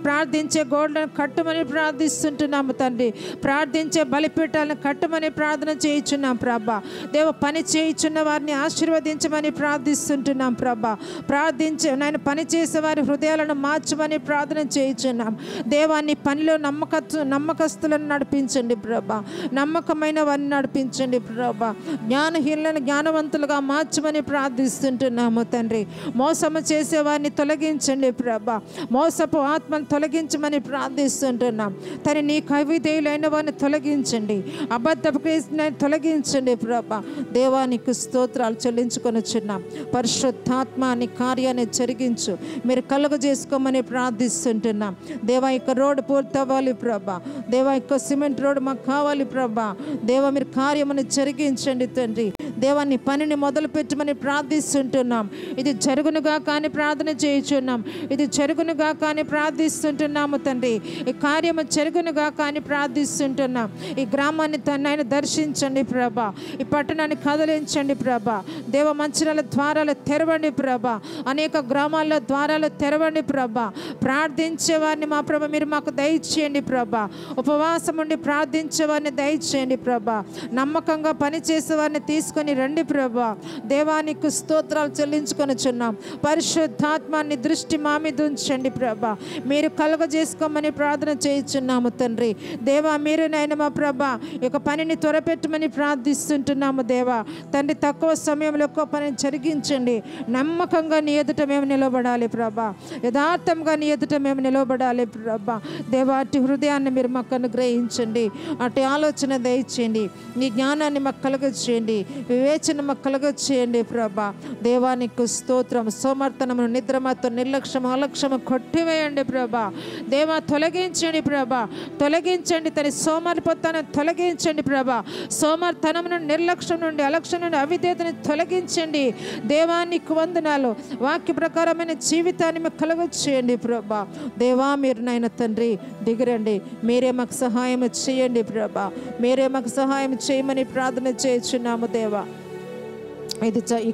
ప్రార్థించే గోడలను కట్టమని ప్రార్థిస్తుంటున్నాము తండ్రి. ప్రార్థించే బలిపీఠాలను కట్టమని ప్రార్థన చేయించున్నాం ప్రభా. దేవ పని చేయించున్న వారిని ఆశీర్వదించమని ప్రార్థిస్తుంటున్నాం ప్రభా. నాయన పని చేసే వారి హృదయాలను మార్చమని ప్రార్థన చేయించున్నాం దేవాన్ని. పనిలో నమ్మకస్తులను నడిపించండి ప్రభా. నమ్మకమైన వారిని నడిపించండి ప్రభా. జ్ఞానహీనులను జ్ఞానవంతులుగా మార్చమని ప్రార్థిస్తుంటున్నాము తండ్రి. మోసము చేసే వారిని తొలగించండి ప్రభా. మోసపు ఆత్మను తొలగించమని ప్రార్థిస్తుంటున్నాం తను. నీ కవిధేయులైన వారిని తొలగించండి. అబద్ధపు క్రీస్తుని తొలగించండి ప్రభా. దేవానికి స్తోత్రాలు చెల్లించుకొనిచున్నాం. పరిశుద్ధాత్మ నీ కార్యాన్ని జరిగించు, మీరు కలుగజేసుకోమని ప్రార్థిస్తుంటున్నాం దేవా. ఇక రోడ్డు పూర్తవ్వాలి ప్రభా. దేవా ఇక సిమెంట్ రోడ్డు మాకు కావాలి ప్రభా. దేవా మీరు కార్యమును జరిగించండి తండ్రి. దేవాన్ని పనిని మొదలు పెట్టమని ప్రార్థిస్తుంటున్నాం. ఇది జరుగునుగా కానీ ప్రార్థన చేయుచున్నాం. ఇది జరుగునుగా కానీ ప్రార్థిస్తుంటున్నాము తండ్రి. ఈ కార్యము జరుగునుగా కానీ ప్రార్థిస్తుంటున్నాం. ఈ గ్రామాన్ని తనైనా దర్శించండి ప్రభా. ఈ పట్టణాన్ని కదిలించండి ప్రభా. దేవ మంచిరాల ద్వారాలు తెరవండి ప్రభా. అనేక గ్రామాల్లో ద్వారాలు తెరవండి ప్రభా. ప్రార్థించే వారిని మా ప్రభా మీరు మాకు దయచేయండి ప్రభా. ఉపవాసం ఉండి ప్రార్థించే వారిని దయచేయండి ప్రభా. నమ్మకంగా పనిచేసే వారిని తీసుకొని రండి ప్రభా. దేవానికి స్తోత్రాలు చెల్లించుకొనిచున్నాం. పరిశుద్ధాత్మాన్ని దృష్టి మా మీద ఉంచండి ప్రభా. మీరు కలుగజేసుకోమని ప్రార్థన చేయుచున్నాము తండ్రి. దేవా మీరు నాయన మా ప్రభా యొక్క పనిని త్వరపెట్టమని ప్రార్థిస్తుంటున్నాము దేవా. తండ్రి తక్కువ సమయంలో ఎక్కువ పనిని జరిగించండి. నమ్మకంగా నీ ఎదుట మేము నిలబడాలి ప్రభా. యథార్థంగా నీ ఎదుట మేము నిలబడాలి ప్రభా. దేవా అటు హృదయాన్ని మీరు మాకు అనుగ్రహించండి. అటు ఆలోచన దయచేయండి. నీ జ్ఞానాన్ని మాకు కలుగచేయండి. వివేచన మాకు కలుగచేయండి ప్రభా. దేవానికి స్తోత్రం. సోమర్థనమును, నిద్రమతో, నిర్లక్ష్యము, అలక్ష్యము కొట్టివేయండి ప్రభా. దేవా తొలగించండి ప్రభా. తొలగించండి తన సోమరిపోతాన్ని తొలగించండి ప్రభా. సోమర్థనం నుండి, నిర్లక్ష్యం నుండి, అలక్ష్యం నుండి, అవిధేయతని తొలగించండి. దేవానికి వందనాలు. వాక్య ప్రకారమైన జీవితాన్ని మీకు కలుగచేయండి ప్రభా. దేవా మీరు నాయన తండ్రి దిగిరండి. మీరే మాకు సహాయం చేయండి ప్రభా. మీరే మాకు సహాయం చేయమని ప్రార్థన చేయుచున్నాము దేవా. ఇది ఈ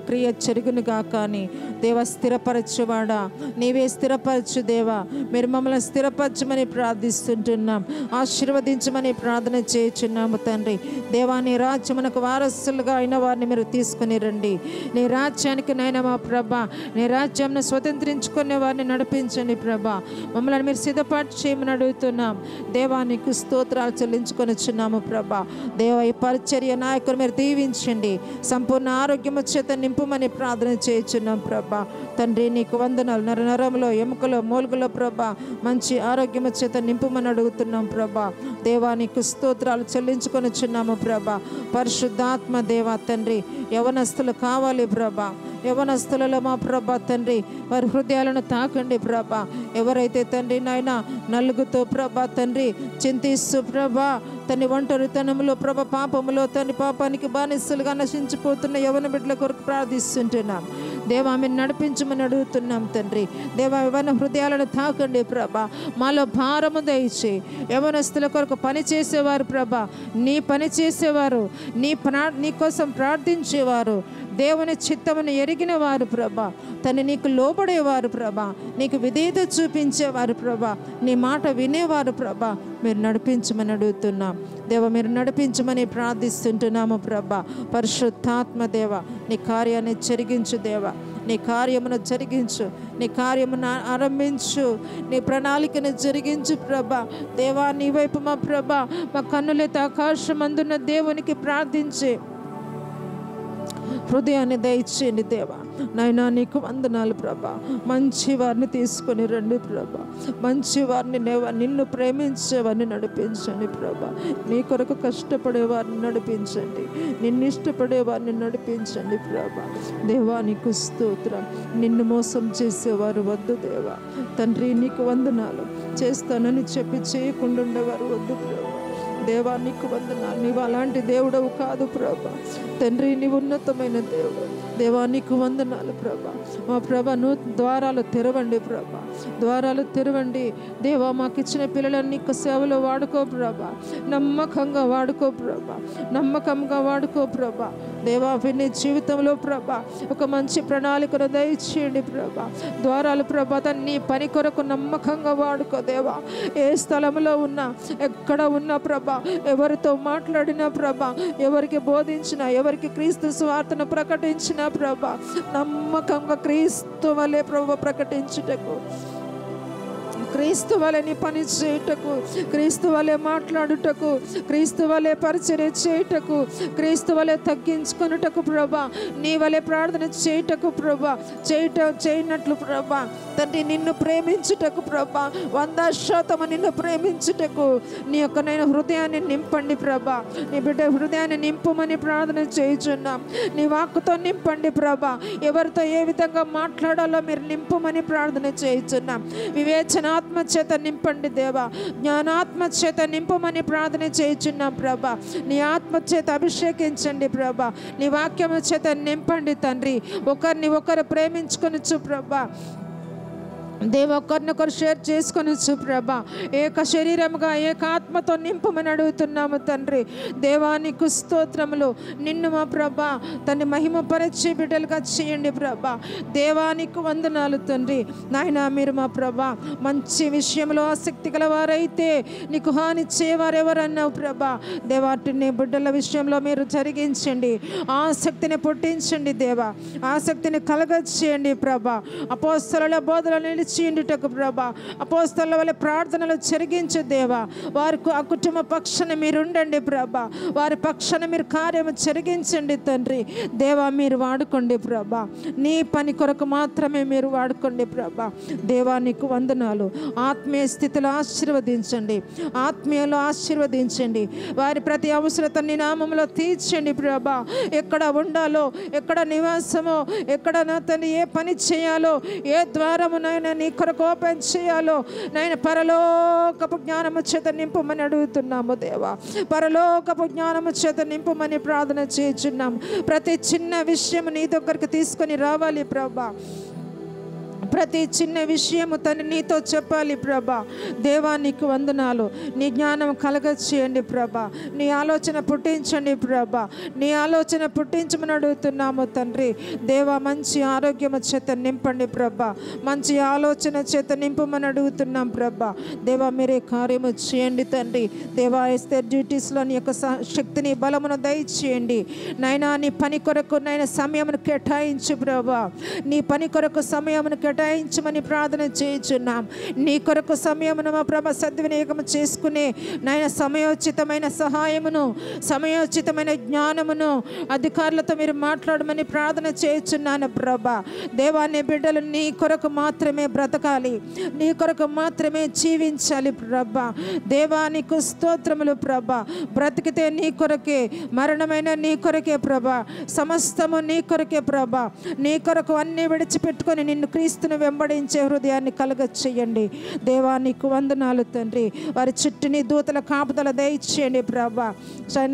క్రియ చెరుగునుగా కానీ దేవా స్థిరపరచువాడా నీవే స్థిరపరచు దేవా. మీరు మమ్మల్ని స్థిరపరచమని ప్రార్థిస్తుంటున్నాం. ఆశీర్వదించమని ప్రార్థన చేయుచున్నాము తండ్రి. దేవా నీ రాజ్యమునకు వారసులుగా అయిన వారిని మీరు తీసుకుని రండి. నీ రాజ్యానికి నైనా మా ప్రభా, నీ రాజ్యంను స్వతంత్రించుకునే వారిని నడిపించండి ప్రభా. మమ్మల్ని మీరు సిద్ధపాటు చేయమని అడుగుతున్నాం దేవా. నీకు స్తోత్రాలు చెల్లించుకొనిచున్నాము ప్రభా. దేవా ఈ పరిచర్య నాయకులు మీరు దీవించండి. సంపూర్ణ ఆరోగ్యము చేత నింపుమని ప్రార్థన చేయుచున్నాం ప్రభా. తండ్రి నీకు వందనాలు. నరంలో, ఎముకలో, మూలుగులో ప్రభా మంచి ఆరోగ్యము చేత నింపుమని అడుగుతున్నాం ప్రభా. దేవా నీకు స్తోత్రాలు చెల్లించుకొనిచున్నాము ప్రభా. పరిశుద్ధాత్మ దేవా తండ్రి యవనస్తులు కావాలి ప్రభా. యవనస్తులలో మా ప్రభా తండ్రి వారి హృదయాలను తాకండి ప్రభా. ఎవరైతే తండ్రి నాయన నలుగుతో ప్రభా తండ్రి చింతిస్తూ ప్రభా తన ఒంటరితనంలో ప్రభ పాపములో తన పాపానికి బానిసలుగా నశించిపోతున్న యవన బిడ్డల కొరకు ప్రార్థిస్తుంటున్నాం దేవా. మీరు నడిపించమని అడుగుతున్నాం తండ్రి. దేవా యవన హృదయాలను తాకండి ప్రభా. మాలో భారము దయచే. యవనస్తుల కొరకు పని చేసేవారు ప్రభా, నీ పని చేసేవారు, నీ కోసం ప్రార్థించేవారు, దేవుని చిత్తమును ఎరిగిన వారు ప్రభా, తను నీకు లోబడేవారు ప్రభా, నీకు విధేయత చూపించేవారు ప్రభా, నీ మాట వినేవారు ప్రభా. మీరు నడిపించమని అడుగుతున్నాం దేవ. మీరు నడిపించమని ప్రార్థిస్తుంటున్నాము ప్రభా. పరిశుద్ధాత్మ దేవ నీ కార్యాన్ని జరిగించు దేవా. నీ కార్యమును జరిగించు. నీ కార్యమును ఆరంభించు. నీ ప్రణాళికను జరిగించు ప్రభా. దేవా నీ వైపు మా ప్రభా మా కన్నులెత్తి ఆకాశమందున్న దేవునికి ప్రార్థించే హృదయాన్ని దయచేయండి దేవా. నాయనా నీకు వందనాలు ప్రభా. మంచి వారిని తీసుకొని రండి ప్రభా. మంచి వారిని నిన్ను ప్రేమించేవారిని నడిపించండి ప్రభా. నీ కొరకు కష్టపడే వారిని నడిపించండి. నిన్ను ఇష్టపడే వారిని నడిపించండి ప్రభా. దేవా నీకు స్తోత్రం. నిన్ను మోసం చేసేవారు వద్దు దేవా. తండ్రి నీకు వందనాలు. చేస్తానని చెప్పి చేయకుండా ఉండేవారు వద్దు ప్రభా. దేవా నీకు వందనాలు. నీవు అలాంటి దేవుడవు కాదు ప్రభా. తండ్రి నీవు ఉన్నతమైన దేవుడు. దేవా నీకు వందనాలు ప్రభా. మా ప్రభా ద్వారాలు తెరవండి ప్రభా. ద్వారాలు తెరవండి దేవా. మాకు ఇచ్చిన పిల్లలని నీకు సేవలో వాడుకో ప్రభా. నమ్మకంగా వాడుకో ప్రభా. నమ్మకంగా వాడుకో ప్రభా. దేవా నీ జీవితంలో ప్రభా ఒక మంచి ప్రణాళికను దయచేయండి ప్రభా. ద్వారాలు ప్రభా నీ పని కొరకు నమ్మకంగా వాడుకో దేవా. ఏ స్థలంలో ఉన్నా ఎక్కడ ఉన్నా ప్రభా, ఎవరితో మాట్లాడినా ప్రభా, ఎవరికి బోధించినా, ఎవరికి క్రీస్తు సువార్తను ప్రకటించినా ప్రభా, నమ్మకంగా క్రీస్తు వలె ప్రభా ప్రకటించుటకు, క్రీస్తు వలె నీ పని చేయుటకు, క్రీస్తు వలె మాట్లాడుటకు, క్రీస్తు వలె పరిచర్య చేయుటకు, క్రీస్తు వలె తగ్గించుకొనుటకు ప్రభా, నీ వలె ప్రార్థన చేయుటకు ప్రభా, చేయనట్లు ప్రభా తండ్రి నిన్ను ప్రేమించుటకు ప్రభా, 100% నిన్ను ప్రేమించుటకు నీ యొక్క నేను హృదయాన్ని నింపండి ప్రభా. నీ బిడ్డ హృదయాన్ని నింపమని ప్రార్థన చేయుచున్నాం. నీ వాక్కుతో నింపండి ప్రభా. ఎవరితో ఏ విధంగా మాట్లాడాలో మీరు నింపమని ప్రార్థన చేయుచున్నాం. వివేచనాత్మ చేత నింపండి దేవా. జ్ఞానాత్మ చేత నింపమని ప్రార్థన చేయుచున్నాం ప్రభా. నీ ఆత్మ చేత అభిషేకించండి ప్రభా. నీ వాక్యము చేత నింపండి తండ్రి. ఒకరిని ఒకరు ప్రేమించుకొనొచ్చు ప్రభా. దేవ ఒకరినొకరు షేర్ చేసుకొనొచ్చు ప్రభా. ఏక శరీరముగా ఏక ఆత్మతో నింపమని అడుగుతున్నాము తండ్రి. దేవానికి స్తోత్రములు. నిన్ను మా ప్రభా తన్ని మహిమపరిచే బిడ్డలుగా చేయండి ప్రభా. దేవానికి వందనాలు తండ్రి. నాయన మీరు మా ప్రభా మంచి విషయంలో ఆసక్తి గలవారైతే నీకు హాని చేయవారెవరన్నావు ప్రభా. దేవాటిని బిడ్డల విషయంలో మీరు జరిగించండి. ఆసక్తిని పుట్టించండి దేవా. ఆసక్తిని కలగచేయండి ప్రభా. అపోస్తలుల బోధనలు నిలిచియుండుటకు ప్రభా, అపోస్తలుల వలె ప్రార్థనలు జరిగించు దేవా. వారికి ఆ కుటుంబ పక్షాన మీరు ఉండండి ప్రభా. వారి పక్షాన మీరు కార్యము జరిగించండి తండ్రి. దేవా మీరు వాడుకోండి ప్రభా. నీ పని కొరకు మాత్రమే మీరు వాడుకోండి ప్రభా. దేవా నీకు వందనాలు. ఆత్మీయ స్థితిలో ఆశీర్వదించండి. ఆత్మీయలో ఆశీర్వదించండి. వారి ప్రతి అవసరత నీ నామంలో తీర్చండి ప్రభా. ఎక్కడ ఉండాలో, ఎక్కడ నివాసమో, ఎక్కడ నా తండ్రి ఏ పని చేయాలో, ఏ ద్వారము నాయన నీ కొరకు ఓపెన్ చేయాలో నాయన పరలోకపు జ్ఞానము చేత నింపమని అడుగుతున్నాము దేవా. పరలోకపు జ్ఞానము చేత నింపమని ప్రార్థన చేస్తున్నాము. ప్రతి చిన్న విషయం నీ దగ్గరికి తీసుకొని రావాలి ప్రభా. ప్రతి చిన్న విషయము తను నీతో చెప్పాలి ప్రభా. దేవా నీకు వందనాలు. నీ జ్ఞానం కలగచేయండి ప్రభా. నీ ఆలోచన పుట్టించండి ప్రభా. నీ ఆలోచన పుట్టించమని అడుగుతున్నాము తండ్రి. దేవా మంచి ఆరోగ్యము చేత నింపండి ప్రభా. మంచి ఆలోచన చేత నింపమని అడుగుతున్నాం ప్రభా. దేవా మీరే కార్యము చేయండి తండ్రి. దేవా ఎస్తేర్ డ్యూటీస్లో నీ యొక్క శక్తిని బలమును దయచేయండి నాయనా. నీ పని కొరకు నాయన సమయమును కేటాయించు ప్రభా. నీ పని కొరకు సమయమును కేటాయించమని ప్రార్థన చేయుచున్నాం. నీ కొరకు సమయమును మా ప్రభ సద్వినియోగం చేసుకునే నాయన సమయోచితమైన సహాయమును, సమయోచితమైన జ్ఞానమును అధికారులతో మీరు మాట్లాడమని ప్రార్థన చేయుచున్నాను ప్రభా. దేవాన్ని బిడ్డలు నీ కొరకు మాత్రమే బ్రతకాలి, నీ కొరకు మాత్రమే జీవించాలి ప్రభా. దేవానికి స్తోత్రములు ప్రభా. బ్రతికితే నీ కొరకే, మరణమైన నీ కొరకే ప్రభా. సమస్తము నీ కొరకే ప్రభా. నీ కొరకు అన్నీ విడిచిపెట్టుకొని నిన్ను క్రీస్తును వెంబడించే హృదయాన్ని కలగచేయండి దేవా. నీకు వందనాలు తండ్రి. వారి చుట్టూని దూతల కాపుదల దయచేయండి ప్రభా.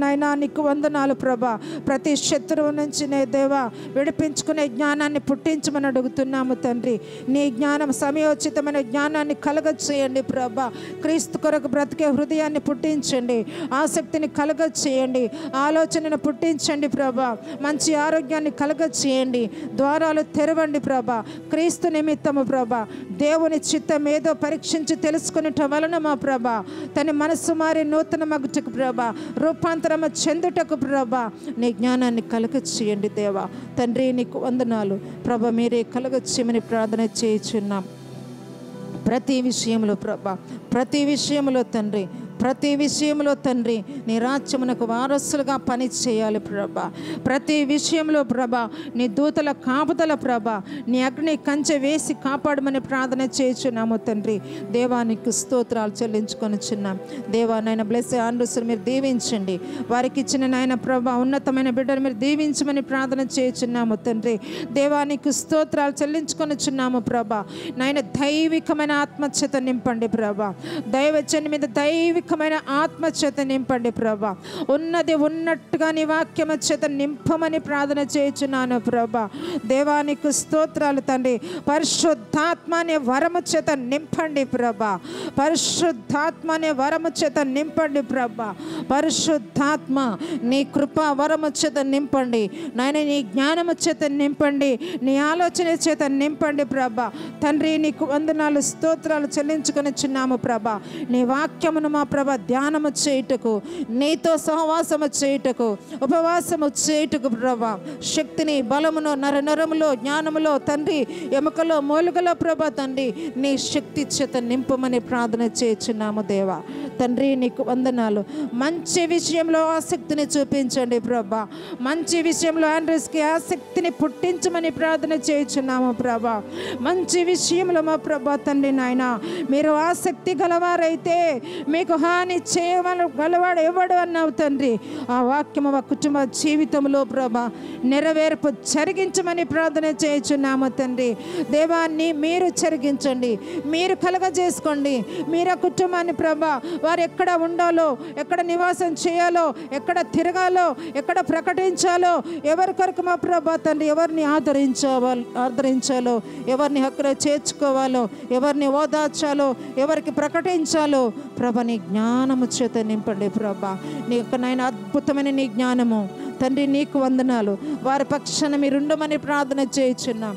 నాయనా నీకు వందనాలు ప్రభా. ప్రతి శత్రువు నుంచి నే దేవా విడిపించుకునే జ్ఞానాన్ని పుట్టించమని అడుగుతున్నాము తండ్రి. నీ జ్ఞానం సమయోచితమైన జ్ఞానాన్ని కలగచేయండి ప్రభా. క్రీస్తు కొరకు బ్రతికే హృదయాన్ని పుట్టించండి. ఆసక్తిని కలగచేయండి. ఆలోచనను పుట్టించండి ప్రభా. మంచి ఆరోగ్యాన్ని కలగచేయండి. ద్వారాలు తెరవండి ప్రభా. క్రీస్తు నిమిత్తము ప్రభా. దేవుని చిత్తం ఏదో పరీక్షించి తెలుసుకునేట వలన మా ప్రభా తన మనస్సు మారి నూతన మగుటకు ప్రభా, రూపాంతరము చెందుటకు ప్రభా నీ జ్ఞానాన్ని కలగచేయండి దేవా. తండ్రి నీకు వందనాలు ప్రభా. మీరే కలగచేయమని ప్రార్థన చేయుచున్నాం. ప్రతి విషయంలో ప్రభా, ప్రతి విషయంలో తండ్రి ప్రతి విషయంలో తండ్రి నీ రాజ్యమునకు వారసులుగా పని చేయాలి ప్రభా. ప్రతి విషయంలో ప్రభా నీ దూతల కాపుదల ప్రభా, నీ అగ్ని కంచె వేసి కాపాడమని ప్రార్థన చేయుచున్నాము తండ్రి. దేవానికి స్తోత్రాలు చెల్లించుకొనిచున్నాం. దేవా నాయన బ్లెస్ ఆండ్రూస్ని మీరు దీవించండి. వారికి ఇచ్చిన నాయన ప్రభా ఉన్నతమైన బిడ్డను మీరు దీవించమని ప్రార్థన చేయుచున్నాము తండ్రి. దేవానికి స్తోత్రాలు చెల్లించుకొనిచున్నాము ప్రభా. నాయన దైవికమైన ఆత్మచేత నింపండి ప్రభా. దైవజనుని మీద దైవికమైన ఆత్మచేత నింపండి ప్రభా. ఉన్నది ఉన్నట్టుగా నీ వాక్యమ చేత నింపమని ప్రార్థన చేయుచున్నాను ప్రభా. దేవానికి స్తోత్రాలు తండ్రి. పరిశుద్ధాత్మ అనే వరము చేత నింపండి ప్రభా. పరిశుద్ధాత్మ అనే వరము చేత నింపండి ప్రభా. పరిశుద్ధాత్మ నీ కృపా వరము చేత నింపండి నాయన. నీ జ్ఞానము చేత నింపండి, నీ ఆలోచన చేత నింపండి ప్రభా. తండ్రి నీకు వందనాలు స్తోత్రాలు చెల్లించుకొనిచున్నాము ప్రభా. నీ వాక్యమును మా ప్రభా ధ్యానము చేయుటకు, నీతో సహవాసము చేయుటకు, ఉపవాసము చేయుటకు ప్రభా శక్తిని బలమును నరనరములో జ్ఞానములో తండ్రి ఎముకలో మూలుగలో ప్రభా తండ్రి నీ శక్తి చేత నింపమని ప్రార్థన చేయుచున్నాము దేవా. తండ్రి నీకు వందనాలు. మంచి విషయంలో ఆసక్తిని చూపించండి ప్రభా. మంచి విషయంలో ఆండ్రూస్కి ఆసక్తిని పుట్టించమని ప్రార్థన చేయుచున్నాము ప్రభా. మంచి విషయంలో మా ప్రభా తండ్రి నాయన మీరు ఆసక్తి గలవారైతే మీకు హాని చేయమని గలవాడు ఎవడు అన్నావు తండ్రి. ఆ వాక్యము మా కుటుంబ జీవితంలో ప్రభా నెరవేర్పు జరిగించమని ప్రార్థన చేయుచున్నాము తండ్రి. దేవాన్ని మీరు జరిగించండి, మీరు కలగజేసుకోండి. మీరు ఆ కుటుంబాన్ని ప్రభా వారు ఎక్కడ ఉండాలో, ఎక్కడ నివాసం చేయాలో, ఎక్కడ తిరగాలో, ఎక్కడ ప్రకటించాలో, ఎవరి కొరకు మా ప్రభా తండ్రి ఎవరిని ఆదరించాలో, ఎవరిని హక్కులో చేర్చుకోవాలో, ఎవరిని ఓదార్చాలో, ఎవరికి ప్రకటించాలో ప్రభా నీ జ్ఞానము చేత నింపండి ప్రభా. నీ యొక్క నాయన అద్భుతమైన నీ జ్ఞానము తండ్రి నీకు వందనాలు. వారి పక్షాన మీరుండమని ప్రార్థన చేయుచున్నాం.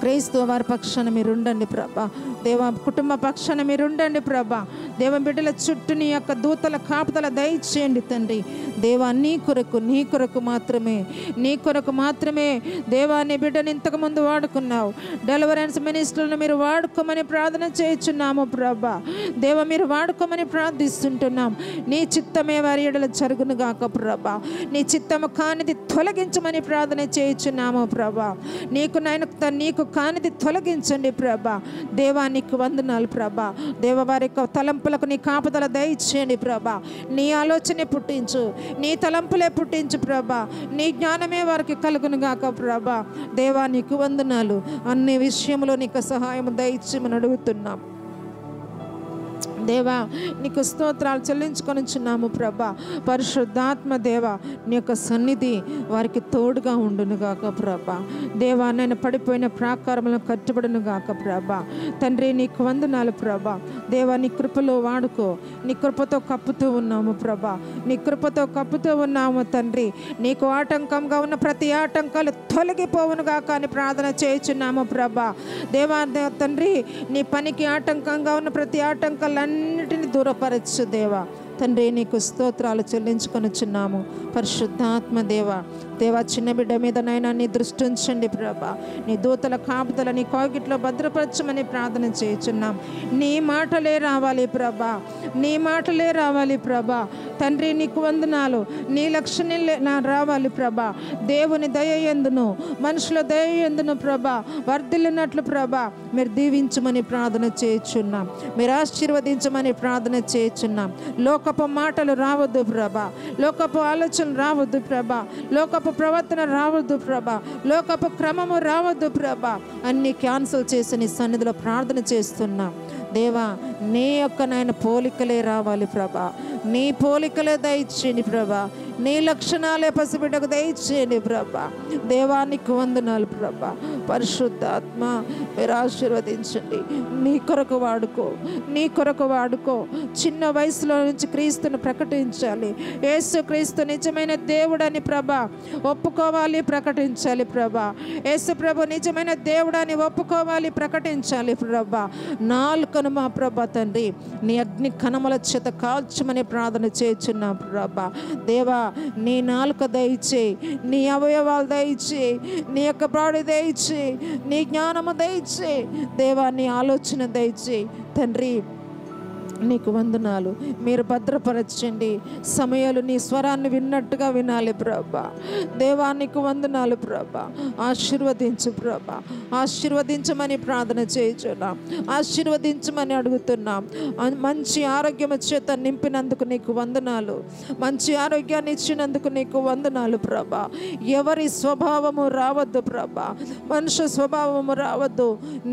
క్రైస్తవ వారి పక్షాన మీరుండండి ప్రభా. దేవ కుటుంబ పక్షాన మీరుండండి ప్రభా. దేవ బిడ్డల చుట్టూ నీ యొక్క దూతల కాపుదల దయచేయండి తండ్రి. దేవా నీ కొరకు మాత్రమే దేవా నీ బిడ్డను ఇంతకుముందు వాడుకున్నావు. డెలివరెన్స్ మినిస్టర్లను మీరు వాడుకోమని ప్రార్థన చేయుచున్నాము ప్రభా. దేవ మీరు వాడుకోమని ప్రార్థిస్తుంటున్నాం. నీ చిత్తమే వారి ఎడల జరుగును గాక ప్రభా. నీ చిత్తము కానిది తొలగించమని ప్రార్థన చేయుచున్నాము ప్రభా. నీకు కానిది తొలగించండి ప్రభా. దేవా నీకు వందనాలు ప్రభా. దేవ వారి యొక్క తలంపులకు నీ కాపుదల దయచేయండి ప్రభా. నీ ఆలోచనే పుట్టించు, నీ తలంపులే పుట్టించు ప్రభా. నీ జ్ఞానమే వారికి కలుగును గాక ప్రభా. దేవా నీకు వందనాలు. అన్ని విషయంలో నీకు సహాయం దయచేయమని అడుగుతున్నాం దేవా. నీకు స్తోత్రాలు చెల్లించుకొనిచున్నాము ప్రభా. పరిశుద్ధాత్మ దేవా నీ యొక్క సన్నిధి వారికి తోడుగా ఉండును గాక ప్రభా. దేవా నేను పడిపోయిన ప్రాకారములను కట్టుబడును గాక ప్రభా. తండ్రి నీకు వందనాలు ప్రభా. దేవా నీ కృపలో వాడుకో. నీ కృపతో కప్పుతూ ఉన్నాము ప్రభా. నీ కృపతో కప్పుతూ ఉన్నాము తండ్రి. నీకు ఆటంకంగా ఉన్న ప్రతి ఆటంకాలు తొలగిపోవును గాక అని ప్రార్థన చేయుచున్నాము ప్రభా. దేవా తండ్రి నీ పనికి ఆటంకంగా ఉన్న ప్రతి ఆటంకాలన్నిటిని దూరపరచు దేవా. తండ్రి నీకు స్తోత్రాలు చెల్లించుకొనిచున్నాము. పరిశుద్ధాత్మ దేవా చిన్న బిడ్డ మీద నైనా నీ దృష్టి ఉంచండి ప్రభా. నీ దూతల కాపుదల నీ కాగిట్లో భద్రపరచమని ప్రార్థన చేయుచున్నాం. నీ మాటలే రావాలి ప్రభా. నీ మాటలే రావాలి ప్రభా. తండ్రి నీకు వందనాలు. నీ లక్షణే రావాలి ప్రభా. దేవుని దయ యందును మనుషుల దయ యందును ప్రభా వర్ధిల్లినట్లు ప్రభా మీరు దీవించమని ప్రార్థన చేయుచున్నాం. మీరు ఆశీర్వదించమని ప్రార్థన చేయుచున్నాం. లోకపు మాటలు రావద్దు ప్రభా. లోకపు ఆలోచనలు రావద్దు ప్రభా. లోకపు ప్రవర్తన రావద్దు ప్రభా. లోకపు క్రమము రావద్దు ప్రభా. అన్ని క్యాన్సిల్ చేసి నీ సన్నిధిలో ప్రార్థన చేస్తున్నాం దేవా. నీ యొక్క నాయన పోలికలే రావాలి ప్రభా. నీ పోలికలే దయచేయండి ప్రభా. నీ లక్షణాలే పసిబిడ్డకు దయచేయండి ప్రభా. దేవానికి వందనాలు ప్రభా. పరిశుద్ధాత్మ మీరు ఆశీర్వదించండి. నీ కొరకు వాడుకో. చిన్న వయసులో నుంచి క్రీస్తును ప్రకటించాలి. యేసు క్రీస్తు నిజమైన దేవుడని ప్రభా ఒప్పుకోవాలి, ప్రకటించాలి ప్రభా. యేసు ప్రభు నిజమైన దేవుడని ఒప్పుకోవాలి, ప్రకటించాలి ప్రభా. నాలుకను మా ప్రభా తండ్రి నీ అగ్ని కణముల చేత కాల్చమని ప్రార్థన చేయుచున్నాం ప్రభా. దేవా నీ నాలుక దయచేయి, నీ అవయవాలు దయచేయి, నీ యొక్క బాడీ దయచేయి, నీ జ్ఞానము దయచేయి దేవా. నీ ఆలోచన దయచేయి తండ్రి. నీకు వందనాలు. మీరు భద్రపరచండి. సమయాలు నీ స్వరాన్ని విన్నట్టుగా వినాలి ప్రభా. దేవా నీకు వందనాలు ప్రభా. ఆశీర్వదించు ప్రభా. ఆశీర్వదించమని ప్రార్థన చేయుచున్నాం. ఆశీర్వదించమని అడుగుతున్నాం. మంచి ఆరోగ్యం చేత నింపినందుకు నీకు వందనాలు. మంచి ఆరోగ్యాన్ని ఇచ్చినందుకు నీకు వందనాలు ప్రభా. ఎవరి స్వభావము రావద్దు ప్రభా. మనుష్య స్వభావము రావద్దు.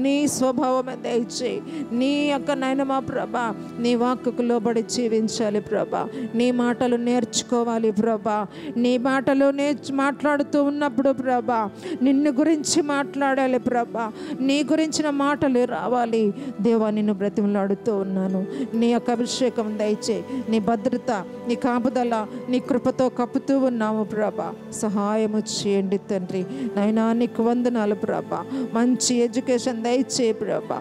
నీ స్వభావమే దయచేయి. నీ యొక్క నయనమా ప్రభా, నీ వాక్కుకు లోబడి జీవించాలి ప్రభా. నీ మాటలు నేర్చుకోవాలి ప్రభా. నీ మాటలు మాట్లాడుతూ ఉన్నప్పుడు ప్రభా నిన్ను గురించి మాట్లాడాలి ప్రభా. నీ గురించిన మాటలు రావాలి దేవా. నిన్ను బ్రతిమలాడుతూ ఉన్నాను. నీ యొక్క అభిషేకం దయచేయి. నీ భద్రత, నీ కాపుదల, నీ కృపతో కప్పుతూ ఉన్నాము ప్రభా. సహాయము చేయండి తండ్రి. నైనా నీకు వందనాలు ప్రభా. మంచి ఎడ్యుకేషన్ దయచేయి ప్రభా.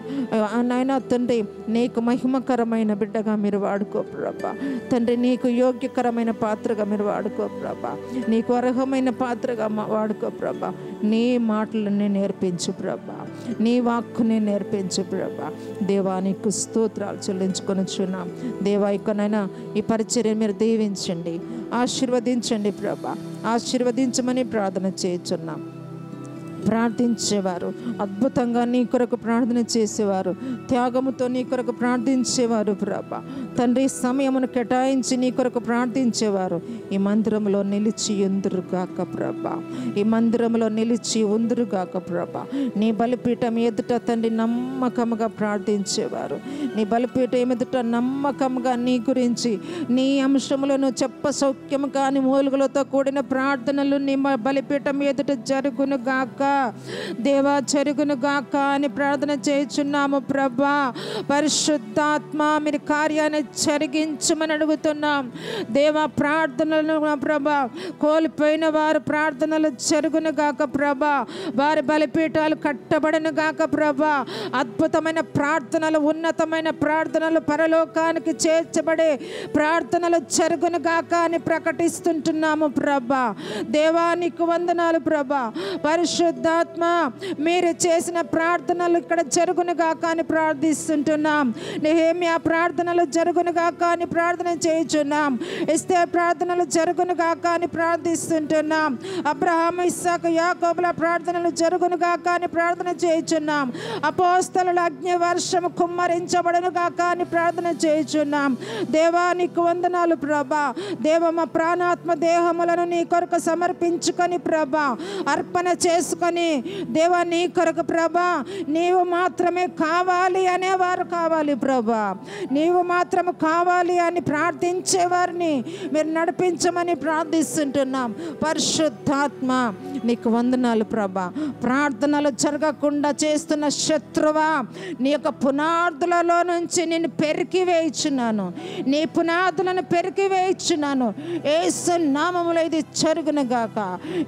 నైనా తండ్రి నీకు మహిమకరమైన బిడ్డగా మీరు వాడుకో ప్రభా. తండ్రి నీకు యోగ్యకరమైన పాత్రగా మీరు వాడుకో ప్రభా. నీకు అర్హమైన పాత్రగా వాడుకో ప్రభా. నీ మాటలన్నీ నేర్పించు ప్రభా. నీ వాక్కుని నేర్పించు ప్రభా. దేవా నీకు స్తోత్రాలు చెల్లించుకొనిచున్నాం దేవా. ఇకనైనా ఈ పరిచర్య మీరు దీవించండి, ఆశీర్వదించండి ప్రభా. ఆశీర్వదించమని ప్రార్థన చేయుచున్నాం. ప్రార్థించేవారు, అద్భుతంగా నీ కొరకు ప్రార్థన చేసేవారు, త్యాగముతో నీ కొరకు ప్రార్థించేవారు ప్రభా. తండ్రి సమయమును కేటాయించి నీ కొరకు ప్రార్థించేవారు ఈ మందిరంలో నిలిచి ఉందురుగాక ప్రభా. ఈ మందిరంలో నిలిచి ఉందురుగాక ప్రభా. నీ బలిపీఠం ఎదుట తండ్రి నమ్మకముగా ప్రార్థించేవారు, నీ బలిపీఠం ఎదుట నమ్మకముగా నీ గురించి, నీ అంశములను చెప్ప సౌఖ్యము కాని మూలుగులతో కూడిన ప్రార్థనలు నీ బలిపీఠం ఎదుట జరుగును గాక దేవా, జరుగును గాక అని ప్రార్థన చేయుచున్నాము ప్రభా. పరిశుద్ధాత్మ మీరు కార్యాన్ని జరిగించమని అడుగుతున్నాం దేవా. ప్రార్థనలు ప్రభా, కోల్పోయిన వారు ప్రార్థనలు జరుగును గాక ప్రభా. వారి బలిపీఠాలు కట్టబడను గాక ప్రభా. అద్భుతమైన ప్రార్థనలు, ఉన్నతమైన ప్రార్థనలు, పరలోకానికి చేర్చబడే ప్రార్థనలు జరుగును గాక అని ప్రకటిస్తుంటున్నాము ప్రభా. దేవానికి వందనాలు ప్రభా. పరిశుద్ధాత్మ మీరు చేసిన ప్రార్థనలు ఇక్కడ జరుగును గాక అని ప్రార్థిస్తుంటున్నాం. నెహెమ్యా ప్రార్థనలు జరుగును గాక అని ప్రార్థన చేయుచున్నాం. ఎస్తేర్ ప్రార్థనలు జరుగును గాక అని ప్రార్థిస్తుంటున్నాం. అబ్రహాము, ఇస్సాకు, యాకోబుల ప్రార్థనలు జరుగును గాక అని ప్రార్థన చేయుచున్నాం. అపోస్తలుల అగ్ని వర్షము కుమ్మరించబడును గాక అని ప్రార్థన చేయుచున్నాం. దేవానికి వందనాలు ప్రభా. దేవ మా ప్రాణాత్మ దేహములను నీ కొరకు సమర్పించుకొని ప్రభా, అర్పణ చేసుకొని దేవా నీ కొరకు ప్రభా నీవు మాత్రమే కావాలి అనేవారు కావాలి ప్రభా. నీవు మాత్రము కావాలి అని ప్రార్థించేవారిని మీరు నడిపించమని ప్రార్థిస్తుంటున్నాం. పరిశుద్ధాత్మ నీకు వందనాలు ప్రభా. ప్రార్థనలు జరగకుండా చేస్తున్న శత్రువా, నీ యొక్క పునాదులలో నుంచి నేను పెరికి వేయించున్నాను, నీ పునాదులను పెరికి వేయించున్నాను. యేసు నామములో ఇది జరుగును గాక,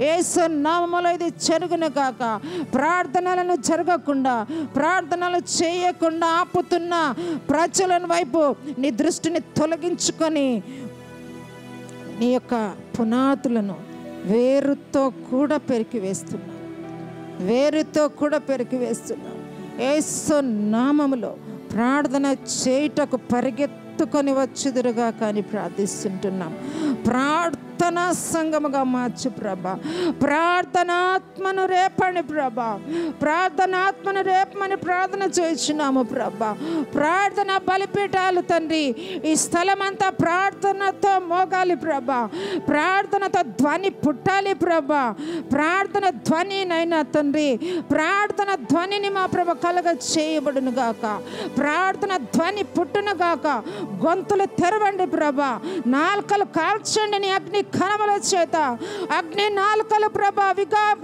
యేసు నామములో ఇది జరుగును గాక. ప్రార్థనలను జరగకుండా, ప్రార్థనలు చేయకుండా ఆపుతున్న ప్రజలను వైపు నీ దృష్టిని తొలగించుకొని నీ యొక్క పునాదులను వేరుతో కూడా పెరికి వేస్తున్నా, వేరుతో కూడా పెరికి వేస్తున్నా. యేసు నామములో ప్రార్థన చేయుటకు పరిగెత్తుకొని వచ్చుదురుగా కానీ ప్రార్థిస్తుంటున్నాం. ప్రార్థనా సంఘముగా మార్చు ప్రభా. ప్రార్థనాత్మను రేపండి ప్రభా. ప్రార్థనాత్మను రేపమని ప్రార్థన చేయించున్నాము ప్రభా. ప్రార్థన బలిపీఠాలు తండ్రి ఈ స్థలమంతా ప్రార్థనతో మోగాలి ప్రభా. ప్రార్థనతో ధ్వని పుట్టాలి ప్రభా. ప్రార్థన ధ్వనినైనా తండ్రి, ప్రార్థన ధ్వనిని మా ప్రభ కలగ చేయబడును గాక. ప్రార్థన ధ్వని పుట్టును గాక. గొంతులు తెరవండి ప్రభా. నాలుకలు కాల్చండి నీ అగ్ని కణముల చేత. అగ్ని నాలుకలు ప్రభా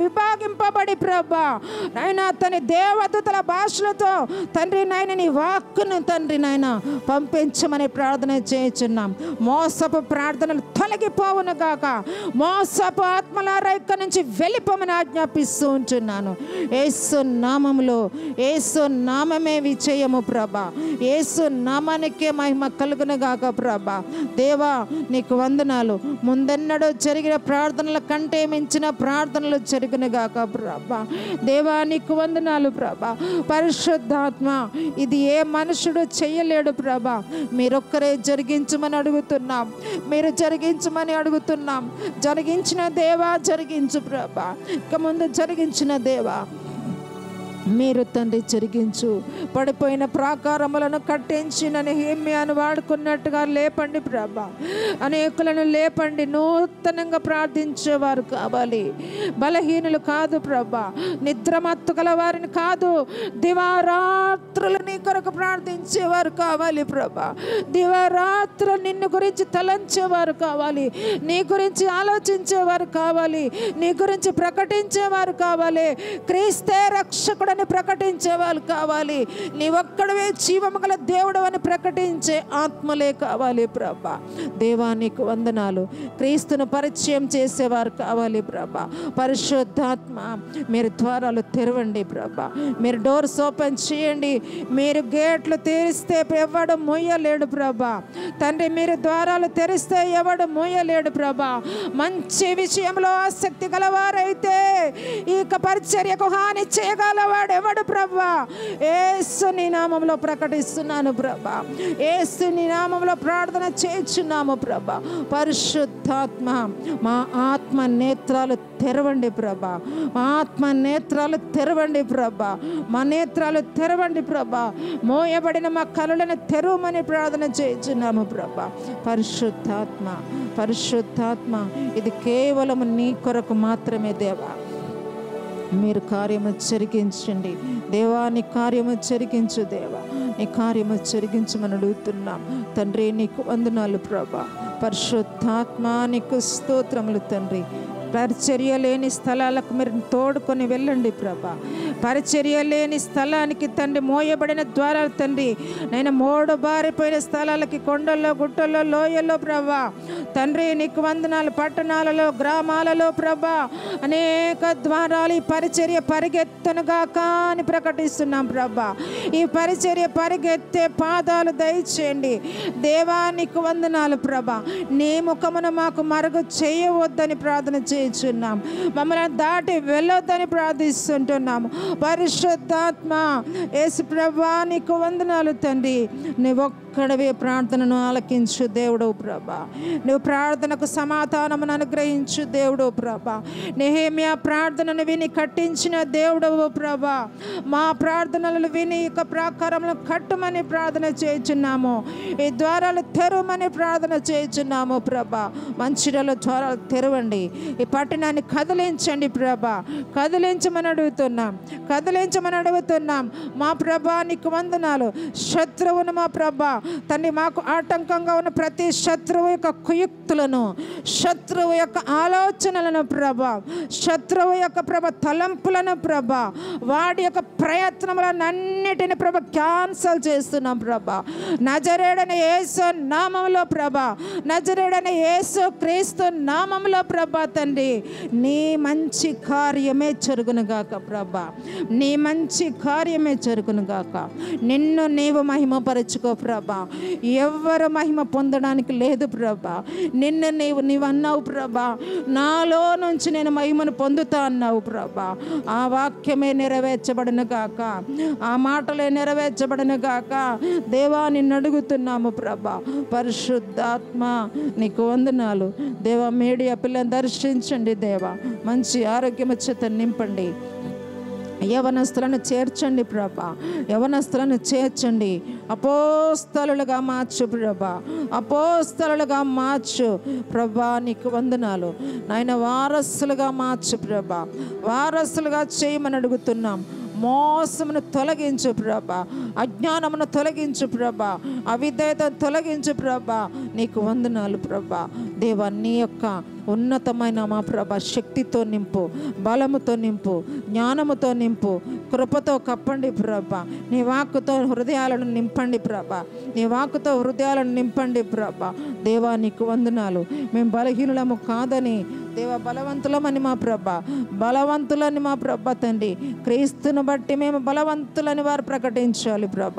విభాగింపబడి ప్రభా నైనా తన దేవదూతల భాషలతో తండ్రి నాయన నీ వాక్కును తండ్రి నాయన పంపించమని ప్రార్థన చేయుచున్నాం. మోసపు ప్రార్థనలు తొలగిపోవును గాక. మోసపు ఆత్మలారా ఇక్కడి నుంచి వెళ్ళిపోమని ఆజ్ఞాపిస్తూ ఉంటున్నాను. యేసు నామములో, యేసు నామమే విజయము ప్రభా. యేసు నామానికే మహిమ కలుగును గాక ప్రభా. దేవా నీకు వందనాలు వందనాలు. ముందెన్నడూ జరిగిన ప్రార్థనల కంటే మించిన ప్రార్థనలు జరిగినగాక ప్రభా. దేవానికి వందనాలు ప్రభా. పరిశుద్ధాత్మ, ఇది ఏ మనుషుడు చెయ్యలేడు ప్రభా. మీరొక్కరే జరిగించమని అడుగుతున్నాం. మీరు జరిగించమని అడుగుతున్నాం. జరిగించిన దేవా జరిగించు ప్రభా. ఇక ముందు జరిగించిన దేవా మీరు తండ్రి జరిగించు. పడిపోయిన ప్రాకారములను కట్టించి నెహెమ్యాను వాడుకున్నట్టుగా లేపండి ప్రభా. అనేకులను లేపండి. నూతనంగా ప్రార్థించేవారు కావాలి. బలహీనులు కాదు ప్రభా. నిద్రమత్తు గల వారిని కాదు, దివారాత్రులు నీ కొరకు ప్రార్థించేవారు కావాలి ప్రభా. దివారాత్రులు నిన్ను గురించి తలంచేవారు కావాలి. నీ గురించి ఆలోచించేవారు కావాలి. నీ గురించి ప్రకటించేవారు కావాలి. క్రీస్తే రక్షకుడు ప్రకటించే వాళ్ళు కావాలి. నీ ఒక్కడవే జీవము గల దేవుడు అని ప్రకటించే ఆత్మలే కావాలి ప్రభా. దేవానికి వందనాలు. క్రీస్తును పరిచయం చేసేవారు కావాలి ప్రభా. పరిశుద్ధాత్మ, మీరు ద్వారాలు తెరవండి ప్రభా. మీరు డోర్స్ ఓపెన్ చేయండి. మీరు గేట్లు తెరిస్తే ఎవడు మూయలేడు ప్రభా. తండ్రి, మీరు ద్వారాలు తెరిస్తే ఎవడు మూయలేడు ప్రభా. మంచి విషయంలో ఆసక్తి గలవారైతే ఇక పరిచర్యకు హాని చేయగలవాడు ఎవడు ప్రభా? యేసు నీ నామములో ప్రకటిస్తున్నాను ప్రభా. యేసు నీ నామములో ప్రార్థన చేయుచున్నాము ప్రభా. పరిశుద్ధాత్మ, మా ఆత్మ నేత్రాలు తెరవండి ప్రభా. మా ఆత్మ నేత్రాలు తెరవండి ప్రభా. మా నేత్రాలు తెరవండి ప్రభా. మోయబడిన మా కనులను తెరవమని ప్రార్థన చేయుచున్నాము ప్రభా. పరిశుద్ధాత్మ, పరిశుద్ధాత్మ, ఇది కేవలం నీ కొరకు మాత్రమే దేవా. మీరు కార్యము జరిగించండి దేవా. నీ కార్యము జరిగించు దేవా. నీ కార్యము జరిగించమని అడుగుతున్నాం తండ్రి. నీకు వందనాలు ప్రభా. పరిశుద్ధాత్మ, నీకు స్తోత్రములు తండ్రి. పరిచర్య లేని స్థలాలకు మీరు తోడుకొని వెళ్ళండి ప్రభా. పరిచర్య లేని స్థలానికి తండ్రి, మోయబడిన ద్వారాలు తండ్రి, నేను మోడబారిపోయిన స్థలాలకి, కొండల్లో, గుట్టల్లో, లోయల్లో ప్రభా తండ్రి నీకు వందనాలు. పట్టణాలలో, గ్రామాలలో ప్రభా అనేక ద్వారాలు ఈ పరిచర్య పరిగెత్తనుగాక అని ప్రకటిస్తున్నాం ప్రభా. ఈ పరిచర్య పరిగెత్తే పాదాలు దయచేయండి దేవా. నీకు వందనాలు ప్రభా. నీ ముఖమును మాకు మరుగు చేయవద్దని ప్రార్థన చేస్తున్నాం. మమ్మల్ని దాటి వెళ్ళొద్దని ప్రార్థిస్తుంటున్నాము. పరిశుద్ధాత్మ యేసు ప్రభా నీకు వందనాలు తండ్రి. నువ్వు ఒక్కడవే ప్రార్థనను ఆలకించు దేవుడు ప్రభా. నువ్వు ప్రార్థనకు సమాధానమును అనుగ్రహించు దేవుడు ప్రభా. నెహెమ్యా ప్రార్థనను విని కట్టించిన దేవుడవు ప్రభా. మా ప్రార్థనలను విని ఇక ప్రాకారములను కట్టుమని ప్రార్థన చేయుచున్నాము. ఈ ద్వారాలు తెరవమని ప్రార్థన చేయుచున్నాము ప్రభా. మంచిర్యాల ద్వారాలు తెరవండి. ఈ పట్టణాన్ని కదిలించండి ప్రభా. కదిలించమని అడుగుతున్నాం. కదిలించమని అడుగుతున్నాం మా ప్రభా. నీకు వందనాలు. శత్రువును మా ప్రభా తండ్రి, మాకు ఆటంకంగా ఉన్న ప్రతి శత్రువు యొక్క కుయుక్తులను, శత్రువు యొక్క ఆలోచనలను ప్రభా, శత్రువు యొక్క ప్రభ తలంపులను ప్రభా, వాడి యొక్క ప్రయత్నములన్నిటిని ప్రభ క్యాన్సల్ చేస్తున్నాం ప్రభా. నజరేయుడైన యేసు నామములో ప్రభా, నజరేయుడైన యేసు క్రీస్తు నామములో ప్రభా తండ్రి, నీ మంచి కార్యమే జరుగునుగాక ప్రభా. నీ మంచి కార్యమే జరుగునుగాక. నిన్ను నీవు మహిమపరచుకో ప్రభా. ఎవరు మహిమ పొందడానికి లేదు ప్రభా. నిన్ను నీవు అన్నావు ప్రభా, నాలో నుంచి నేను మహిమను పొందుతా అన్నావు ప్రభా. ఆ వాక్యమే నెరవేర్చబడను గాక. ఆ మాటలే నెరవేర్చబడను గాక. దేవా నిన్ను అడుగుతున్నాము ప్రభా. పరిశుద్ధాత్మ నీకు వందనాలు దేవా. మీడియా పిల్లలను దర్శించండి దేవా. మంచి ఆరోగ్యము చేత నింపండి. యవనస్తులను చేర్చండి ప్రభా. యవనస్తులను చేర్చండి. అపోస్తలులుగా మార్చు ప్రభా. అపోస్తలులుగా మార్చు ప్రభా. నీకు వందనాలు నాయన. వారసులుగా మార్చు ప్రభా. వారసులుగా చేయమని అడుగుతున్నాం. మోసమును తొలగించు ప్రభా. అజ్ఞానమును తొలగించు ప్రభా. అవిధేయతను తొలగించు ప్రభా. నీకు వందనాలు ప్రభా. దేవా నీ యొక్క ఉన్నతమైన మా ప్రభా శక్తితో నింపు, బలముతో నింపు, జ్ఞానముతో నింపు, కృపతో కప్పండి ప్రభా. నీ వాక్కుతో హృదయాలను నింపండి ప్రభా. నీ వాక్కుతో హృదయాలను నింపండి ప్రభా. దేవా నీకు వందనాలు. మేము బలహీనులము కాదని దేవ బలవంతులమని మా ప్రభ, బలవంతులని మా ప్రభ తండ్రి. క్రీస్తును బట్టి మేము బలవంతులని వారు ప్రకటించాలి ప్రభ.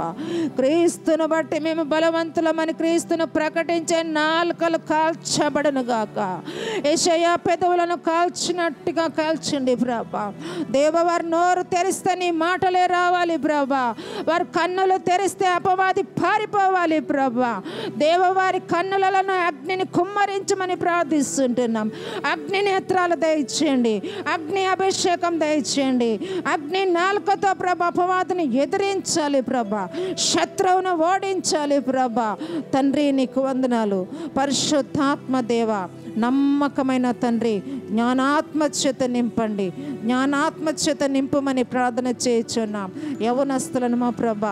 క్రీస్తును బట్టి మేము బలవంతులమని క్రీస్తును ప్రకటించే నాలుకలు కాల్చబడను గాక. యెషయా పెదవులను కాల్చినట్టుగా కాల్చండి ప్రభ. దేవ వారి నోరు తెరిస్తే నీ మాటలే రావాలి ప్రభ. వారి కన్నులు తెరిస్తే అపవాది పారిపోవాలి ప్రభ. దేవ వారి కన్నులలో అగ్నిని కుమ్మరించమని ప్రార్థిస్తుంటున్నాం. అగ్ని నేత్రాలు దయచేయండి, అగ్ని అభిషేకం దయచేయండి. అగ్ని నాలుకతో ప్రభ అపవాదిని ఎదిరించాలి ప్రభ, శత్రువును ఓడించాలి ప్రభ. తండ్రి నీకు వందనాలు. పరిశుద్ధాత్మ దేవ, నమ్మకమైన తండ్రి, జ్ఞానాత్మచేత నింపండి, జ్ఞానాత్మచేత నింపమని ప్రార్థన చేయుచున్నాం. యవనస్తులను మా ప్రభ,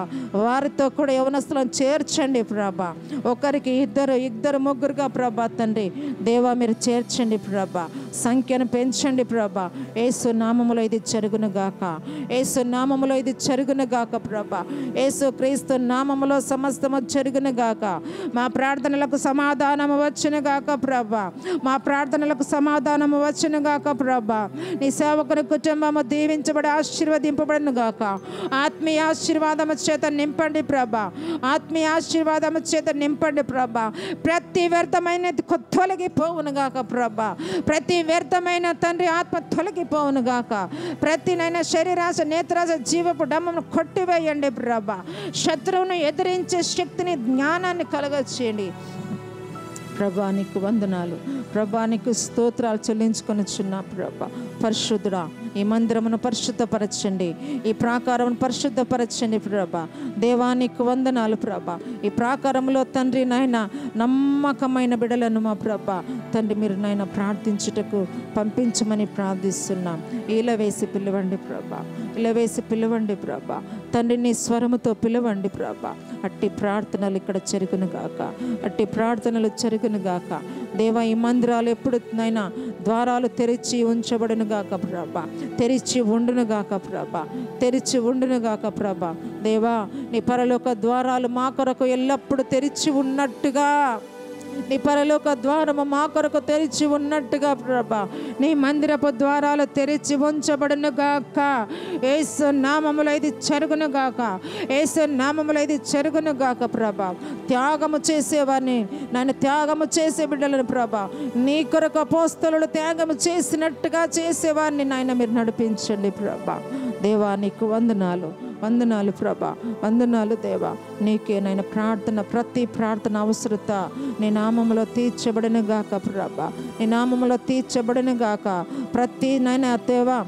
వారితో కూడా యవనస్తులను చేర్చండి ప్రభ. ఒకరికి ఇద్దరు ముగ్గురుగా ప్రభ తండ్రి దేవా మీరు చేర్చండి ప్రభ. సంఖ్యను పెంచండి ప్రభ. యేసు నామములో ఇది జరుగును గాక, యేసు నామములో ఇది జరుగును గాక ప్రభ. యేసు క్రీస్తు నామములో సమస్తము జరుగును గాక. మా ప్రార్థనలకు సమాధానము వచ్చును గాక ప్రభ. మా ప్రార్థనలకు సమాధానము వచ్చును గాక ప్రభ. నీ సేవకుని కుటుంబము దీవించబడి ఆశీర్వదింపబడును గాక. ఆత్మీయ ఆశీర్వాదము చేత నింపండి ప్రభ, ఆత్మీయ ఆశీర్వాదము చేత నింపండి ప్రభ. ప్రతి వ్యర్థమైనది తొలగిపోవును గాక ప్రభ. ప్రతి వ్యర్థమైన తండ్రి ఆత్మ తొలగిపోవును గాక. ప్రతినైనా శరీరాశ, నేత్రాశ, జీవపు డమ్మను కొట్టివేయండి ప్రభ. శత్రువును ఎదిరించే శక్తిని, జ్ఞానాన్ని కలగచేయండి ప్రభా. నీకు వందనాలు ప్రభా, నీకు స్తోత్రాలు చెల్లించుకొనిచున్నా ప్రభ. పరిశుద్ధుడా, ఈ మందిరమును పరిశుద్ధపరచండి, ఈ ప్రాకారమును పరిశుద్ధపరచండి ప్రభ. దేవానికి వందనాలు ప్రభ. ఈ ప్రాకారంలో తండ్రి నాయన నమ్మకమైన బిడలను మా ప్రభ తండ్రి మీరు నాయన ప్రార్థించుటకు పంపించమని ప్రార్థిస్తున్నాం. ఇలా వేసి పిలవండి ప్రభ, ఇలా వేసి పిలవండి ప్రభ. తండ్రి నీ స్వరముతో పిలవండి ప్రభ. అట్టి ప్రార్థనలు ఇక్కడ జరుగును గాక, అట్టి ప్రార్థనలు జరుగును గాక. దేవా, ఈ మందిరాలు ఎప్పుడు నైనా ద్వారాలు తెరిచి ఉంచబడును గాక ప్రభ, తెరిచి ఉండును గాక ప్రభ, తెరిచి ఉండును గాక ప్రభ. దేవా, నీ పరలోక ద్వారాలు మా కొరకు ఎల్లప్పుడూ తెరిచి ఉన్నట్టుగా, నీ పరలోక ద్వారము మా కొరకు తెరిచి ఉన్నట్టుగా ప్రభ, నీ మందిరపు ద్వారాలు తెరిచి ఉంచబడును గాక. యేసు నామములో ఇది జరుగును గాక, యేసు నామములో ఇది జరుగును గాక ప్రభ. త్యాగము చేసేవారిని నన్ను త్యాగము చేసే బిడ్డలను ప్రభ, నీ కొరకు అపోస్తలులు త్యాగము చేసినట్టుగా చేసేవారిని నాయన మీరు నడిపించండి ప్రభ. దేవా నీకు వందనాలు, వందనాలు ప్రభ, వందనాలు దేవా. నీకే నాయన ప్రార్థన, ప్రతి ప్రార్థన అవసరత నీ నామములో తీర్చబడిన గాక ప్రభ, నీ నామములో తీర్చబడిన గాక. ప్రతి నాయన దేవా,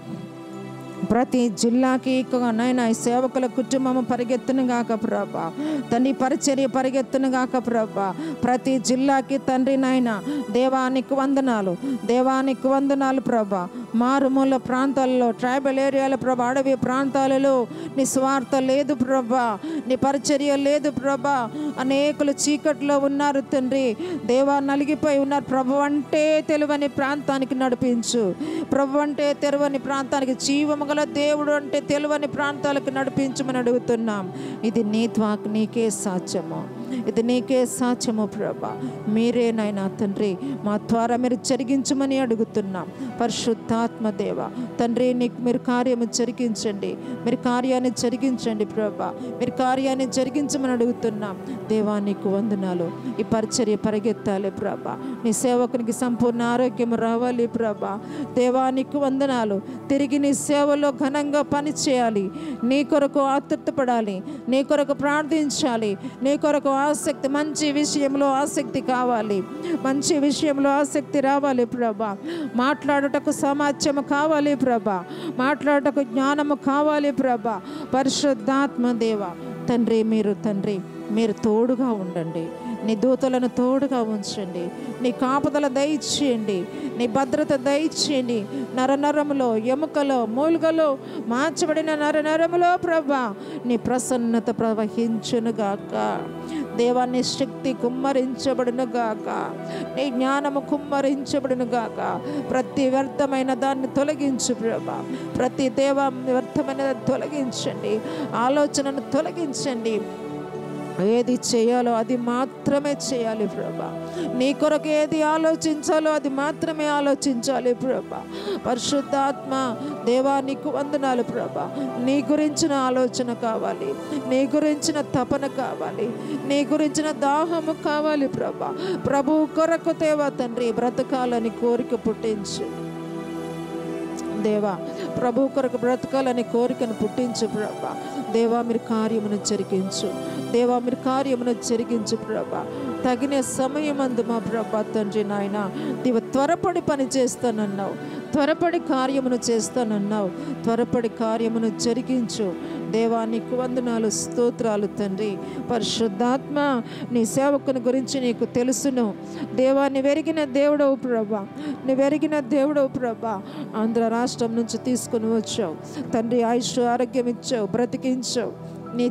ప్రతి జిల్లాకి నాయన ఈ సేవకుల కుటుంబము పరిగెత్తును గాక ప్రభ, తండ్రి పరిచర్య పరిగెత్తును గాక ప్రభ. ప్రతి జిల్లాకి తండ్రి నాయన దేవానికి వందనాలు, దేవానికి వందనాలు ప్రభ. మారుమూల ప్రాంతాల్లో, ట్రైబల్ ఏరియాల ప్రభ, అడవి ప్రాంతాలలో నీ స్వార్థ లేదు ప్రభ, నీ పరిచర్య లేదు ప్రభ. అనేకులు చీకట్లో ఉన్నారు తండ్రి దేవా, నలిగిపోయి ఉన్నారు ప్రభు. అంటే తెలివని ప్రాంతానికి నడిపించు ప్రభు, అంటే తెరవని ప్రాంతానికి, జీవము గల దేవుడు అంటే తెలివని ప్రాంతాలకు నడిపించమని అడుగుతున్నాం. ఇది నీకే సాధ్యము, ఇది నీకే సాధ్యము ప్రభ. మీరేనైనా తండ్రి మా ద్వారా మీరు జరిగించమని అడుగుతున్నాం. పరిశుద్ధాత్మ దేవ తండ్రి, నీకు మీరు కార్యము జరిగించండి, మీరు కార్యాన్ని జరిగించండి ప్రభ, మీరు కార్యాన్ని జరిగించమని అడుగుతున్నాం. దేవా నీకు వందనాలు. ఈ పరిచర్య పరిగెత్తాలి ప్రభ, నీ సేవకునికి సంపూర్ణ ఆరోగ్యం రావాలి ప్రభ. దేవా నీకు వందనాలు. తిరిగి నీ సేవలో ఘనంగా పని చేయాలి, నీ కొరకు ఆతృతపడాలి, నీ కొరకు ప్రార్థించాలి, నీ కొరకు ఆసక్తి, మంచి విషయంలో ఆసక్తి కావాలి, మంచి విషయంలో ఆసక్తి రావాలి ప్రభ. మాట్లాడుటకు సామర్థ్యము కావాలి ప్రభ, మాట్లాడుటకు జ్ఞానము కావాలి ప్రభ. పరిశుద్ధాత్మ దేవ తండ్రి, మీరు తోడుగా ఉండండి, నీ దూతలను తోడుగా ఉంచండి, నీ కాపుదల దయచేయండి, నీ భద్రత దయచేయండి. నరనరములో, ఎముకలో, మూలుగలో, మార్చబడిన నరనరములో ప్రభా నీ ప్రసన్నత ప్రవహించునుగాక. దేవాన్ని శక్తి కుమ్మరించబడునుగాక, నీ జ్ఞానము కుమ్మరించబడునుగాక. ప్రతి వ్యర్థమైన దాన్ని తొలగించు ప్రభా, ప్రతి వ్యర్థమైన తొలగించండి, ఆలోచనను తొలగించండి. ఏది చేయాలో అది మాత్రమే చేయాలి ప్రభా. నీ కొరకు ఏది ఆలోచించాలో అది మాత్రమే ఆలోచించాలి ప్రభా. పరిశుద్ధాత్మ దేవా నీకు వందనాలు ప్రభా. నీ గురించిన ఆలోచన కావాలి, నీ గురించిన తపన కావాలి, నీ గురించిన దాహము కావాలి ప్రభా. ప్రభు కొరకు దేవా తండ్రి బ్రతకాలని కోరిక పుట్టించు దేవా. ప్రభు కొరకు బ్రతకాలని కోరికను పుట్టించు ప్రభా. దేవా మీరు కార్యమును జరిగించు, దేవా మీరు కార్యమును జరిగించు ప్రభా. తగిన సమయమందు మా ప్రభా తండ్రి నాయన దేవ త్వరపడి పని చేస్తానన్నావు, త్వరపడి కార్యమును చేస్తానన్నావు. త్వరపడి కార్యమును జరిగించు దేవా. నీకు వందనాలు, స్తోత్రాలు తండ్రి. పరిశుద్ధాత్మ నీ సేవకుని గురించి నీకు తెలుసును దేవా. నీవెరిగిన దేవుడవు ప్రభా, నీవెరిగిన దేవుడవు ప్రభా. ఆంధ్ర రాష్ట్రం నుంచి తీసుకుని వచ్చావు తండ్రి, ఆయుష్ ఆరోగ్యం ఇచ్చావు, బ్రతికించావు. నీ